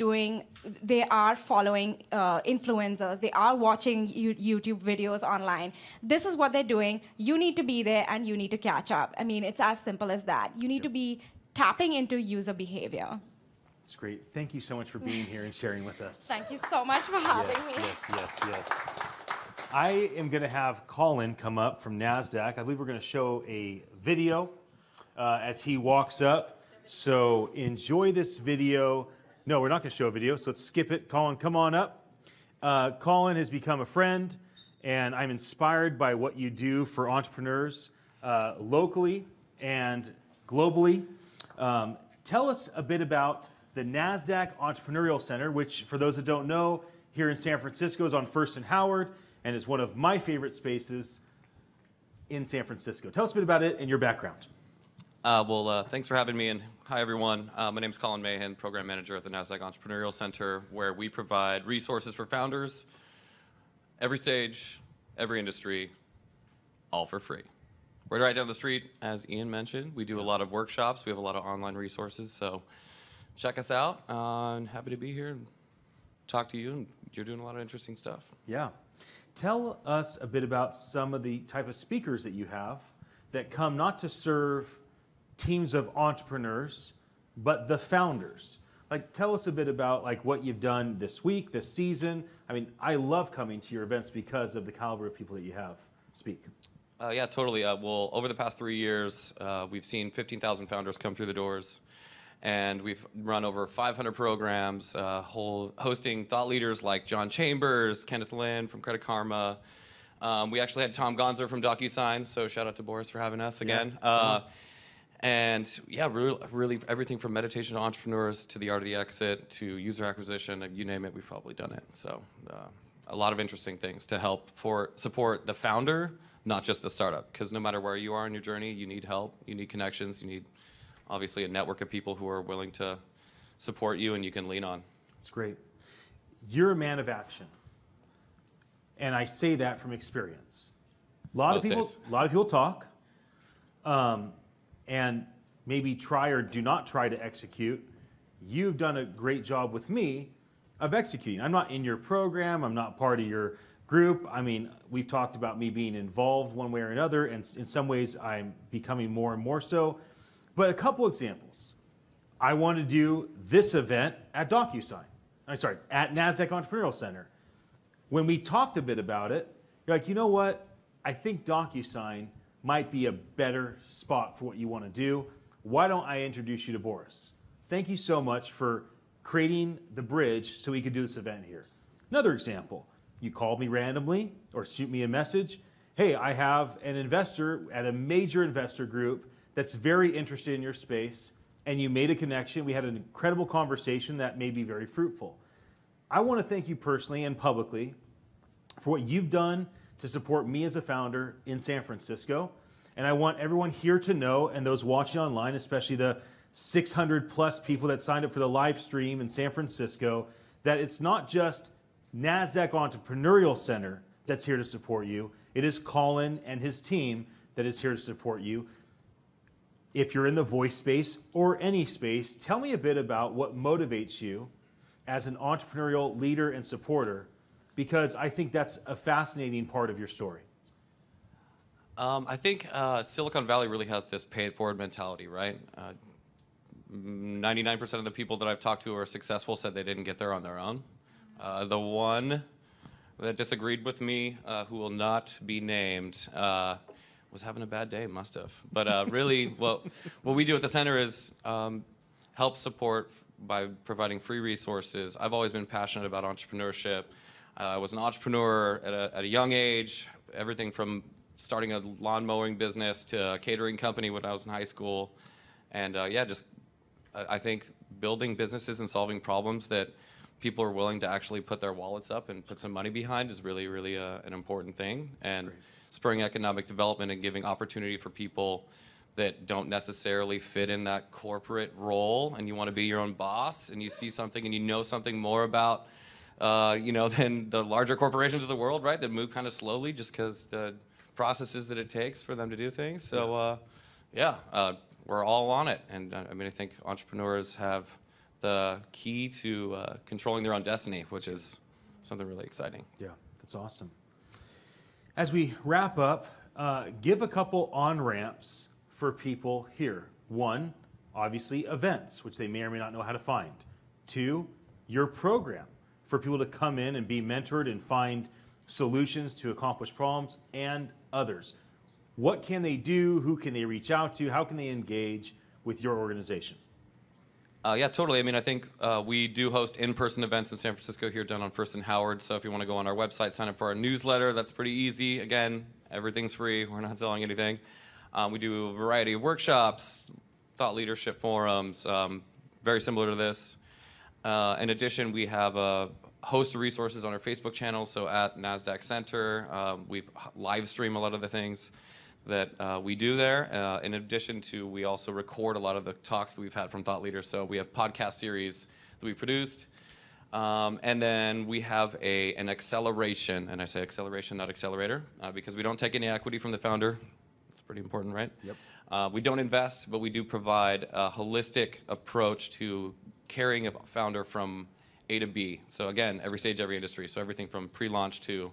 they are following influencers. They are watching YouTube videos online. This is what they're doing. You need to be there and you need to catch up. I mean, it's as simple as that. You need to be tapping into user behavior. It's great. Thank you so much for being here and sharing with us. Thank you so much for having me. Yes. I am going to have Colin come up from NASDAQ. I believe we're going to show a video as he walks up. So enjoy this video. No, we're not going to show a video, so let's skip it. Colin, come on up. Colin has become a friend, and I'm inspired by what you do for entrepreneurs locally and globally. Tell us a bit about the NASDAQ Entrepreneurial Center, which, for those that don't know, here in San Francisco is on 1st and Howard, and is one of my favorite spaces in San Francisco. Tell us a bit about it and your background. Thanks for having me, and hi, everyone. My name is Colin Mahan, Program Manager at the NASDAQ Entrepreneurial Center, where we provide resources for founders, every stage, every industry, all for free. We're right down the street, as Ian mentioned. We do a lot of workshops. We have a lot of online resources, so check us out. I'm happy to be here and talk to you, and you're doing a lot of interesting stuff. Yeah. Tell us a bit about some of the type of speakers that you have that come not to serve teams of entrepreneurs, but the founders. Like, tell us a bit about what you've done this week, this season. I mean, I love coming to your events because of the caliber of people that you have speak. Yeah, totally. Over the past 3 years, we've seen 15,000 founders come through the doors, and we've run over 500 programs, hosting thought leaders like John Chambers, Kenneth Lin from Credit Karma. We actually had Tom Gonzer from DocuSign, so shout out to Boris for having us again. Yeah. And yeah, really everything from meditation to entrepreneurs to the art of the exit to user acquisition, you name it, we've probably done it. So a lot of interesting things to help support the founder, not just the startup, because no matter where you are in your journey, you need help, you need connections, you need obviously a network of people who are willing to support you and you can lean on. It's great. You're a man of action. And I say that from experience. A lot of people talk. And maybe try or do not try to execute. You've done a great job with me of executing. I'm not in your program. I'm not part of your group. I mean, we've talked about me being involved one way or another, and in some ways I'm becoming more and more so. But a couple examples. I want to do this event at DocuSign. At NASDAQ Entrepreneurial Center. When we talked a bit about it, you're like, you know what? I think DocuSign might be a better spot for what you want to do. Why don't I introduce you to Boris? Thank you so much for creating the bridge so we could do this event here. Another example, you called me randomly or shoot me a message. Hey, I have an investor at a major investor group that's very interested in your space, and you made a connection. We had an incredible conversation that may be very fruitful. I want to thank you personally and publicly for what you've done to support me as a founder in San Francisco. And I want everyone here to know, and those watching online, especially the 600 plus people that signed up for the live stream in San Francisco, that it's not just NASDAQ Entrepreneurial Center that's here to support you. It is Colin and his team that is here to support you. If you're in the voice space or any space, tell me a bit about what motivates you as an entrepreneurial leader and supporter, because I think that's a fascinating part of your story. I think Silicon Valley really has this pay-it-forward mentality, right? 99% of the people that I've talked to who are successful said they didn't get there on their own. The one that disagreed with me, who will not be named, was having a bad day, must have. But really, what we do at the center is help support by providing free resources. I've always been passionate about entrepreneurship. I was an entrepreneur at a young age, everything from starting a lawn mowing business to a catering company when I was in high school. And yeah, I think building businesses and solving problems that people are willing to actually put their wallets up and put some money behind is really, really an important thing. And spurring economic development and giving opportunity for people that don't necessarily fit in that corporate role, and you want to be your own boss, and you see something and you know something more about, than the larger corporations of the world, right? That move kind of slowly just because the processes that it takes for them to do things. So, we're all on it. And I think entrepreneurs have the key to controlling their own destiny, which is something really exciting. Yeah, that's awesome. As we wrap up, give a couple on-ramps for people here. One, obviously events, which they may or may not know how to find. Two, your program for people to come in and be mentored and find solutions to accomplish problems, and others. What can they do? Who can they reach out to? How can they engage with your organization? Yeah, totally. I think we do host in-person events in San Francisco here done on First and Howard. So if you want to go on our website, sign up for our newsletter. That's pretty easy. Again, everything's free. We're not selling anything. We do a variety of workshops, thought leadership forums, very similar to this. In addition, we have a host of resources on our Facebook channel. So at NASDAQ Center, we live stream a lot of the things that we do there. In addition to, we also record a lot of the talks that we've had from thought leaders. So we have podcast series that we produced. And then we have an acceleration, and I say acceleration, not accelerator, because we don't take any equity from the founder. It's pretty important, right? Yep. We don't invest, but we do provide a holistic approach to carrying a founder from A to B. So again, every stage, every industry. So everything from pre-launch to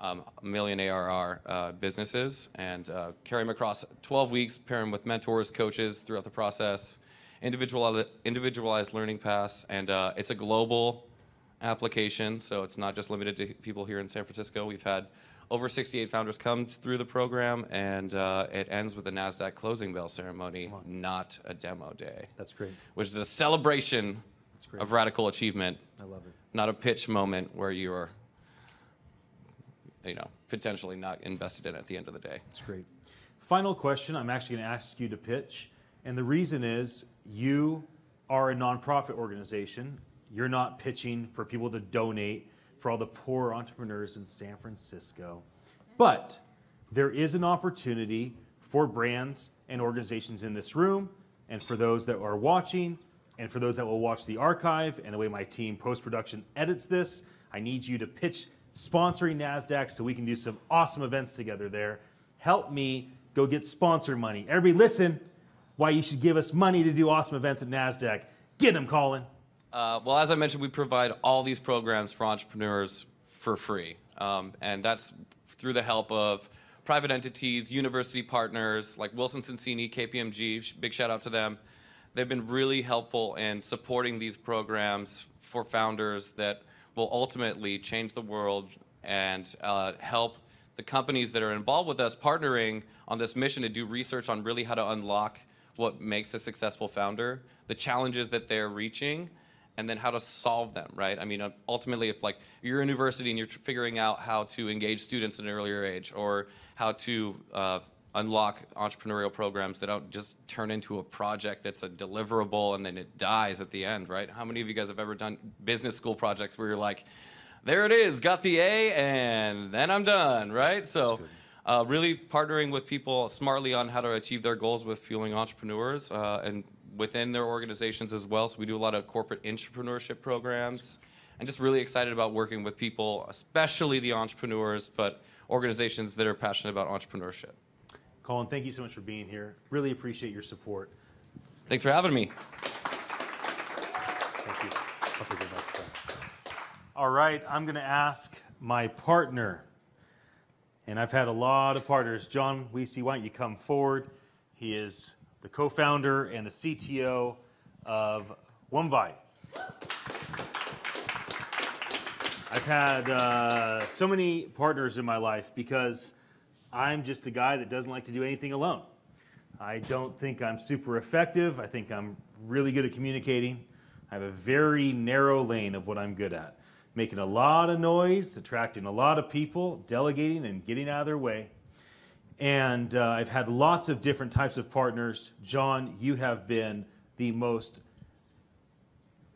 $1 million ARR businesses, and carry them across 12 weeks, pair them with mentors, coaches throughout the process, individualized learning paths, and it's a global application, so it's not just limited to people here in San Francisco. We've had over 68 founders come through the program, and it ends with a NASDAQ closing bell ceremony, not a demo day. That's great. Which is a celebration of radical achievement. I love it. Not a pitch moment where you're potentially not invested in at the end of the day. That's great. Final question, I'm actually going to ask you to pitch. And the reason is you are a nonprofit organization. You're not pitching for people to donate for all the poor entrepreneurs in San Francisco. But there is an opportunity for brands and organizations in this room, and for those that are watching, and for those that will watch the archive, and the way my team post-production edits this, I need you to pitch sponsoring NASDAQ so we can do some awesome events together there. Help me go get sponsor money. Everybody listen why you should give us money to do awesome events at NASDAQ. Get them, Colin. Well, as I mentioned, we provide all these programs for entrepreneurs for free. And that's through the help of private entities, university partners like Wilson Sonsini, KPMG, big shout out to them. They've been really helpful in supporting these programs for founders that will ultimately change the world and help the companies that are involved with us partnering on this mission to do research on really how to unlock what makes a successful founder, the challenges that they're reaching, and then how to solve them, right? Ultimately, if you're a university and you're figuring out how to engage students at an earlier age, or how to unlock entrepreneurial programs that don't just turn into a project that's a deliverable and then it dies at the end, right? How many of you guys have ever done business school projects where you're like, there it is, got the A, and then I'm done, right? So really partnering with people smartly on how to achieve their goals with fueling entrepreneurs and within their organizations as well. So we do a lot of corporate entrepreneurship programs, and just really excited about working with people, especially the entrepreneurs, but organizations that are passionate about entrepreneurship. Colin, thank you so much for being here. Really appreciate your support. Thanks for having me. Thank you. I'll take it back. All right, I'm going to ask my partner, and I've had a lot of partners. John Weesey, why don't you come forward? He is the co-founder and the CTO of OneVibe. I've had so many partners in my life because I'm just a guy that doesn't like to do anything alone. I don't think I'm super effective. I think I'm really good at communicating. I have a very narrow lane of what I'm good at. Making a lot of noise, attracting a lot of people, delegating and getting out of their way. And I've had lots of different types of partners. John, you have been the most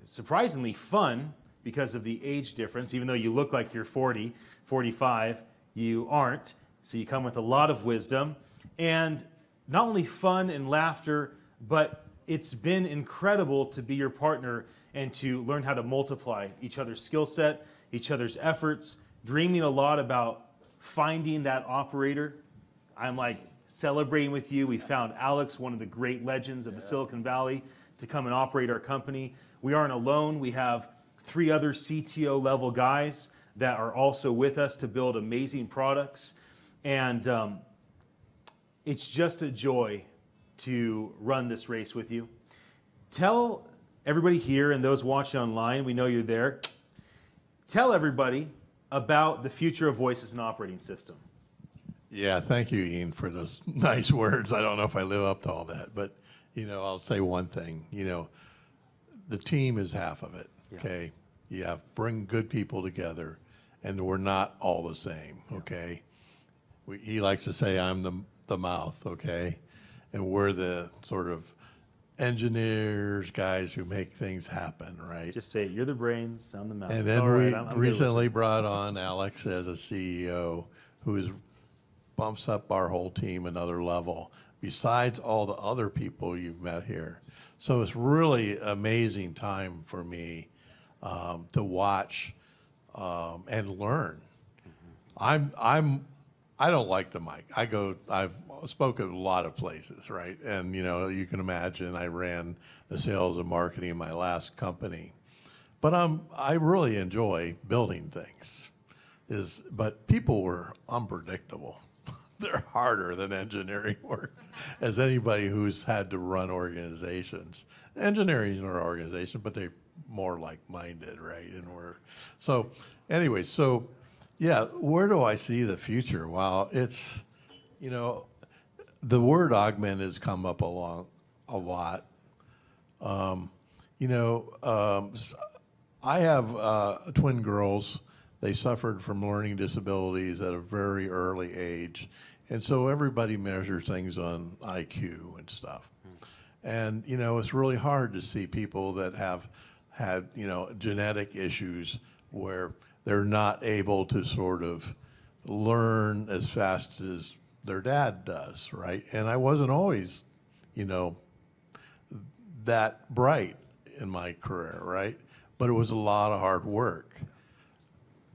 surprisingly fun because of the age difference. Even though you look like you're 40, 45, you aren't. So you come with a lot of wisdom. And not only fun and laughter, but it's been incredible to be your partner and to learn how to multiply each other's skill set, each other's efforts, dreaming a lot about finding that operator. I'm like celebrating with you. We found Alex, one of the great legends of the Silicon Valley, to come and operate our company. We aren't alone. We have 3 other CTO level guys that are also with us to build amazing products. And it's just a joy to run this race with you. Tell everybody here and those watching online, we know you're there, tell everybody about the future of voice as an operating system. Yeah, thank you, Ian, for those nice words. I don't know if I live up to all that, but, I'll say one thing. The team is half of it, okay? You have bring good people together, and we're not all the same, okay? He likes to say I'm the mouth, okay? And we're the sort of engineers, guys who make things happen, right? Just say it. You're the brains, I'm the mouth. And It's then all right. we I'm recently brought on Alex as a CEO who bumps up our whole team another level, besides all the other people you've met here. So it's really amazing time for me to watch and learn. I don't like the mic. I've spoken at a lot of places, right? And you can imagine I ran the sales and marketing in my last company. But I really enjoy building things. But people were unpredictable. They're harder than engineering work, as anybody who's had to run organizations. Engineering is an organization, but they're more like-minded, right? Yeah, where do I see the future? Well, it's, the word augment has come up along a lot. I have twin girls. They suffered from learning disabilities at a very early age. And so everybody measures things on IQ and stuff. And, it's really hard to see people that have had, genetic issues where they're not able to sort of learn as fast as their dad does, right? And I wasn't always, that bright in my career, right? But it was a lot of hard work.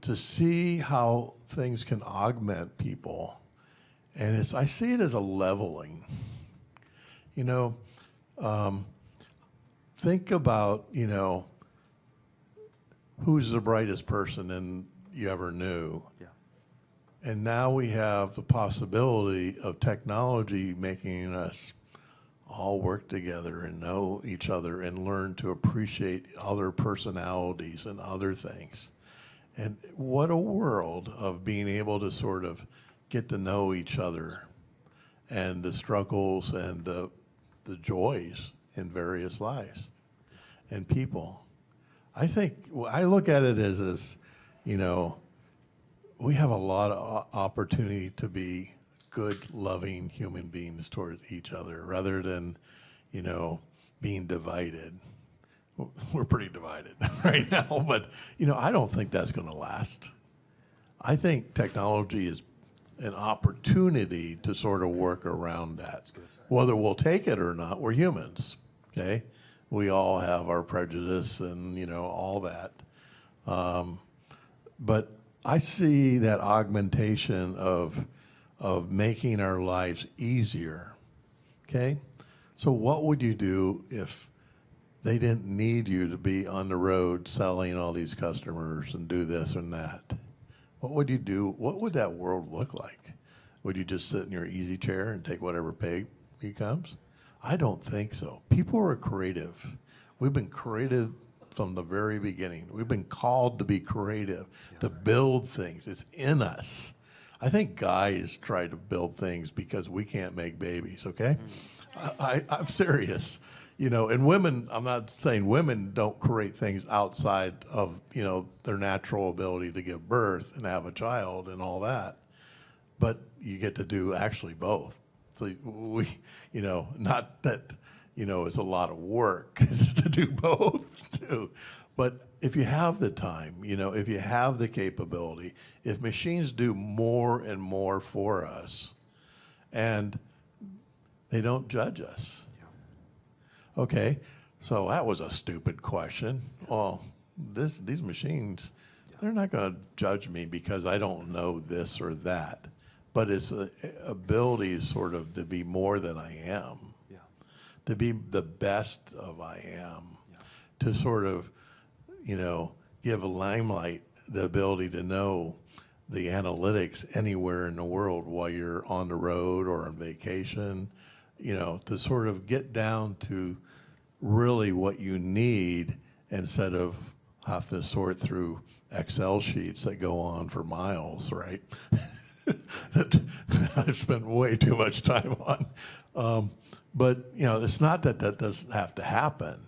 To see how things can augment people, and I see it as a leveling. Think about, who's the brightest person you ever knew. Yeah. And now we have the possibility of technology making us all work together and know each other and learn to appreciate other personalities and other things. And what a world of being able to sort of get to know each other and the struggles and the joys in various lives and people. I look at it as we have a lot of opportunity to be good, loving human beings towards each other rather than, being divided. we're pretty divided right now. But, I don't think that's going to last. I think technology is an opportunity to sort of work around that. Whether we'll take it or not, we're humans, okay? We all have our prejudice and, all that. But I see that augmentation of making our lives easier, okay? So what would you do if they didn't need you to be on the road selling all these customers and do this and that? What would you do? What would that world look like? Would you just sit in your easy chair and take whatever pay comes? I don't think so. People are creative. We've been creative from the very beginning. We've been called to be creative, to build things. It's in us. I think guys try to build things because we can't make babies, okay? I'm serious. And women, I'm not saying women don't create things outside of, their natural ability to give birth and have a child and all that. But you get to do actually both. So we, not that, it's a lot of work to do both too. But if you have the time, if you have the capability, if machines do more and more for us and they don't judge us. Okay, so that was a stupid question. Well, these machines, they're not going to judge me because I don't know this or that. But it's an ability sort of to be more than I am, to be the best of I am, to sort of, give a limelight the ability to know the analytics anywhere in the world while you're on the road or on vacation, to sort of get down to really what you need instead of have to sort through Excel sheets that go on for miles, right? That I've spent way too much time on. But, it's not that that doesn't have to happen,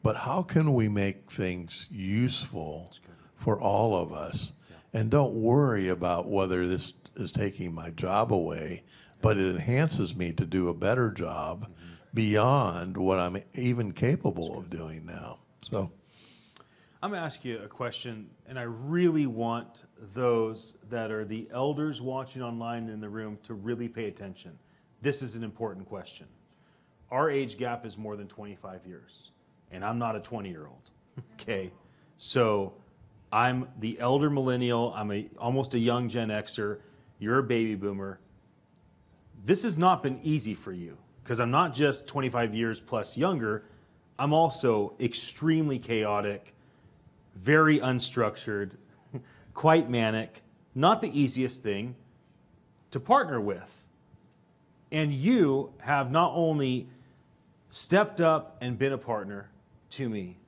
but how can we make things useful for all of us? And don't worry about whether this is taking my job away, but it enhances me to do a better job beyond what I'm even capable of doing now. So I'm going to ask you a question, and I really want those that are the elders watching online in the room to really pay attention. This is an important question. Our age gap is more than 25 years, and I'm not a 20-year-old, okay? So I'm the elder millennial. I'm almost a young Gen Xer. You're a baby boomer. This has not been easy for you, because I'm not just 25 years plus younger. I'm also extremely chaotic, very unstructured, quite manic, not the easiest thing to partner with. And you have not only stepped up and been a partner to me,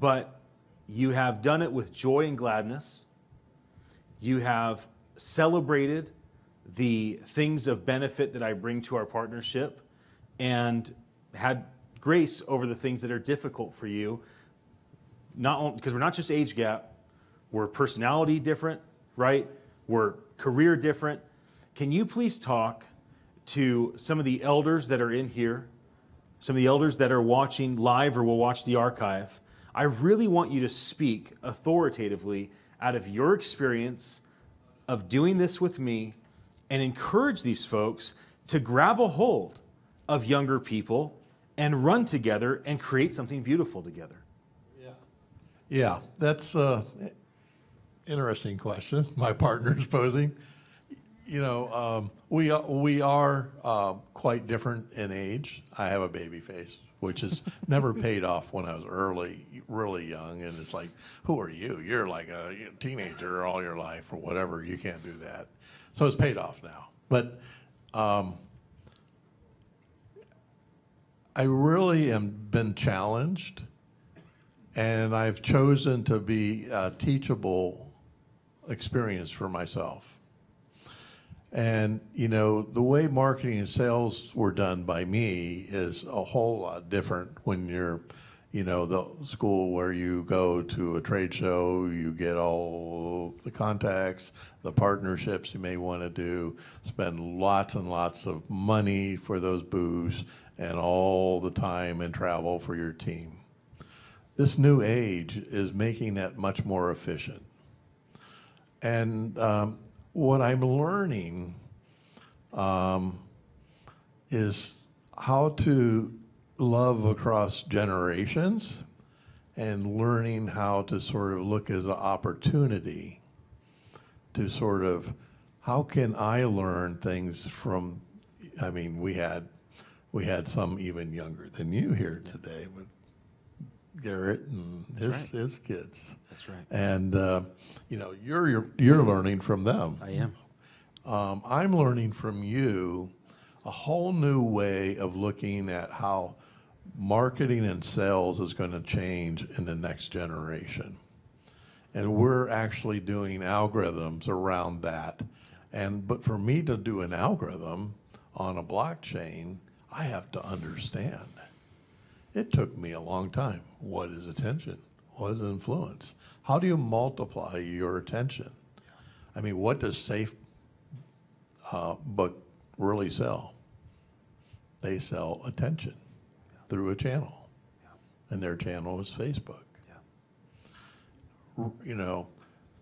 but you have done it with joy and gladness. You have celebrated the things of benefit that I bring to our partnership and had grace over the things that are difficult for you. Not only because we're not just age gap, we're personality different, right? We're career different. Can you please talk to some of the elders that are in here, some of the elders that are watching live or will watch the archive? I really want you to speak authoritatively out of your experience of doing this with me and encourage these folks to grab a hold of younger people and run together and create something beautiful together. Yeah, that's an interesting question my partner's posing. We are quite different in age. I have a baby face, which is never paid off when I was really young. And it's like, who are you? You're like a teenager all your life or whatever. You can't do that. So it's paid off now. But I really am been challenged, and I've chosen to be a teachable experience for myself. And, the way marketing and sales were done by me is a whole lot different when you're, the school where you go to a trade show, you get all the contacts, the partnerships you may want to do, spend lots and lots of money for those booths, and all the time and travel for your team. this new age is making that much more efficient. And what I'm learning is how to love across generations and learning how to sort of look as an opportunity to sort of, how can I learn things from, I mean, we had some even younger than you here today with Garrett and his kids. That's right. And you know, you're learning from them. I am. I'm learning from you a whole new way of looking at how marketing and sales is going to change in the next generation. And we're actually doing algorithms around that. But for me to do an algorithm on a blockchain, I have to understand. It took me a long time. What is attention? What is influence? How do you multiply your attention? I mean, what does Safe Book really sell? They sell attention through a channel, and their channel is Facebook. You know,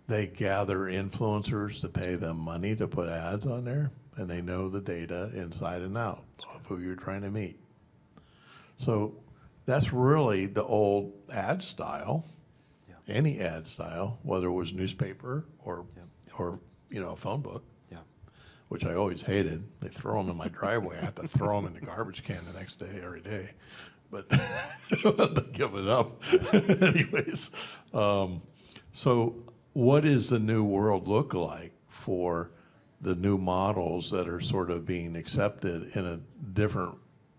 they gather influencers to pay them money to put ads on there, and they know the data inside and out of who you're trying to meet. So that's really the old ad style, any ad style, whether it was newspaper or you know, a phone book, which I always hated. They throw them in my driveway. I have to throw them in the garbage can the next day, every day. But I don't have to give it up. Anyways, so what does the new world look like for the new models that are sort of being accepted in a different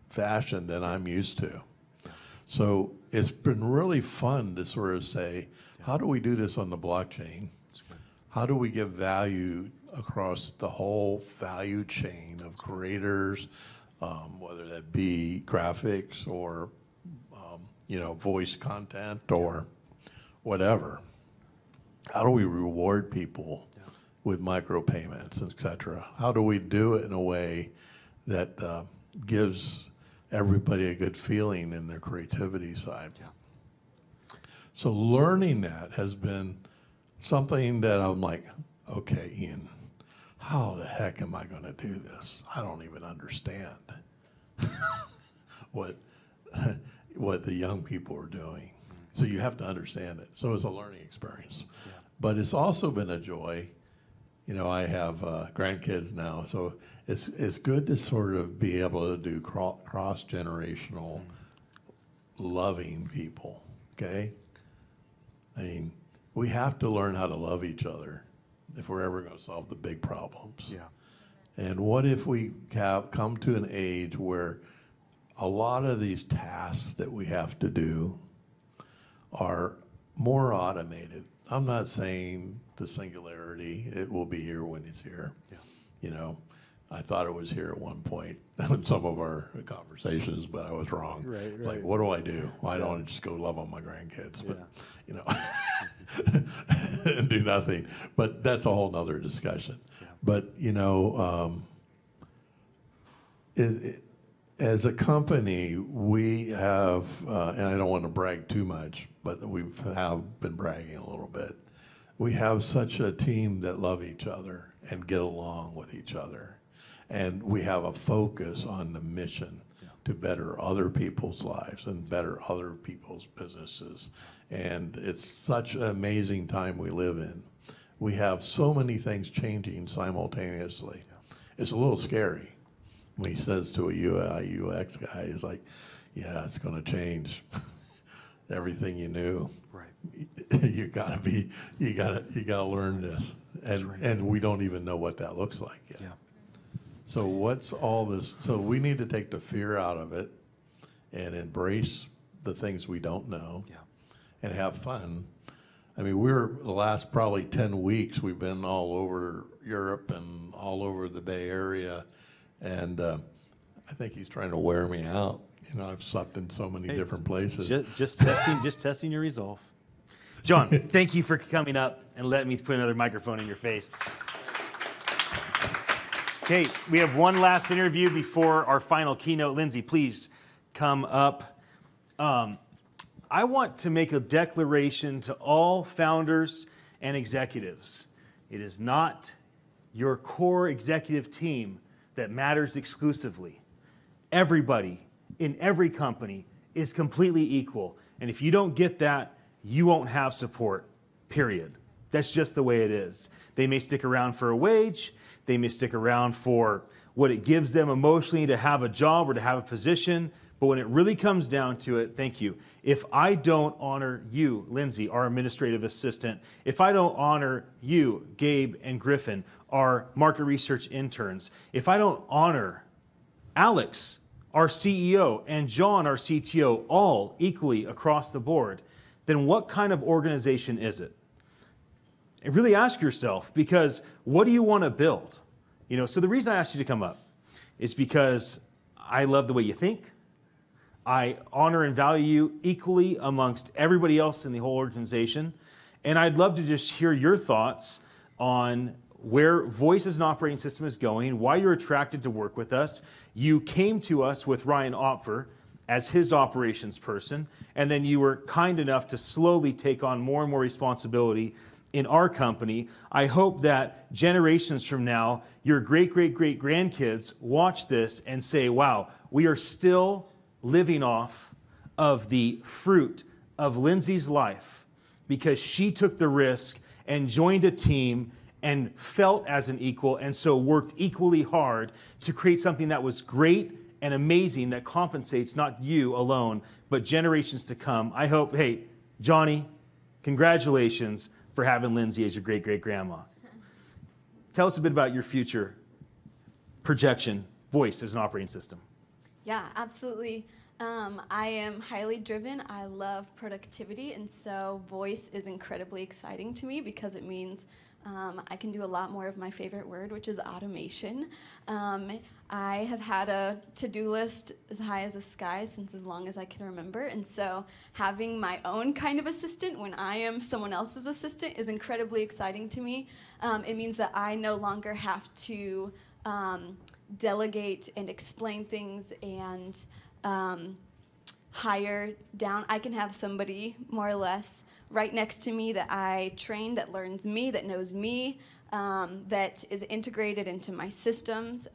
fashion than I'm used to? So it's been really fun to sort of say, how do we do this on the blockchain? How do we give value across the whole value chain of creators, whether that be graphics or you know, voice content or whatever? How do we reward people with micropayments, et cetera? How do we do it in a way that gives everybody a good feeling in their creativity side? So learning that has been something that I'm like, okay, Ian, how the heck am I going to do this? I don't even understand what the young people are doing. So you have to understand it. So it's a learning experience. But it's also been a joy. You know, I have grandkids now, so it's good to sort of be able to do cross-generational loving people, okay? I mean, we have to learn how to love each other if we're ever going to solve the big problems. And what if we have come to an age where a lot of these tasks that we have to do are more automated? I'm not saying the singularity, it will be here when it's here. You know, I thought it was here at one point in some of our conversations, but I was wrong. Right. Like, what do I do? Why don't I just go love on my grandkids? But, you know, and do nothing. But that's a whole nother discussion. But, you know, as a company, we have, and I don't want to brag too much, but we have been bragging a little bit. We have such a team that love each other and get along with each other. And we have a focus on the mission to better other people's lives and better other people's businesses. And it's such an amazing time we live in. We have so many things changing simultaneously. It's a little scary. When he says to a UI, UX guy, he's like, yeah, it's going to change everything you knew. Right. you gotta learn this. And we don't even know what that looks like yet. So what's all this? So we need to take the fear out of it and embrace the things we don't know and have fun. I mean, the last probably 10 weeks, we've been all over Europe and all over the Bay Area. And I think he's trying to wear me out. You know, I've slept in so many different places. Just testing your resolve. John, thank you for coming up and letting me put another microphone in your face. Okay, we have one last interview before our final keynote. Lindsay, please come up. I want to make a declaration to all founders and executives. It is not your core executive team that matters exclusively. Everybody in every company is completely equal. And if you don't get that, you won't have support, period. That's just the way it is. They may stick around for a wage. They may stick around for what it gives them emotionally to have a job or to have a position. But when it really comes down to it, thank you. If I don't honor you, Lindsay, our administrative assistant, if I don't honor you, Gabe and Griffin, our market research interns, if I don't honor Alex, our CEO, and John, our CTO, all equally across the board, then what kind of organization is it? And really ask yourself, because what do you want to build? So the reason I asked you to come up is because I love the way you think. I honor and value you equally amongst everybody else in the whole organization. And I'd love to just hear your thoughts on where voice as an operating system is going, why you're attracted to work with us. You came to us with Ryan Opfer as his operations person, and then you were kind enough to slowly take on more and more responsibility in our company. I hope that generations from now, your great-great-great-grandkids watch this and say, wow, we are still living off of the fruit of Lindsay's life because she took the risk and joined a team and felt as an equal, and so worked equally hard to create something that was great and amazing that compensates not you alone, but generations to come. I hope, hey, Johnny, congratulations for having Lindsay as your great-great-grandma. Tell us a bit about your future projection, voice as an operating system. Yeah, absolutely. I am highly driven. I love productivity, and so voice is incredibly exciting to me because it means I can do a lot more of my favorite word, which is automation. I have had a to-do list as high as the sky since as long as I can remember, and so having my own kind of assistant when I am someone else's assistant is incredibly exciting to me. It means that I no longer have to delegate and explain things and hire down. I can have somebody more or less right next to me that I train, that learns me, that knows me, that is integrated into my systems.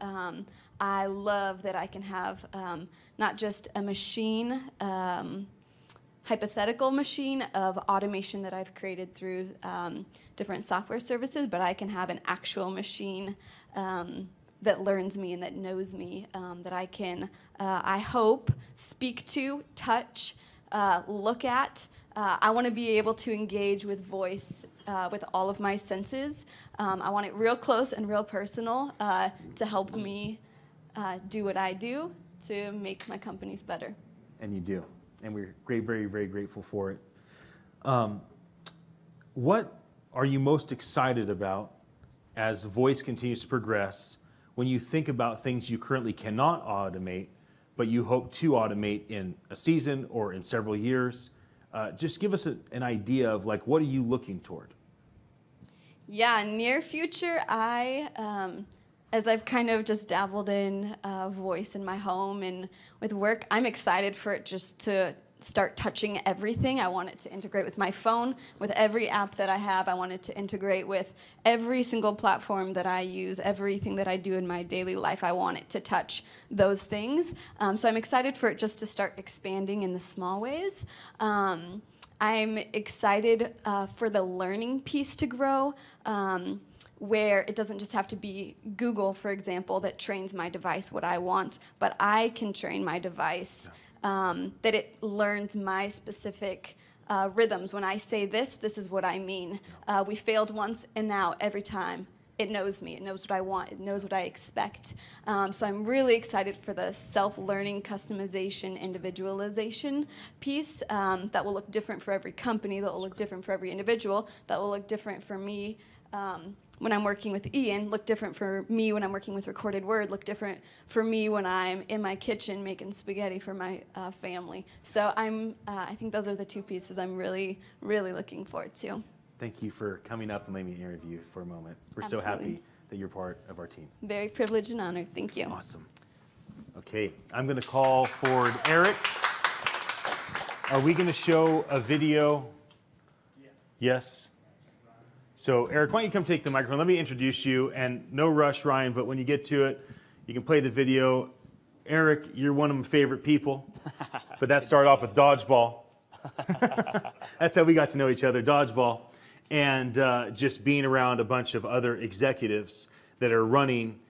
I love that I can have not just a machine, hypothetical machine of automation that I've created through different software services, but I can have an actual machine that learns me and that knows me, that I can, I hope, speak to, touch, look at. I want to be able to engage with voice with all of my senses. I want it real close and real personal to help me do what I do to make my companies better. And you do. And we're very, very grateful for it. What are you most excited about as voice continues to progress when you think about things you currently cannot automate, but you hope to automate in a season or in several years? Just give us an idea of what are you looking toward? Yeah, near future, as I've kind of just dabbled in voice in my home and with work, I'm excited for it just to start touching everything. I want it to integrate with my phone, with every app that I have. I want it to integrate with every single platform that I use, everything that I do in my daily life. I want it to touch those things. So I'm excited for it just to start expanding in the small ways. I'm excited for the learning piece to grow, where it doesn't just have to be Google, for example, that trains my device what I want, but I can train my device that it learns my specific rhythms. When I say this, this is what I mean. We failed once, and now every time it knows me. It knows what I want. It knows what I expect. So I'm really excited for the self-learning, customization, individualization piece that will look different for every company, that will look different for every individual, that will look different for me when I'm working with Ian, look different for me when I'm working with recorded word, look different for me when I'm in my kitchen making spaghetti for my family. So I think those are the two pieces I'm really, really looking forward to. Thank you for coming up and letting me interview for a moment. We're Absolutely. So happy that you're part of our team. Very privileged and honored. Thank you. Awesome. Okay, I'm going to call forward Eric. Are we going to show a video? Yes. So Eric, why don't you come take the microphone? Let me introduce you, and no rush, Ryan, but when you get to it, you can play the video. Eric, you're one of my favorite people, but that started off with dodgeball. That's how we got to know each other, dodgeball. And just being around a bunch of other executives that are running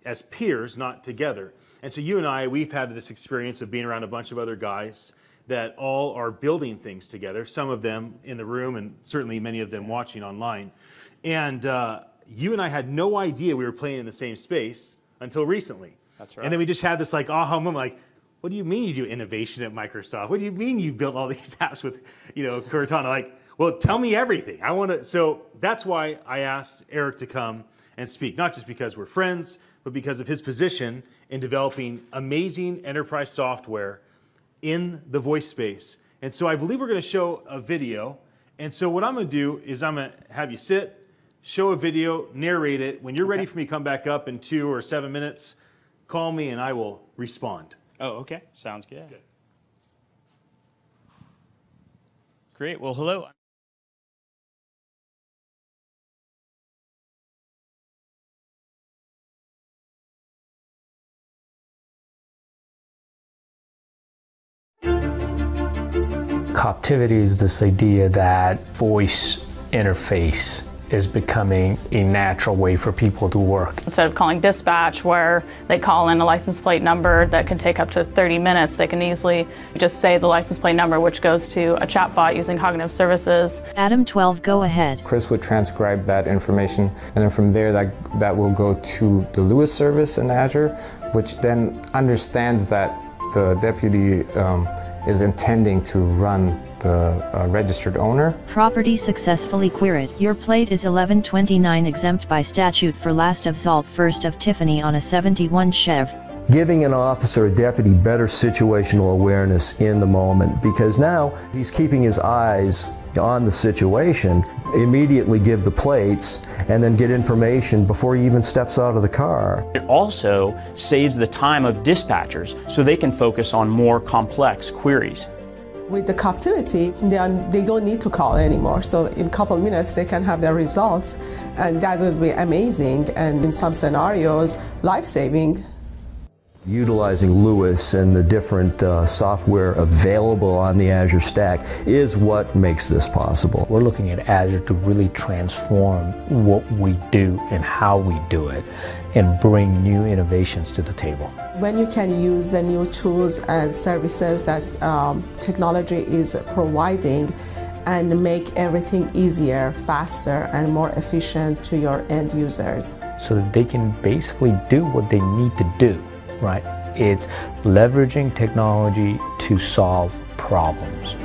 as peers, not together. And so you and I, we've had this experience of being around a bunch of other guys that all are building things together, some of them in the room and certainly many of them watching online. And you and I had no idea we were playing in the same space until recently. That's right. And then we just had this like aha moment, like, what do you mean you do innovation at Microsoft? What do you mean you built all these apps with, Cortana? Like, well, tell me everything. I want to. So that's why I asked Eric to come and speak, not just because we're friends, but because of his position in developing amazing enterprise software in the voice space. And so I believe we're going to show a video. And so what I'm going to do is I'm going to have you sit, show a video, narrate it. When you're ready for me to come back up in 2 or 7 minutes, call me and I will respond. Oh, okay. Sounds good. Great. Well, hello. Coptivity is this idea that voice interface is becoming a natural way for people to work. Instead of calling dispatch where they call in a license plate number that can take up to 30 minutes, they can easily just say the license plate number, which goes to a chatbot using cognitive services. Adam 12, go ahead. Chris would transcribe that information, and then from there that will go to the Lewis service in Azure, which then understands that the deputy is intending to run the registered owner. Property successfully queried. Your plate is 1129 exempt by statute for last of Salt, first of Tiffany on a 71 Chev. Giving an officer, a deputy, better situational awareness in the moment, because now he's keeping his eyes on the situation, immediately give the plates, and then get information before he even steps out of the car. It also saves the time of dispatchers so they can focus on more complex queries. With the Coptivity, they don't need to call anymore. So in a couple of minutes, they can have their results, and that will be amazing, and in some scenarios, life-saving. Utilizing Lewis and the different software available on the Azure stack is what makes this possible. We're looking at Azure to really transform what we do and how we do it and bring new innovations to the table. When you can use the new tools and services that technology is providing and make everything easier, faster, and more efficient to your end users. So that they can basically do what they need to do. Right? It's leveraging technology to solve problems.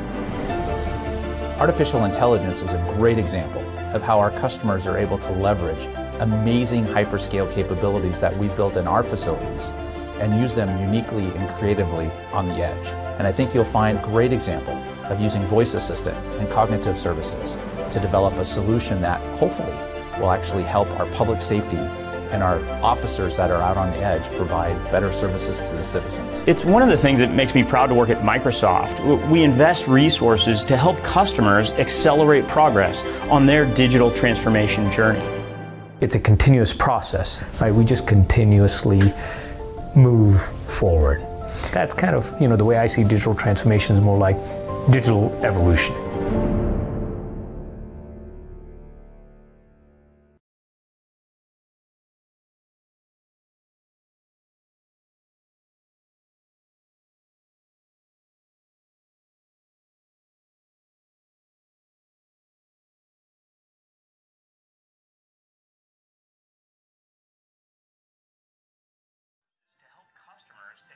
Artificial intelligence is a great example of how our customers are able to leverage amazing hyperscale capabilities that we built in our facilities and use them uniquely and creatively on the edge. And I think you'll find great example of using voice assistant and cognitive services to develop a solution that hopefully will actually help our public safety and our officers that are out on the edge provide better services to the citizens. It's one of the things that makes me proud to work at Microsoft. We invest resources to help customers accelerate progress on their digital transformation journey. It's a continuous process, right? We just continuously move forward. That's kind of, the way I see digital transformation is more like digital evolution.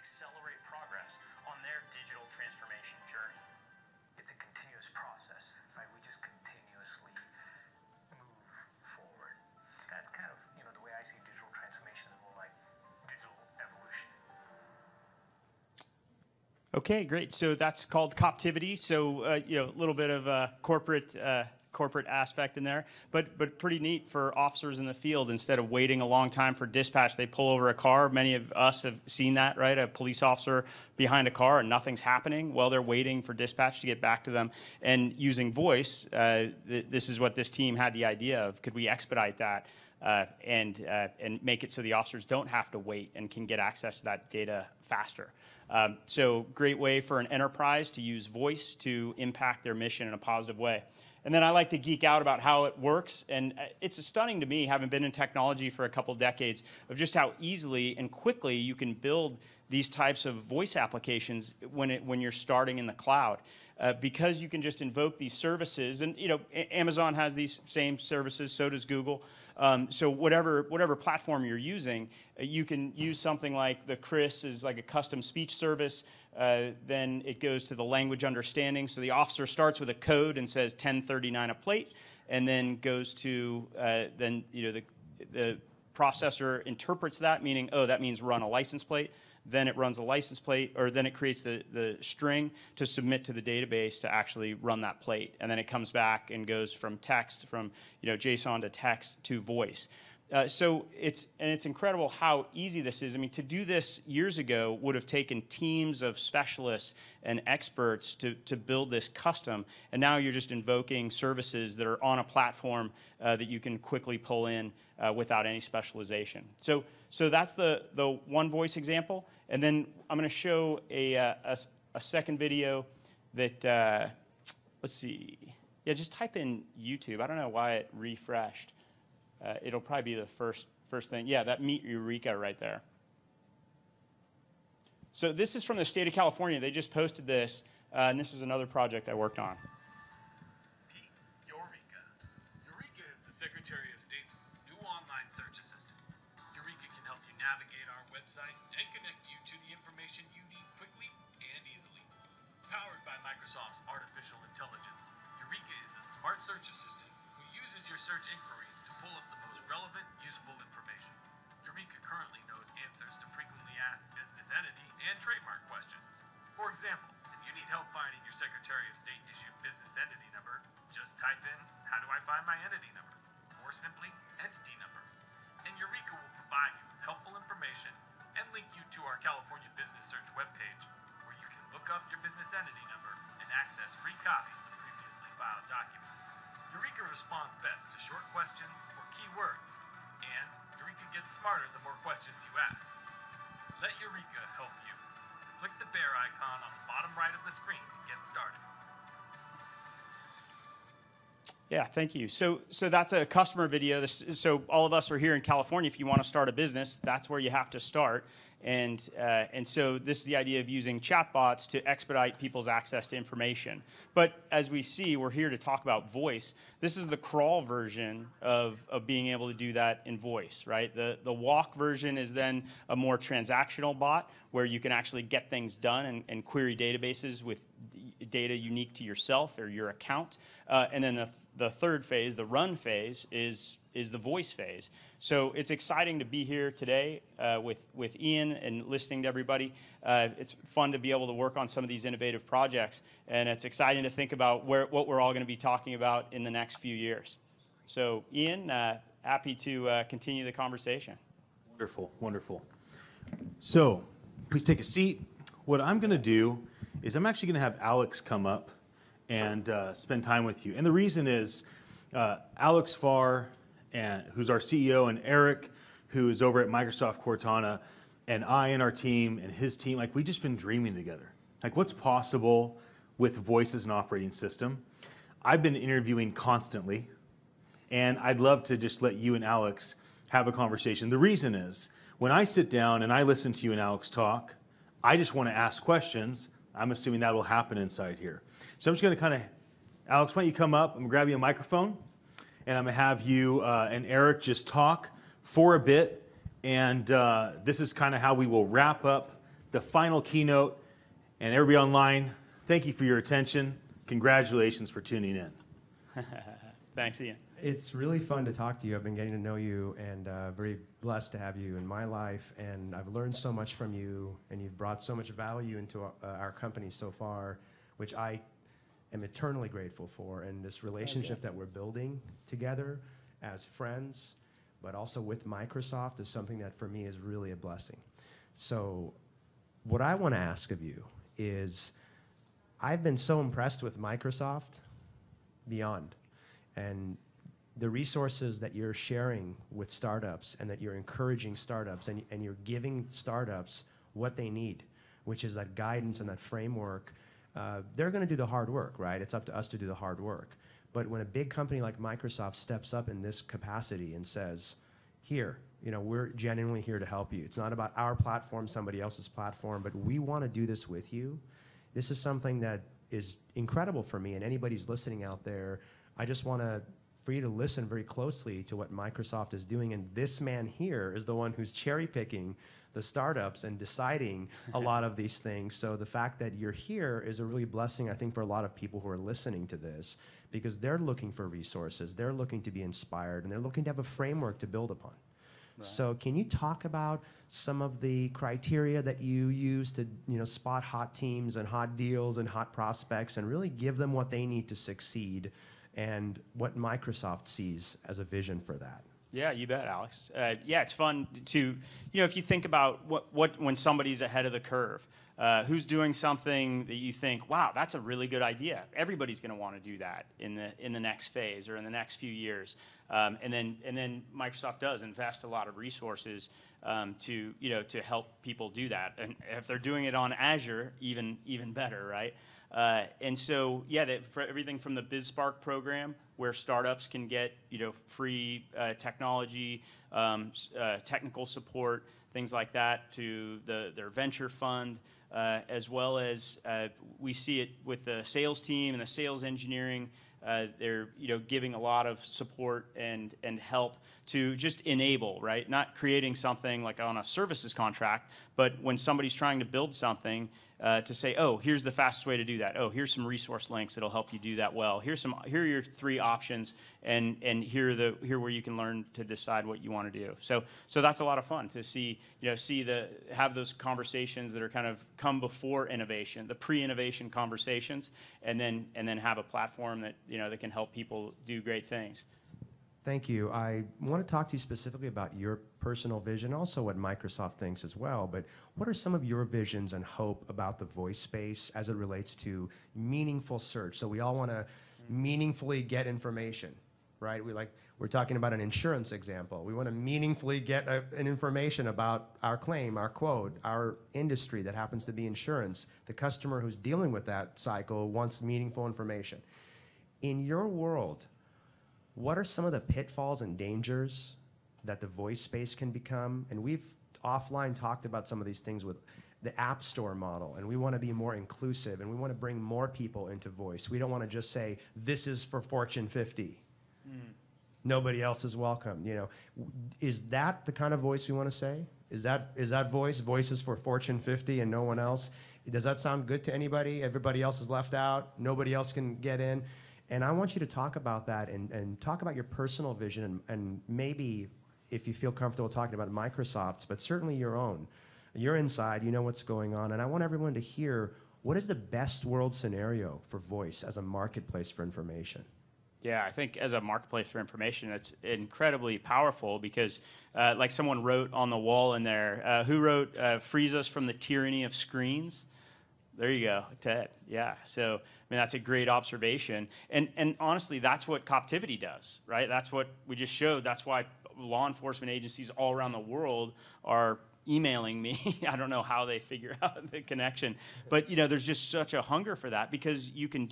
Accelerate progress on their digital transformation journey. It's a continuous process, right? We just continuously move forward. That's kind of, the way I see digital transformation is more like digital evolution. Okay, great. So that's called Coptivity. So, a little bit of corporate corporate aspect in there, but pretty neat for officers in the field. Instead of waiting a long time for dispatch, they pull over a car. Many of us have seen that, right? A police officer behind a car and nothing's happening while they're waiting for dispatch to get back to them. And using voice, this is what this team had the idea of. Could we expedite that and make it so the officers don't have to wait and can get access to that data faster? So great way for an enterprise to use voice to impact their mission in a positive way. And then I like to geek out about how it works. And it's stunning to me, having been in technology for a couple decades, of just how easily and quickly you can build these types of voice applications when you're starting in the cloud. Because you can just invoke these services, and Amazon has these same services, so does Google. So whatever platform you're using, you can use something like the Chris is like a custom speech service. Then it goes to the language understanding. So the officer starts with a code and says 1039 a plate, and then goes to the processor interprets that, meaning, oh, that means run a license plate. Then it runs a license plate, or then it creates the string to submit to the database to actually run that plate. And then it comes back and goes from text, from JSON to text to voice. So it's incredible how easy this is. I mean, to do this years ago would have taken teams of specialists and experts to build this custom. And now you're just invoking services that are on a platform that you can quickly pull in without any specialization. So that's the one voice example. And then I'm going to show a second video that, let's see. Yeah, just type in YouTube. I don't know why it refreshed. It'll probably be the first thing. Yeah, that Meet Eureka right there. So this is from the state of California. They just posted this, and this was another project I worked on. Eureka. Eureka is the Secretary of State's new online search assistant. Eureka can help you navigate our website and connect you to the information you need quickly and easily. Powered by Microsoft's artificial intelligence, Eureka is a smart search assistant who uses your search inquiry to pull up the most relevant, useful information. Eureka currently knows answers to frequently asked business entity and trademark questions. For example, if you need help finding your Secretary of State issued business entity number, just type in, "How do I find my entity number?" or simply, "entity number." And Eureka will provide you with helpful information and link you to our California Business Search webpage, where you can look up your business entity number and access free copies of previously filed documents. Eureka responds best to short questions or keywords, and Eureka gets smarter the more questions you ask. Let Eureka help you. Click the bear icon on the bottom right of the screen to get started. Yeah, thank you. So that's a customer video. So all of us are here in California. If you want to start a business, that's where you have to start. And so this is the idea of using chatbots to expedite people's access to information. But as we see, we're here to talk about voice. This is the crawl version of being able to do that in voice, right? The walk version is then a more transactional bot where you can actually get things done and query databases with data unique to yourself or your account. And then the third phase, the run phase, is the voice phase. So it's exciting to be here today with Ian and listening to everybody. It's fun to be able to work on some of these innovative projects, and it's exciting to think about what we're all going to be talking about in the next few years. So Ian, happy to continue the conversation. Wonderful, wonderful. So please take a seat. What I'm going to do is I'm actually going to have Alex come up and spend time with you. And the reason is Alex Farr, who's our CEO, and Eric, who is over at Microsoft Cortana, and I and our team and his team, like, we've just been dreaming together. Like, what's possible with voice as an operating system? I've been interviewing constantly, and I'd love to just let you and Alex have a conversation. The reason is, when I sit down and I listen to you and Alex talk, I just want to ask questions. I'm assuming that will happen inside here. So I'm just going to Alex, why don't you come up? I'm going to grab you a microphone, and I'm going to have you and Eric just talk for a bit. And this is kind of how we will wrap up the final keynote. And everybody online, thank you for your attention. Congratulations for tuning in. Thanks, Ian. It's really fun to talk to you. I've been getting to know you, and very blessed to have you in my life. And I've learned so much from you, and you've brought so much value into our company so far, which I am eternally grateful for, and this relationship that we're building together as friends, but also with Microsoft, is something that for me is really a blessing. So what I want to ask of you is, I've been so impressed with Microsoft beyond, and the resources that you're sharing with startups, and that you're encouraging startups, and you're giving startups what they need, which is that guidance and that framework. They're going to do the hard work, right? It's up to us to do the hard work. But when a big company like Microsoft steps up in this capacity and says, here, we're genuinely here to help you. It's not about our platform, somebody else's platform, but we want to do this with you. This is something that is incredible for me, and anybody who's listening out there, I just want for you to listen very closely to what Microsoft is doing. And this man here is the one who's cherry picking the startups and deciding a lot of these things. So the fact that you're here is a really blessing, I think, for a lot of people who are listening to this, because they're looking for resources, they're looking to be inspired, and they're looking to have a framework to build upon. Right. So can you talk about some of the criteria that you use to spot hot teams and hot deals and hot prospects, and really give them what they need to succeed, and what Microsoft sees as a vision for that? Yeah, you bet, Alex. Yeah, it's fun to, if you think about what when somebody's ahead of the curve, who's doing something that you think, wow, that's a really good idea. Everybody's going to want to do that in the next phase or in the next few years. And then Microsoft does invest a lot of resources to help people do that. And if they're doing it on Azure, even better, right? And so, yeah, for everything from the BizSpark program, where startups can get free technology, technical support, things like that, to their venture fund, as well as we see it with the sales team and the sales engineering. They're giving a lot of support and help to just enable, right? Not creating something like on a services contract, but when somebody's trying to build something, to say, oh, here's the fastest way to do that. Oh, here's some resource links that'll help you do that well. Here are your 3 options, and here where you can learn to decide what you want to do. So that's a lot of fun to see have those conversations that are kind of come before innovation, the pre-innovation conversations, and then have a platform that that can help people do great things. Thank you. I want to talk to you specifically about your personal vision, also what Microsoft thinks as well, but what are some of your visions and hope about the voice space as it relates to meaningful search? So we all want to meaningfully get information, right? We're talking about an insurance example. We want to meaningfully get an information about our claim, our quote, our industry that happens to be insurance. The customer who's dealing with that cycle wants meaningful information. In your world, what are some of the pitfalls and dangers that the voice space can become? And we've offline talked about some of these things with the App Store model, and we want to be more inclusive, and we want to bring more people into voice. We don't want to just say, this is for Fortune 50. Nobody else is welcome. Is that the kind of voice we want to say? Is that voices for Fortune 50 and no one else? Does that sound good to anybody? Everybody else is left out. Nobody else can get in. And I want you to talk about that and talk about your personal vision, and maybe if you feel comfortable talking about Microsoft's, but certainly your own. You're inside, you know what's going on, and I want everyone to hear, what is the best world scenario for voice as a marketplace for information? Yeah, I think as a marketplace for information, it's incredibly powerful because, like someone wrote on the wall in there, who wrote, frees us from the tyranny of screens? There you go, Ted. Yeah, so that's a great observation. And honestly, that's what Coptivity does, right? That's what we just showed. That's why law enforcement agencies all around the world are emailing me. I don't know how they figure out the connection, but there's just such a hunger for that, because you can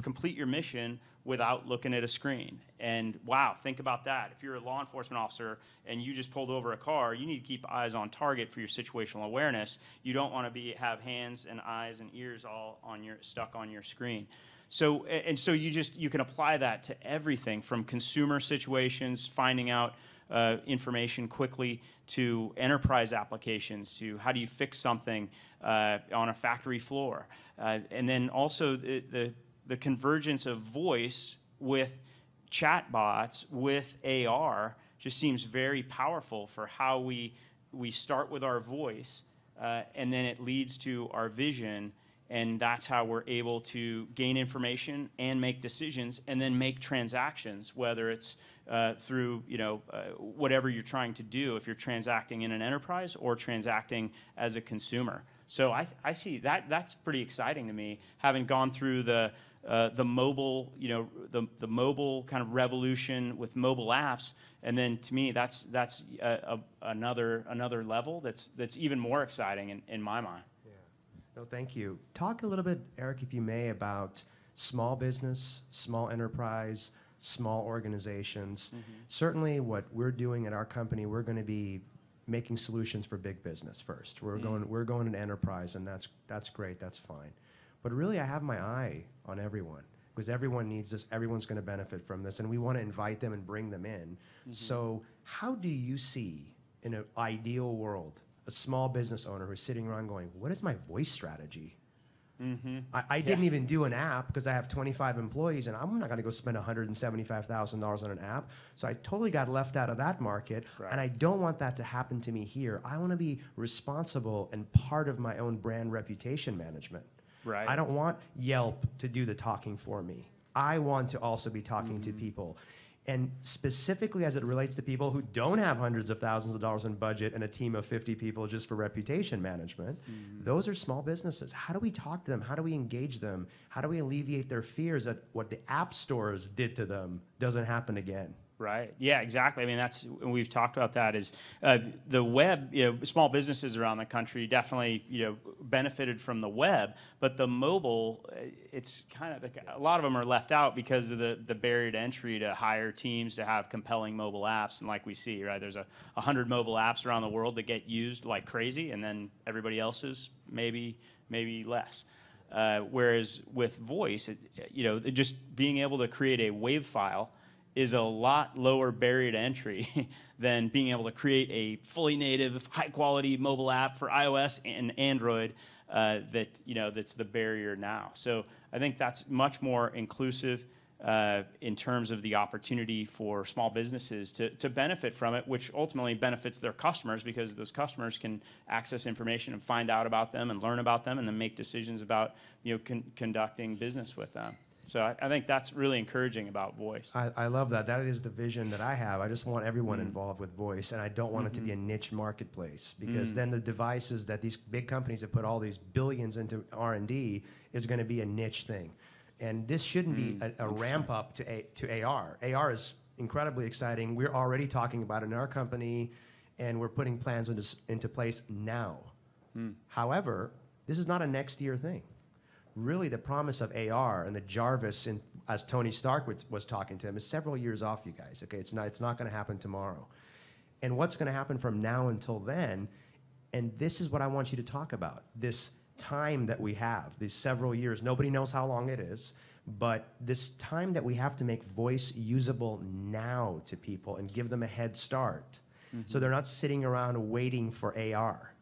complete your mission without looking at a screen. And wow, think about that. If you're a law enforcement officer and you just pulled over a car, you need to keep eyes on target for your situational awareness. You don't want to have hands and eyes and ears all stuck on your screen. So you can apply that to everything from consumer situations, finding out information quickly, to enterprise applications, to how do you fix something on a factory floor, and then also the convergence of voice with chatbots with AR just seems very powerful for how we start with our voice, and then it leads to our vision, And that's how we're able to gain information and make decisions and then make transactions, whether it's through whatever you're trying to do, if you're transacting in an enterprise or transacting as a consumer. So I see that's pretty exciting to me, having gone through the mobile, the mobile kind of revolution with mobile apps, and then to me that's another level that's even more exciting in my mind. No, thank you. Talk a little bit, Eric, if you may, about small business, small enterprise, small organizations. Certainly what we're doing at our company, we're going to be making solutions for big business first. We're going into enterprise, and that's great, that's fine. But really I have my eye on everyone, because everyone needs this, everyone's going to benefit from this, and we want to invite them and bring them in. So how do you see, in an ideal world, a small business owner who's sitting around going, what is my voice strategy? I didn't even do an app because I have 25 employees, and I'm not going to go spend $175,000 on an app. So I totally got left out of that market, and I don't want that to happen to me here. I want to be responsible and part of my own brand reputation management. I don't want Yelp to do the talking for me. I want to also be talking to people. And specifically as it relates to people who don't have hundreds of thousands of dollars in budget and a team of 50 people just for reputation management, those are small businesses. How do we talk to them? How do we engage them? How do we alleviate their fears that what the app stores did to them doesn't happen again? Right. Yeah, exactly. I mean, we've talked about that is the web, small businesses around the country definitely, benefited from the web, but the mobile, it's kind of, a lot of them are left out because of the barrier to entry to hire teams to have compelling mobile apps. And like we see, right, there's 100 mobile apps around the world that get used like crazy, and then everybody else's maybe less. Whereas with voice, just being able to create a WAV file is a lot lower barrier to entry than being able to create a fully native, high-quality mobile app for iOS and Android that's the barrier now. So I think that's much more inclusive in terms of the opportunity for small businesses to benefit from it, which ultimately benefits their customers, because those customers can access information and find out about them and learn about them and then make decisions about conducting business with them. So I think that's really encouraging about voice. I love that. That is the vision that I have. I just want everyone involved with voice, and I don't want it to be a niche marketplace, because then the devices that these big companies have put all these billions into R&D is going to be a niche thing. And this shouldn't be a ramp up to AR. AR is incredibly exciting. We're already talking about it in our company, and we're putting plans into place now. However, this is not a next year thing. Really, the promise of AR and the Jarvis, as Tony Stark was talking to him, is several years off, you guys. Okay, it's not going to happen tomorrow. And what's going to happen from now until then? And this is what I want you to talk about. This time that we have, these several years. Nobody knows how long it is, but this time that we have to make voice usable now to people and give them a head start, so they're not sitting around waiting for AR.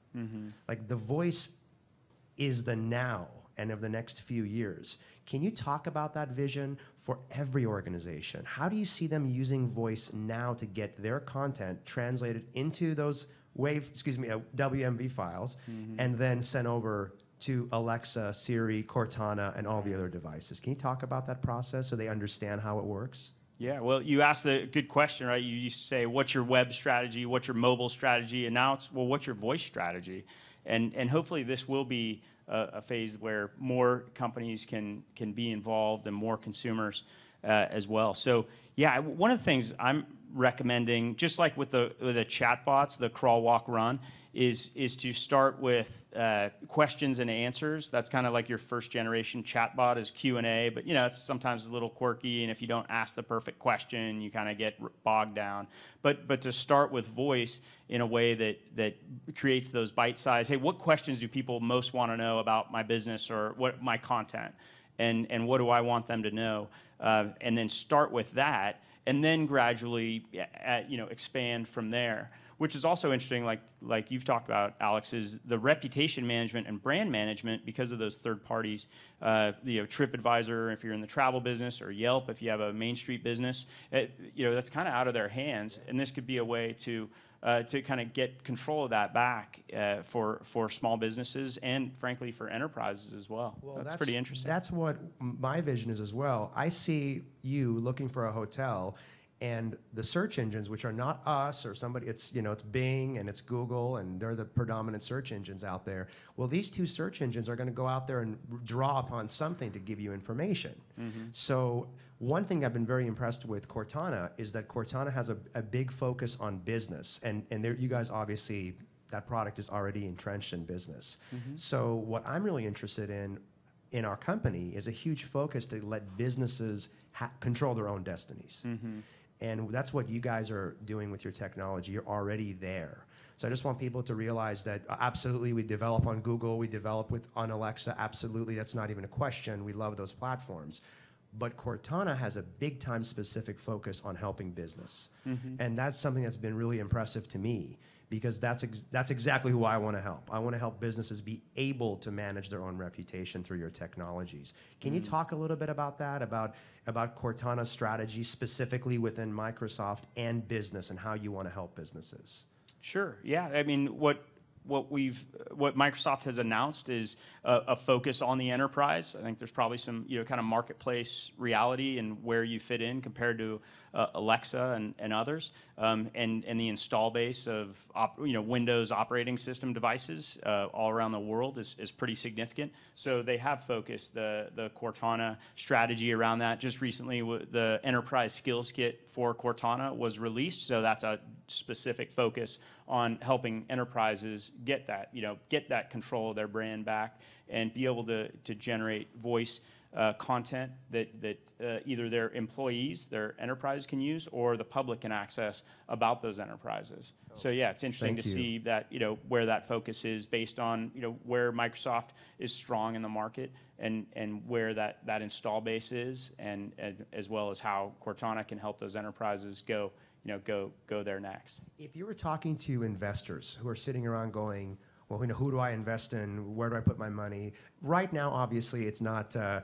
Like, the voice is the now and of the next few years. Can you talk about that vision for every organization? How do you see them using voice now to get their content translated into those WMV files and then sent over to Alexa, Siri, Cortana, and all the other devices? Can you talk about that process so they understand how it works? Yeah, well, you asked a good question, right? You used to say, what's your web strategy? What's your mobile strategy? And now it's, well, what's your voice strategy? And hopefully this will be a phase where more companies can be involved and more consumers as well. So yeah, one of the things I'm recommending, just like with the chatbots, the crawl, walk, run, is to start with questions and answers. That's kind of like your first generation chatbot is Q&A, but it's sometimes a little quirky, and if you don't ask the perfect question, you kind of get bogged down. But to start with voice in a way that creates those bite-sized, hey, what questions do people most want to know about my business or what my content, and what do I want them to know, and then start with that, and then gradually expand from there. Which is also interesting, like you've talked about, Alex, is the reputation management and brand management because of those third parties. TripAdvisor, if you're in the travel business, or Yelp, if you have a Main Street business, that's kind of out of their hands. And this could be a way to to kind of get control of that back for small businesses and, frankly, for enterprises as well. That's pretty interesting. That's what my vision is as well. I see you looking for a hotel, and the search engines, which are not us or somebody, it's Bing and it's Google, and they're the predominant search engines out there. Well, these two search engines are going to go out there and draw upon something to give you information. So one thing I've been very impressed with Cortana is that Cortana has a big focus on business, and there, you guys obviously, that product is already entrenched in business. So what I'm really interested in our company is a huge focus to let businesses control their own destinies. And that's what you guys are doing with your technology. You're already there. So I just want people to realize that absolutely we develop on Google, we develop on Alexa, absolutely, that's not even a question. We love those platforms. But Cortana has a big time specific focus on helping business. And that's something that's been really impressive to me, because that's exactly who I want to help. I want to help businesses be able to manage their own reputation through your technologies. Can you talk a little bit about that, about Cortana's strategy specifically within Microsoft and business, and how you want to help businesses? Sure. Yeah. I mean, what Microsoft has announced is a focus on the enterprise. I think there's probably some kind of marketplace reality and where you fit in compared to Alexa and others, and the install base of Windows operating system devices all around the world is pretty significant. So they have focused the Cortana strategy around that. Just recently, the Enterprise Skills Kit for Cortana was released, so that's a specific focus on helping enterprises get that control of their brand back and be able to generate voice content that either their employees, their enterprise can use, or the public can access about those enterprises. So yeah, it's interesting to see that where that focus is based on where Microsoft is strong in the market and where that install base is, and as well as how Cortana can help those enterprises go there next. If you were talking to investors who are sitting around going, well, who do I invest in? Where do I put my money? Right now, obviously, it's not a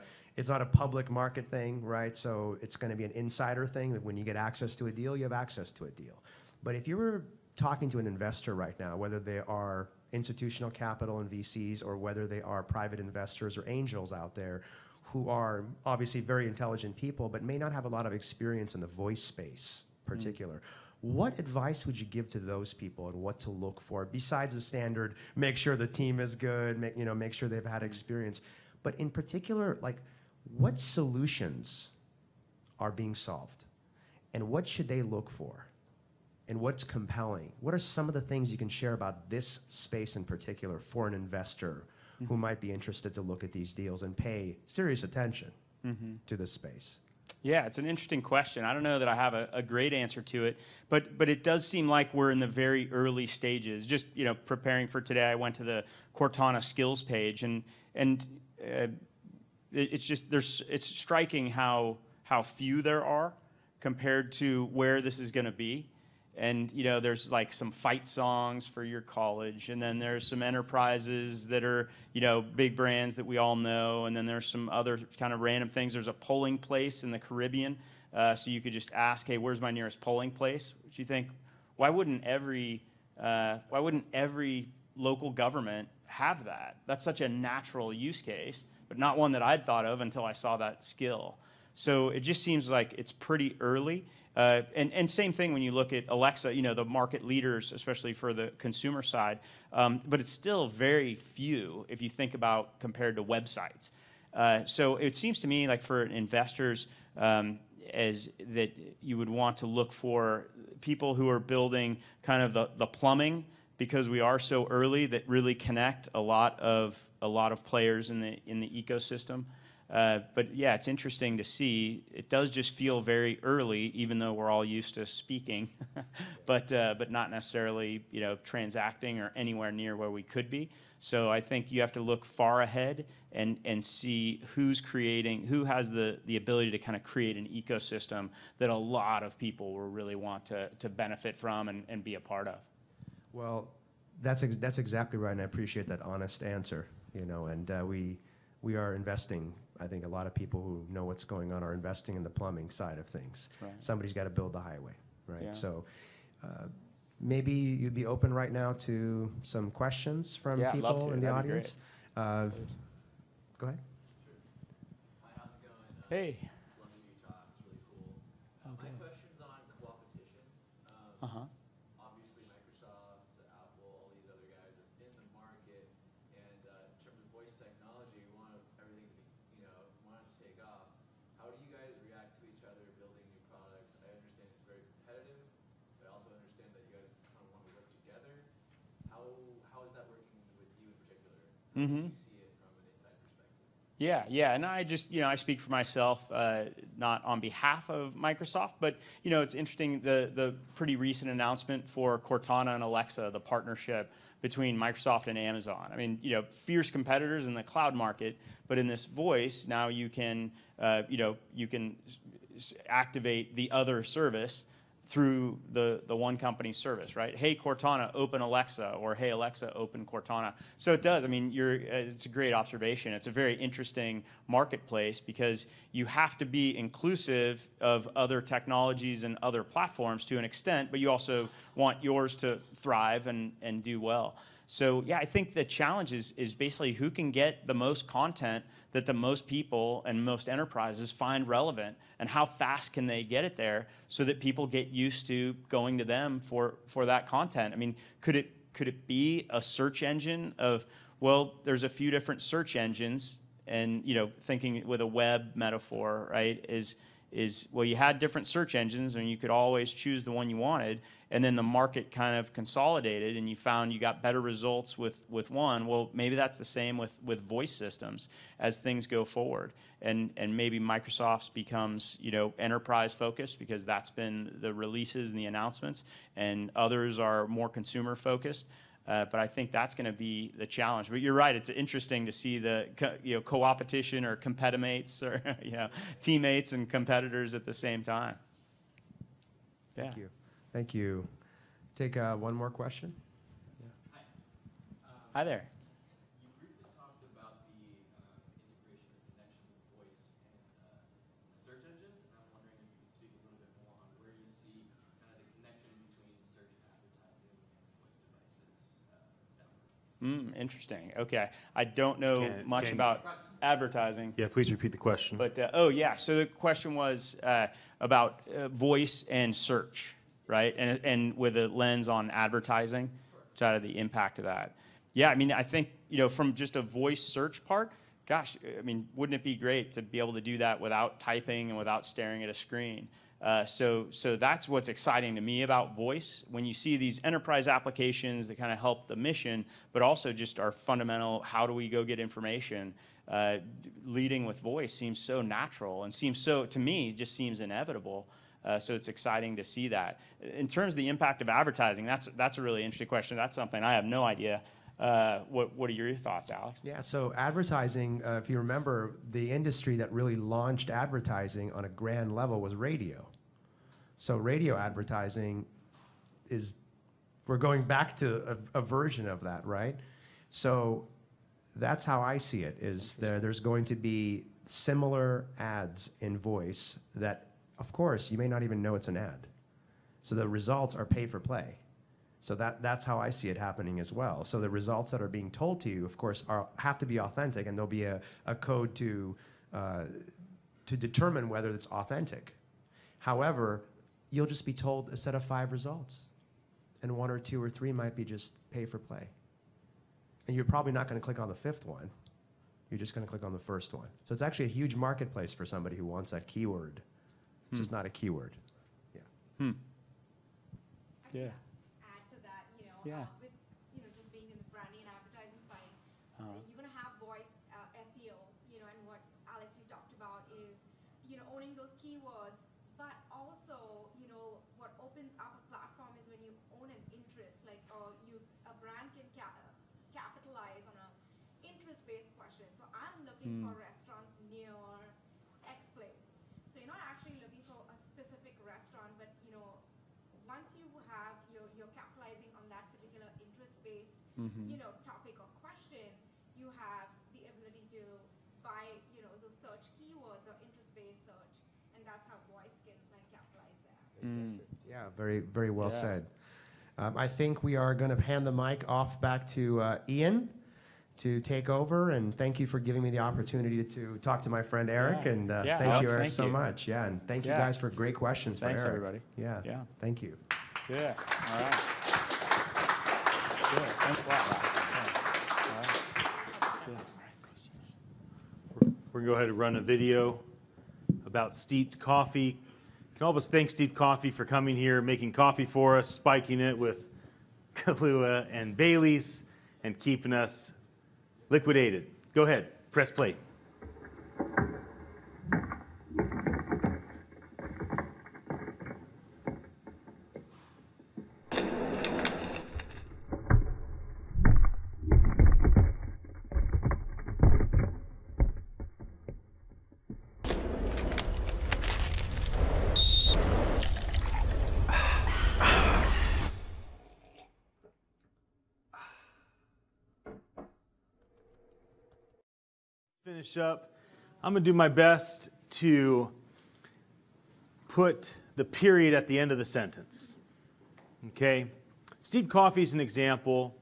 public market thing, right? So it's going to be an insider thing. That when you get access to a deal, you have access to a deal. But if you were talking to an investor right now, whether they are institutional capital and VCs, or whether they are private investors or angels out there, who are obviously very intelligent people, but may not have a lot of experience in the voice space, particular. What advice would you give to those people and what to look for, besides the standard, make sure the team is good, make sure they've had experience, but in particular, like, what solutions are being solved, and what should they look for, and what's compelling? What are some of the things you can share about this space in particular for an investor who might be interested to look at these deals and pay serious attention to this space? Yeah, it's an interesting question. I don't know that I have a great answer to it, but it does seem like we're in the very early stages. Just preparing for today, I went to the Cortana skills page, and it's striking how few there are compared to where this is going to be. And there's like some fight songs for your college, and then there's some enterprises that are big brands that we all know, and then there's some other kind of random things. There's a polling place in the Caribbean, so you could just ask, hey, where's my nearest polling place? Which you think, why wouldn't every local government have that? That's such a natural use case, but not one that I'd thought of until I saw that skill. So it just seems like it's pretty early. And same thing when you look at Alexa, the market leaders, especially for the consumer side, but it's still very few if you think about compared to websites. So it seems to me like for investors, as that you would want to look for people who are building kind of the plumbing, because we are so early, that really connect a lot of players in the ecosystem. But yeah, it's interesting to see. It does just feel very early, even though we're all used to speaking, but not necessarily transacting or anywhere near where we could be. So I think you have to look far ahead and see who has the ability to kind of create an ecosystem that a lot of people will really want to benefit from and be a part of. Well, that's exactly right, and I appreciate that honest answer. And we are investing. I think a lot of people who know what's going on are investing in the plumbing side of things. Right. Somebody's got to build the highway, right? Yeah. So maybe you'd be open right now to some questions from Yeah, I'd love people to. in the That'd be audience. Go ahead. Hey. My question's on co-opetition. Uh-huh. Obviously, Microsoft, Apple, all these other guys are in the market, and in terms of voice technology, we want everything to be, want it to take off. How do you guys react to each other building new products? I understand it's very competitive, but I also understand that you guys kind of want to work together. How is that working with you in particular? How do you see it from an inside perspective? Yeah, and I just, I speak for myself, not on behalf of Microsoft, but, it's interesting, the pretty recent announcement for Cortana and Alexa, the partnership between Microsoft and Amazon. I mean, fierce competitors in the cloud market, but in this voice, now you can, activate the other service through the one company's service, right? Hey, Cortana, open Alexa, or hey, Alexa, open Cortana. So it does. I mean, it's a great observation. It's a very interesting marketplace because you have to be inclusive of other technologies and other platforms to an extent, but you also want yours to thrive and do well. So yeah, I think the challenge is basically who can get the most content that the most people and most enterprises find relevant, and how fast can they get it there so that people get used to going to them for that content. I mean, could it be a search engine of, well, there's a few different search engines, and thinking with a web metaphor, right, is well, you had different search engines and you could always choose the one you wanted, and then the market kind of consolidated and you found you got better results with one. Well, maybe that's the same with voice systems as things go forward, and maybe Microsoft's becomes enterprise focused because that's been the releases and the announcements, and others are more consumer focused. But I think that's going to be the challenge. But you're right; it's interesting to see the co-opetition or competimates or teammates and competitors at the same time. Yeah. Thank you. Thank you. Take one more question. Hi there. You briefly talked about the integration and connection of voice and search engines, and I'm wondering if you could speak a little bit more on where you see kind of the connection between search advertising and voice devices. Interesting. Okay. I don't know much about advertising. Yeah, please repeat the question. But so the question was about voice and search, right? And with a lens on advertising, side of the impact of that. Yeah, I mean, I think from just a voice search part, gosh, I mean, wouldn't it be great to be able to do that without typing and without staring at a screen? So that's what's exciting to me about voice. When you see these enterprise applications that kind of help the mission, but also just our fundamental, how do we go get information? Leading with voice seems so natural and to me, just seems inevitable. So it's exciting to see that. In terms of the impact of advertising, that's a really interesting question. That's something I have no idea. What are your thoughts, Alex? Yeah, so advertising, if you remember, the industry that really launched advertising on a grand level was radio. So radio advertising we're going back to a version of that, right? So that's how I see it, is there's going to be similar ads in voice that, of course, you may not even know it's an ad. So the results are pay for play. So that's how I see it happening as well. So the results that are being told to you, of course, have to be authentic, and there'll be a code to determine whether it's authentic. However, you'll just be told a set of 5 results, and 1 or 2 or 3 might be just pay for play. And you're probably not going to click on the 5th one. You're just going to click on the first one. So it's actually a huge marketplace for somebody who wants that keyword. It's just not a keyword. Yeah. Yeah. Add to that, Yeah. with just being in the branding and advertising side, you're gonna have voice SEO, and what Alex you talked about is owning those keywords, but also what opens up a platform is when you own an interest, like a brand can capitalize on a interest-based question. So I'm looking for restaurants near X place. So you're not actually looking for a specific restaurant, but once you have you're capitalizing on that particular interest-based topic or question, you have the ability to buy those search keywords or interest-based search, and that's how voice can capitalize there. Exactly. Yeah, very, very well said. I think we are going to hand the mic off back to Ian to take over, and thank you for giving me the opportunity to talk to my friend Eric, and thank you, Eric, so much. Yeah, and thank you guys for great questions for Thanks, Eric. everybody. Yeah, thank you. Good. All right. Good. Thanks a lot, Rob. Thanks. All right. Good. We're going to go ahead and run a video about steeped coffee. Can all of us thank Steeped Coffee for coming here, making coffee for us, spiking it with Kahlua and Bailey's, and keeping us liquidated. Go ahead, press play. Finish up. I'm going to do my best to put the period at the end of the sentence. Okay? Steeped coffee is an example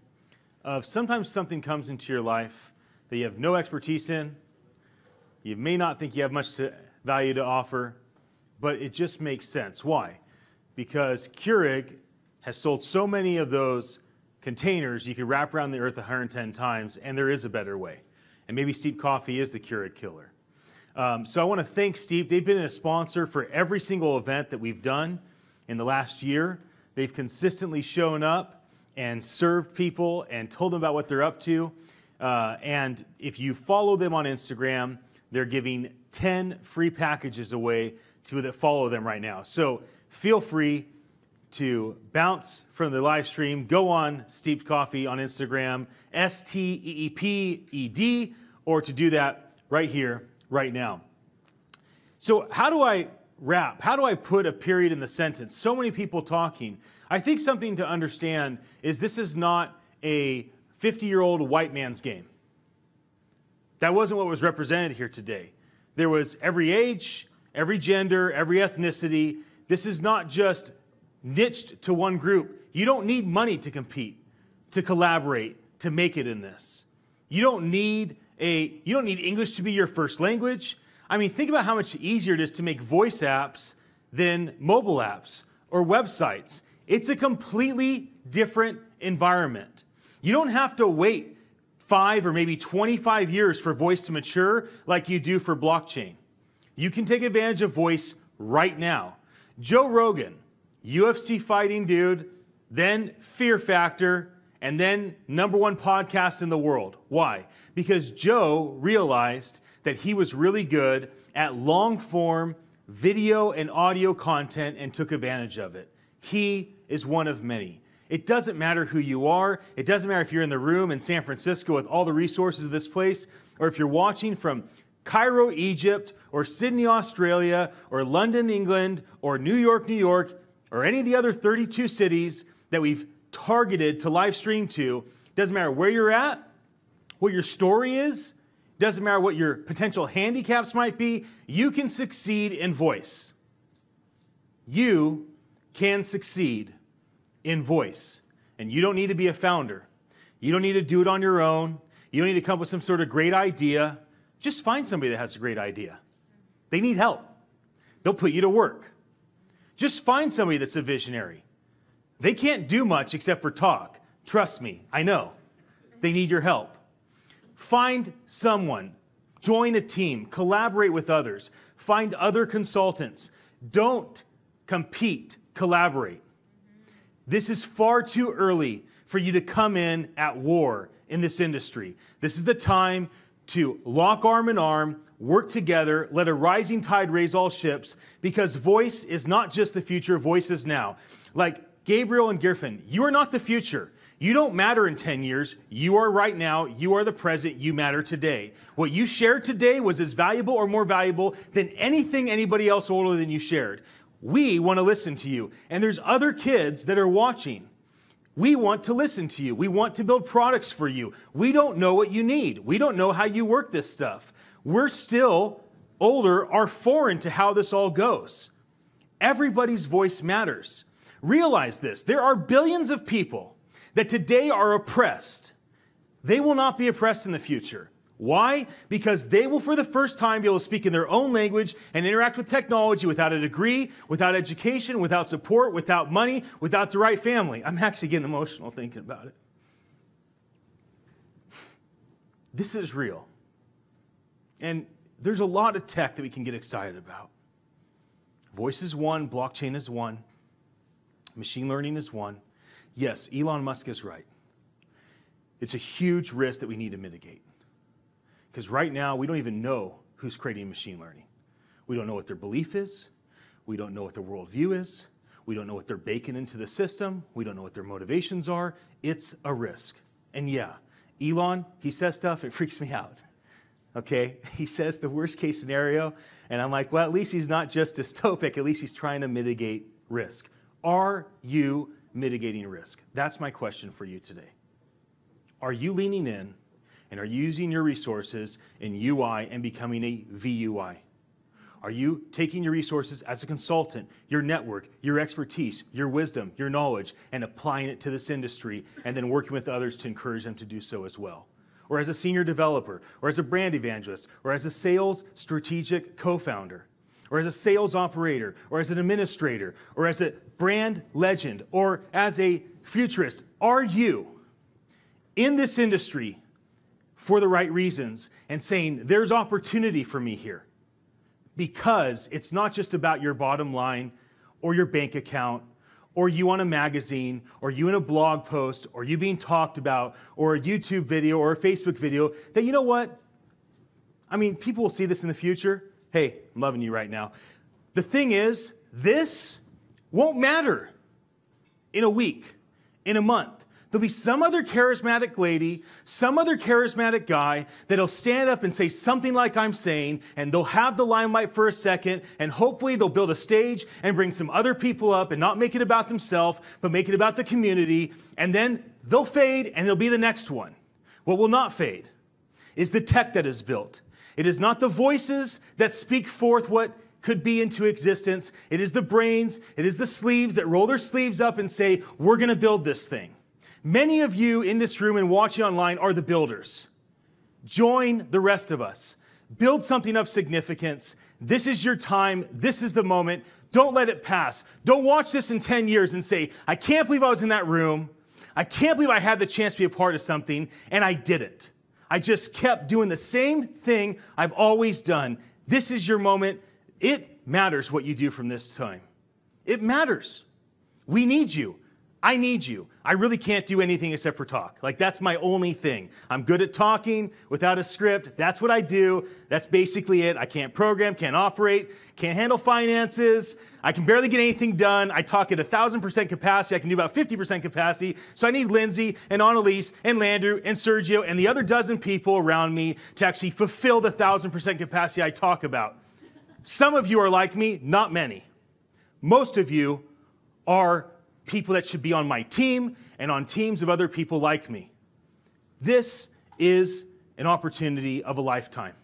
of sometimes something comes into your life that you have no expertise in. You may not think you have much value to offer, but it just makes sense. Why? Because Keurig has sold so many of those containers you can wrap around the earth 110 times, and there is a better way. And maybe Steeped Coffee is the Keurig killer. So I want to thank Steeped. They've been a sponsor for every single event that we've done in the last year. They've consistently shown up and served people and told them about what they're up to. And if you follow them on Instagram, they're giving 10 free packages away to people that follow them right now. So feel free to bounce from the live stream, go on Steeped Coffee on Instagram, STEEPED, or to do that right here, right now. So how do I wrap? How do I put a period in the sentence? So many people talking. I think something to understand is this is not a 50-year-old white man's game. That wasn't what was represented here today. There was every age, every gender, every ethnicity. This is not just niched to one group. You don't need money to compete, to collaborate, to make it in this. You don't need English to be your first language. I mean, think about how much easier it is to make voice apps than mobile apps or websites. It's a completely different environment. You don't have to wait 5 or maybe 25 years for voice to mature like you do for blockchain. You can take advantage of voice right now. Joe Rogan, UFC fighting dude, then Fear Factor, and then #1 podcast in the world. Why? Because Joe realized that he was really good at long-form video and audio content and took advantage of it. He is one of many. It doesn't matter who you are. It doesn't matter if you're in the room in San Francisco with all the resources of this place, or if you're watching from Cairo, Egypt, or Sydney, Australia, or London, England, or New York, New York, or any of the other 32 cities that we've targeted to live stream to. Doesn't matter where you're at, what your story is, doesn't matter what your potential handicaps might be, you can succeed in voice. You can succeed in voice. And you don't need to be a founder. You don't need to do it on your own. You don't need to come up with some sort of great idea. Just find somebody that has a great idea. They need help. They'll put you to work. Just find somebody that's a visionary. They can't do much except for talk. Trust me, I know. They need your help. Find someone. Join a team. Collaborate with others. Find other consultants. Don't compete. Collaborate. This is far too early for you to come in at war in this industry. This is the time to lock arm in arm, work together, let a rising tide raise all ships, because voice is not just the future, voice is now. Like Gabriel and Griffin, you are not the future. You don't matter in 10 years. You are right now. You are the present. You matter today. What you shared today was as valuable or more valuable than anything anybody else older than you shared. We want to listen to you. And there's other kids that are watching. We want to listen to you. We want to build products for you. We don't know what you need. We don't know how you work this stuff. We're still older or foreign to how this all goes. Everybody's voice matters. Realize this. There are billions of people that today are oppressed. They will not be oppressed in the future. Why? Because they will, for the first time, be able to speak in their own language and interact with technology without a degree, without education, without support, without money, without the right family. I'm actually getting emotional thinking about it. This is real. And there's a lot of tech that we can get excited about. Voice is one, blockchain is one, machine learning is one. Yes, Elon Musk is right. It's a huge risk that we need to mitigate. Because right now, we don't even know who's creating machine learning. We don't know what their belief is. We don't know what their worldview is. We don't know what they're baking into the system. We don't know what their motivations are. It's a risk. And yeah, Elon, he says stuff, it freaks me out. Okay? He says the worst case scenario, and I'm like, well, at least he's not just dystopic. At least he's trying to mitigate risk. Are you mitigating risk? That's my question for you today. Are you leaning in? And are you using your resources in UI and becoming a VUI? Are you taking your resources as a consultant, your network, your expertise, your wisdom, your knowledge, and applying it to this industry and then working with others to encourage them to do so as well? Or as a senior developer, or as a brand evangelist, or as a sales strategic co-founder, or as a sales operator, or as an administrator, or as a brand legend, or as a futurist? Are you in this industry for the right reasons and saying, there's opportunity for me here? Because it's not just about your bottom line or your bank account or you on a magazine or you in a blog post or you being talked about or a YouTube video or a Facebook video that, you know what? I mean, people will see this in the future. Hey, I'm loving you right now. The thing is, this won't matter in a week, in a month. There'll be some other charismatic lady, some other charismatic guy that'll stand up and say something like I'm saying, and they'll have the limelight for a second, and hopefully they'll build a stage and bring some other people up and not make it about themselves, but make it about the community, and then they'll fade and it'll be the next one. What will not fade is the tech that is built. It is not the voices that speak forth what could be into existence. It is the brains, it is the sleeves that roll their sleeves up and say, we're going to build this thing. Many of you in this room and watching online are the builders. Join the rest of us. Build something of significance. This is your time. This is the moment. Don't let it pass. Don't watch this in 10 years and say, I can't believe I was in that room. I can't believe I had the chance to be a part of something, and I didn't. I just kept doing the same thing I've always done. This is your moment. It matters what you do from this time. It matters. We need you. I need you. I really can't do anything except for talk. Like, that's my only thing. I'm good at talking without a script. That's what I do. That's basically it. I can't program, can't operate, can't handle finances. I can barely get anything done. I talk at 1,000% capacity. I can do about 50% capacity. So I need Lindsay and Annalise and Landru and Sergio and the other dozen people around me to actually fulfill the 1,000% capacity I talk about. Some of you are like me, not many. Most of you are people that should be on my team and on teams of other people like me. This is an opportunity of a lifetime.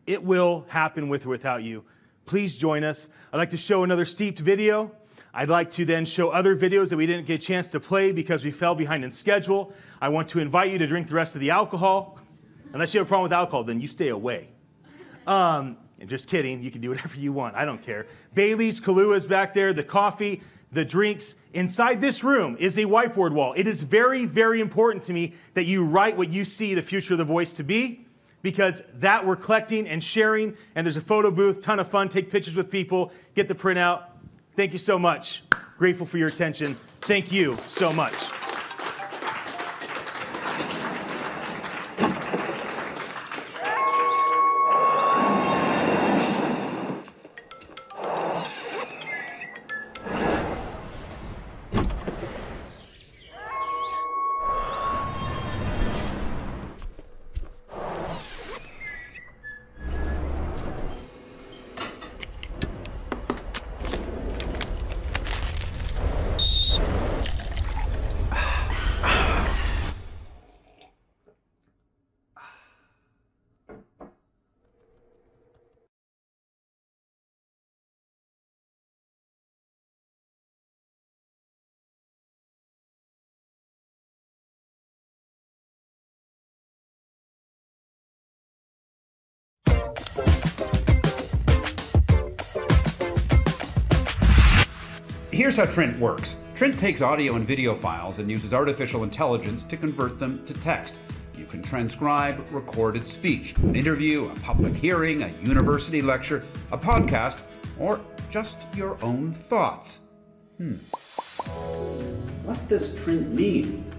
It will happen with or without you. Please join us. I'd like to show another steeped video. I'd like to then show other videos that we didn't get a chance to play because we fell behind in schedule. I want to invite you to drink the rest of the alcohol. Unless you have a problem with alcohol, then you stay away. And just kidding, you can do whatever you want. I don't care. Bailey's, Kahlua is back there, the coffee, the drinks. Inside this room is a whiteboard wall. It is very, very important to me that you write what you see the future of the voice to be, because that we're collecting and sharing, and there's a photo booth, ton of fun, take pictures with people, get the printout. Thank you so much. Grateful for your attention. Thank you so much. Here's how Trint works. Trint takes audio and video files and uses artificial intelligence to convert them to text. You can transcribe recorded speech, an interview, a public hearing, a university lecture, a podcast, or just your own thoughts. What does Trint mean?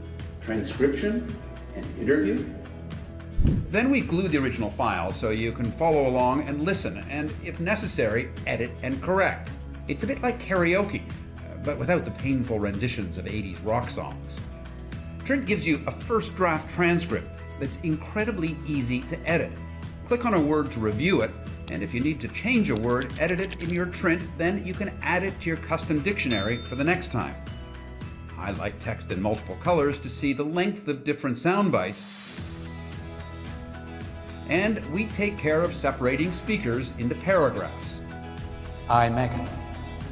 Transcription? An interview? Then we glue the original file so you can follow along and listen, and if necessary, edit and correct. It's a bit like karaoke, but without the painful renditions of 80s rock songs. Trint gives you a first draft transcript that's incredibly easy to edit. Click on a word to review it, and if you need to change a word, edit it in your Trint, then you can add it to your custom dictionary for the next time. Highlight text in multiple colors to see the length of different sound bites. And we take care of separating speakers into paragraphs. I, Megan.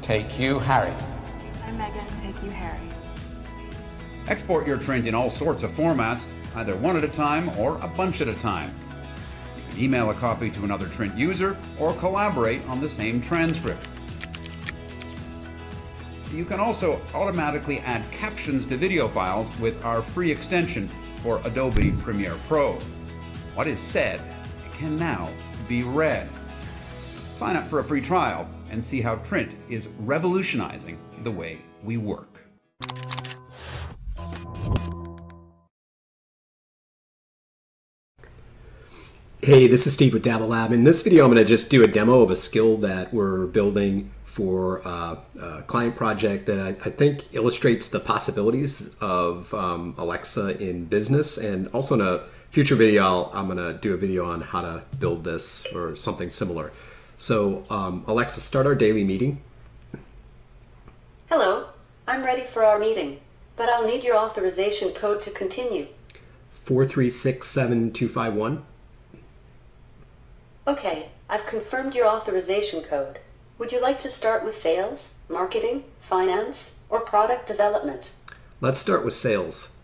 Take you, Harry. I'm Megan. Take you, Harry. Export your Trint in all sorts of formats, either one at a time or a bunch at a time. You can email a copy to another Trint user or collaborate on the same transcript. You can also automatically add captions to video files with our free extension for Adobe Premiere Pro. What is said can now be read. Sign up for a free trial and see how Trint is revolutionizing the way we work. Hey, this is Steve with Dabble Lab. In this video, I'm going to just do a demo of a skill that we're building for a client project that I think illustrates the possibilities of Alexa in business. And also in a future video, I'm going to do a video on how to build this or something similar. So Alexa, start our daily meeting. Hello, I'm ready for our meeting, but I'll need your authorization code to continue. 4367251. Okay, I've confirmed your authorization code. Would you like to start with sales, marketing, finance, or product development? Let's start with sales.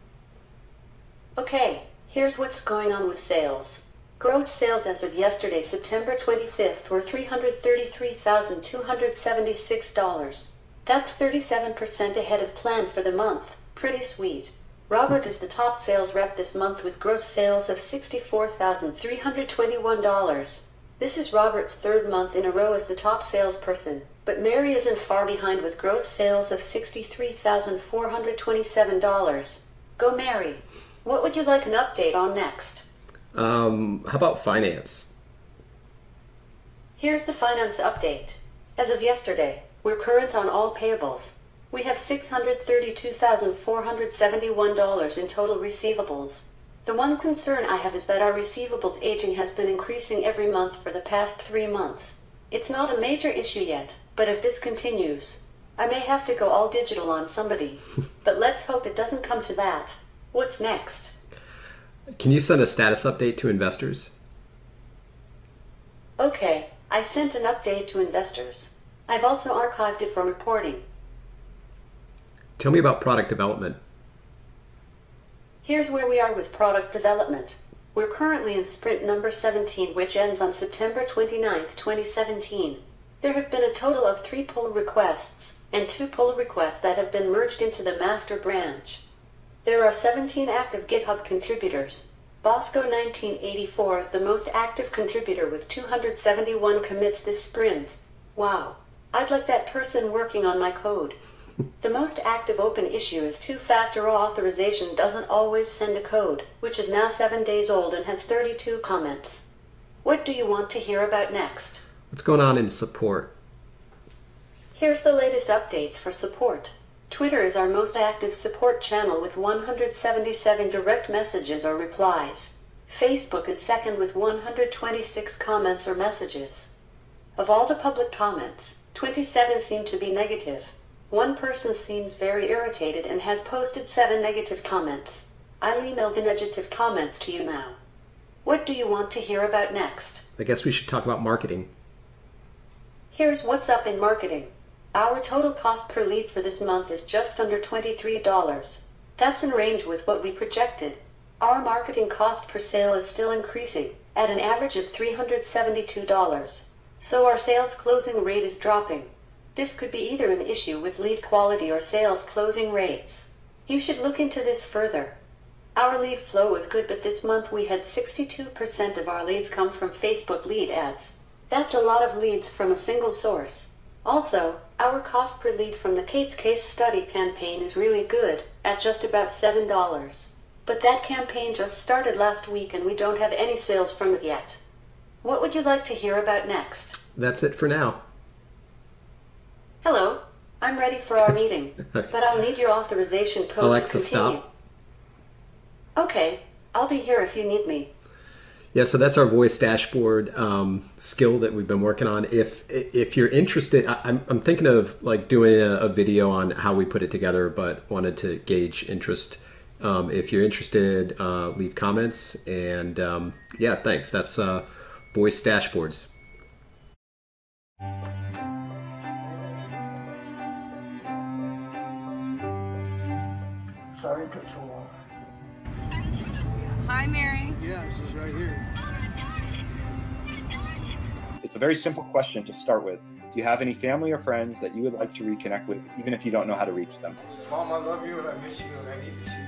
Okay, here's what's going on with sales. Gross sales as of yesterday, September 25th, were $333,276. That's 37% ahead of plan for the month. Pretty sweet. Robert is the top sales rep this month with gross sales of $64,321. This is Robert's third month in a row as the top salesperson, but Mary isn't far behind with gross sales of $63,427. Go Mary. What would you like an update on next? How about finance? Here's the finance update. As of yesterday, we're current on all payables. We have $632,471 in total receivables. The one concern I have is that our receivables aging has been increasing every month for the past 3 months. It's not a major issue yet, but if this continues, I may have to go all digital on somebody. But let's hope it doesn't come to that. What's next? Can you send a status update to investors? Okay, I sent an update to investors. I've also archived it for reporting. Tell me about product development. Here's where we are with product development. We're currently in sprint number 17, which ends on September 29th, 2017. There have been a total of 3 pull requests, and 2 pull requests that have been merged into the master branch. There are 17 active GitHub contributors. Bosco 1984 is the most active contributor with 271 commits this sprint. Wow, I'd like that person working on my code. The most active open issue is two-factor authorization doesn't always send a code, which is now 7 days old and has 32 comments. What do you want to hear about next? What's going on in support? Here's the latest updates for support. Twitter is our most active support channel with 177 direct messages or replies. Facebook is second with 126 comments or messages. Of all the public comments, 27 seem to be negative. One person seems very irritated and has posted 7 negative comments. I'll email the negative comments to you now. What do you want to hear about next? I guess we should talk about marketing. Here's what's up in marketing. Our total cost per lead for this month is just under $23. That's in range with what we projected. Our marketing cost per sale is still increasing, at an average of $372. So our sales closing rate is dropping. This could be either an issue with lead quality or sales closing rates. You should look into this further. Our lead flow was good, but this month we had 62% of our leads come from Facebook lead ads. That's a lot of leads from a single source. Also, our cost per lead from the Kate's Case Study campaign is really good, at just about $7. But that campaign just started last week and we don't have any sales from it yet. What would you like to hear about next? That's it for now. Hello, I'm ready for our meeting, but I'll need your authorization code Alexa, to continue. stop. Okay, I'll be here if you need me. Yeah, so that's our voice dashboard skill that we've been working on. If you're interested, I'm thinking of like doing a video on how we put it together, but wanted to gauge interest. If you're interested, leave comments. And yeah, thanks. That's voice dashboards. Sorry, it took so long. Hi, Mary. Yeah, this is right here. It's a very simple question to start with. Do you have any family or friends that you would like to reconnect with, even if you don't know how to reach them? Mom, I love you and I miss you and I need to see you.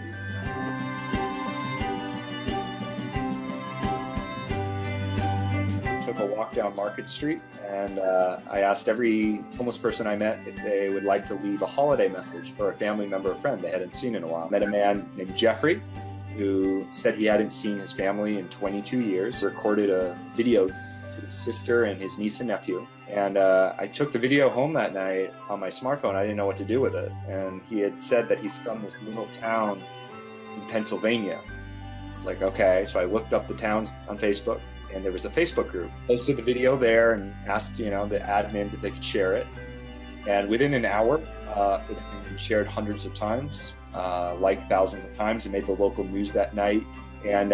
Took a walk down Market Street and I asked every homeless person I met if they would like to leave a holiday message for a family member or friend they hadn't seen in a while. Met a man named Jeffrey who said he hadn't seen his family in 22 years, recorded a video to his sister and his niece and nephew. And I took the video home that night on my smartphone. I didn't know what to do with it. And he had said that he's from this little town in Pennsylvania. Like, okay, so I looked up the towns on Facebook and there was a Facebook group. Posted the video there and asked, you know, the admins if they could share it. And within an hour, it had been shared hundreds of times, liked thousands of times. It made the local news that night. And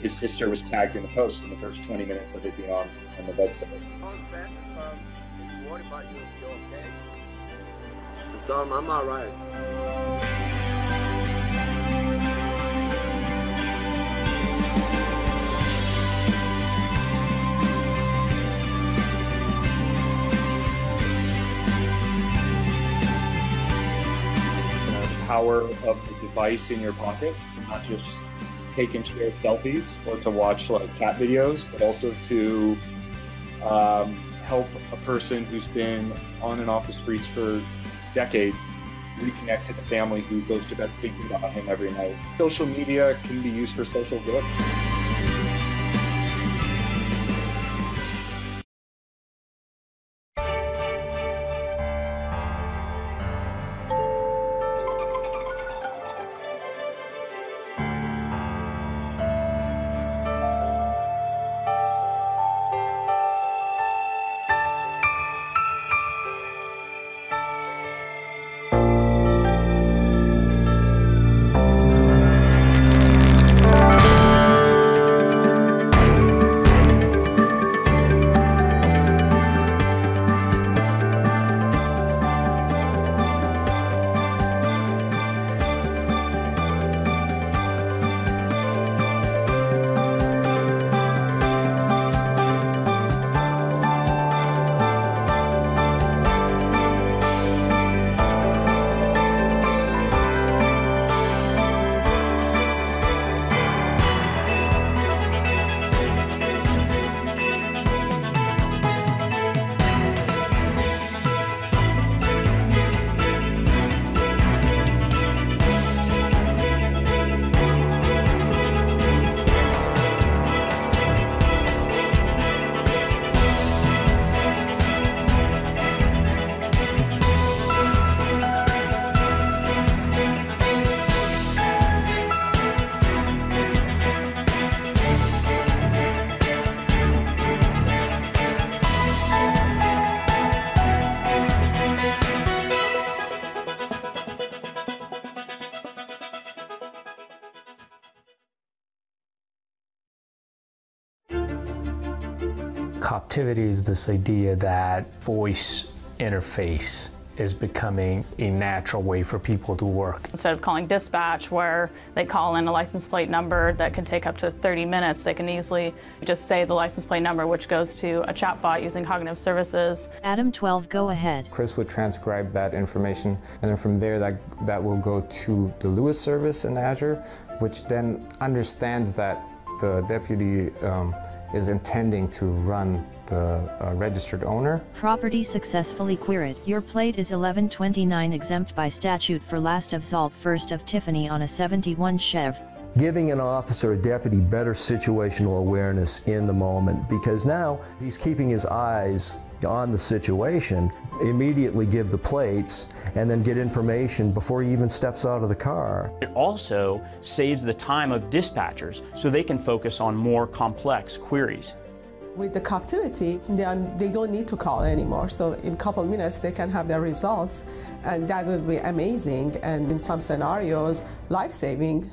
his sister was tagged in the post in the first 20 minutes of it being on the website. Tell him I'm all right. The power of the device in your pocket, not just take and share selfies or to watch like cat videos, but also to help a person who's been on and off the streets for decades reconnect to the family who goes to bed thinking about him every night. Social media can be used for social good. Captivity is this idea that voice interface is becoming a natural way for people to work. Instead of calling dispatch, where they call in a license plate number that could take up to 30 minutes, they can easily just say the license plate number, which goes to a chatbot using cognitive services. Adam 12, go ahead. Chris would transcribe that information, and then from there that will go to the Lewis service in Azure, which then understands that the deputy is intending to run the registered owner. Property successfully queried. Your plate is 1129 exempt by statute for last of Salt first of Tiffany on a 71 Chev. Giving an officer, a deputy, better situational awareness in the moment, because now he's keeping his eyes on the situation, immediately give the plates, and then get information before he even steps out of the car. It also saves the time of dispatchers so they can focus on more complex queries. With the captivity, they don't need to call anymore. So in a couple minutes, they can have their results, and that would be amazing, and in some scenarios, life-saving.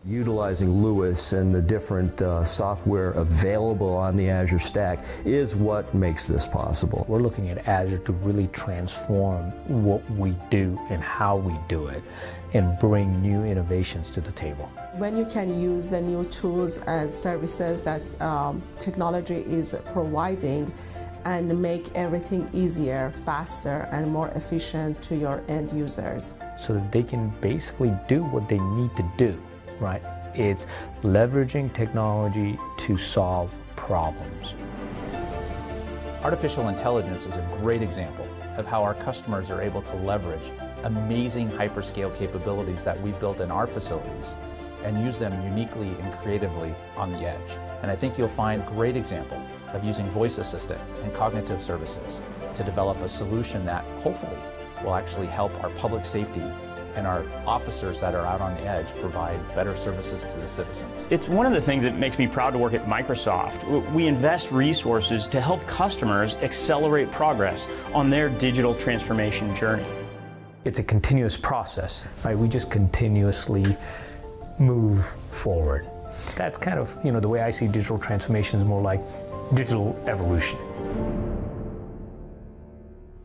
Utilizing Lewis and the different software available on the Azure stack is what makes this possible. We're looking at Azure to really transform what we do and how we do it and bring new innovations to the table. When you can use the new tools and services that technology is providing and make everything easier, faster, and more efficient to your end users. So that they can basically do what they need to do. Right? It's leveraging technology to solve problems. Artificial intelligence is a great example of how our customers are able to leverage amazing hyperscale capabilities that we built in our facilities and use them uniquely and creatively on the edge. And I think you'll find a great example of using voice assistant and cognitive services to develop a solution that hopefully will actually help our public safety and our officers that are out on the edge provide better services to the citizens. It's one of the things that makes me proud to work at Microsoft. We invest resources to help customers accelerate progress on their digital transformation journey. It's a continuous process, right? We just continuously move forward. That's kind of, the way I see digital transformation is more like digital evolution.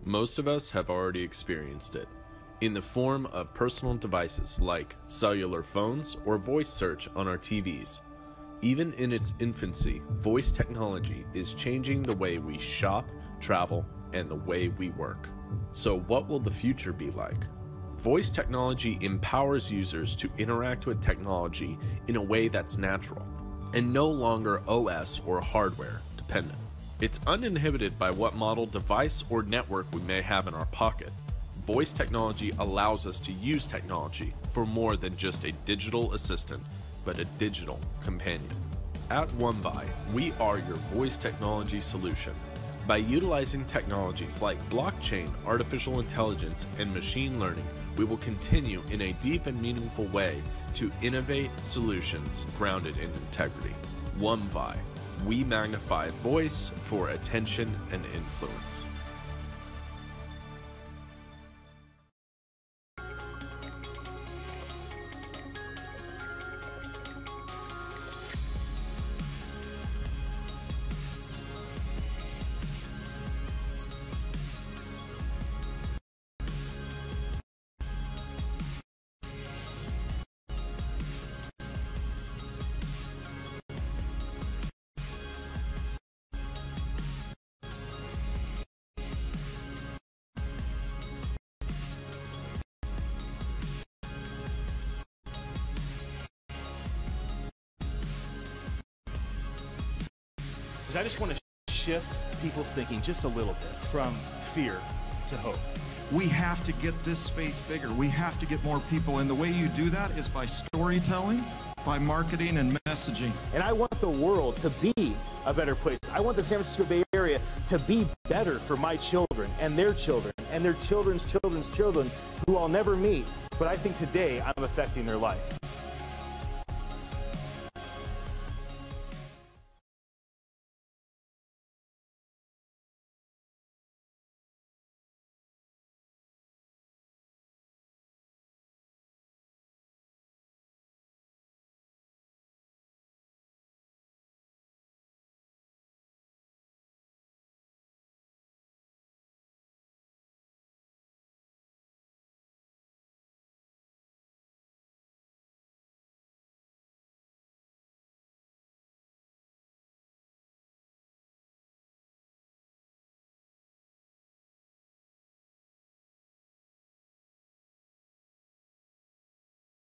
Most of us have already experienced it, in the form of personal devices like cellular phones or voice search on our TVs. Even in its infancy, voice technology is changing the way we shop, travel, and the way we work. So what will the future be like? Voice technology empowers users to interact with technology in a way that's natural and no longer OS or hardware dependent. It's uninhibited by what model device or network we may have in our pocket. Voice technology allows us to use technology for more than just a digital assistant, but a digital companion. At OneVi, we are your voice technology solution. By utilizing technologies like blockchain, artificial intelligence, and machine learning, we will continue in a deep and meaningful way to innovate solutions grounded in integrity. OneVi, we magnify voice for attention and influence. I just want to shift people's thinking just a little bit from fear to hope. We have to get this space bigger. We have to get more people. And the way you do that is by storytelling, by marketing and messaging. And I want the world to be a better place. I want the San Francisco Bay Area to be better for my children and their children's children's children who I'll never meet. But I think today I'm affecting their life.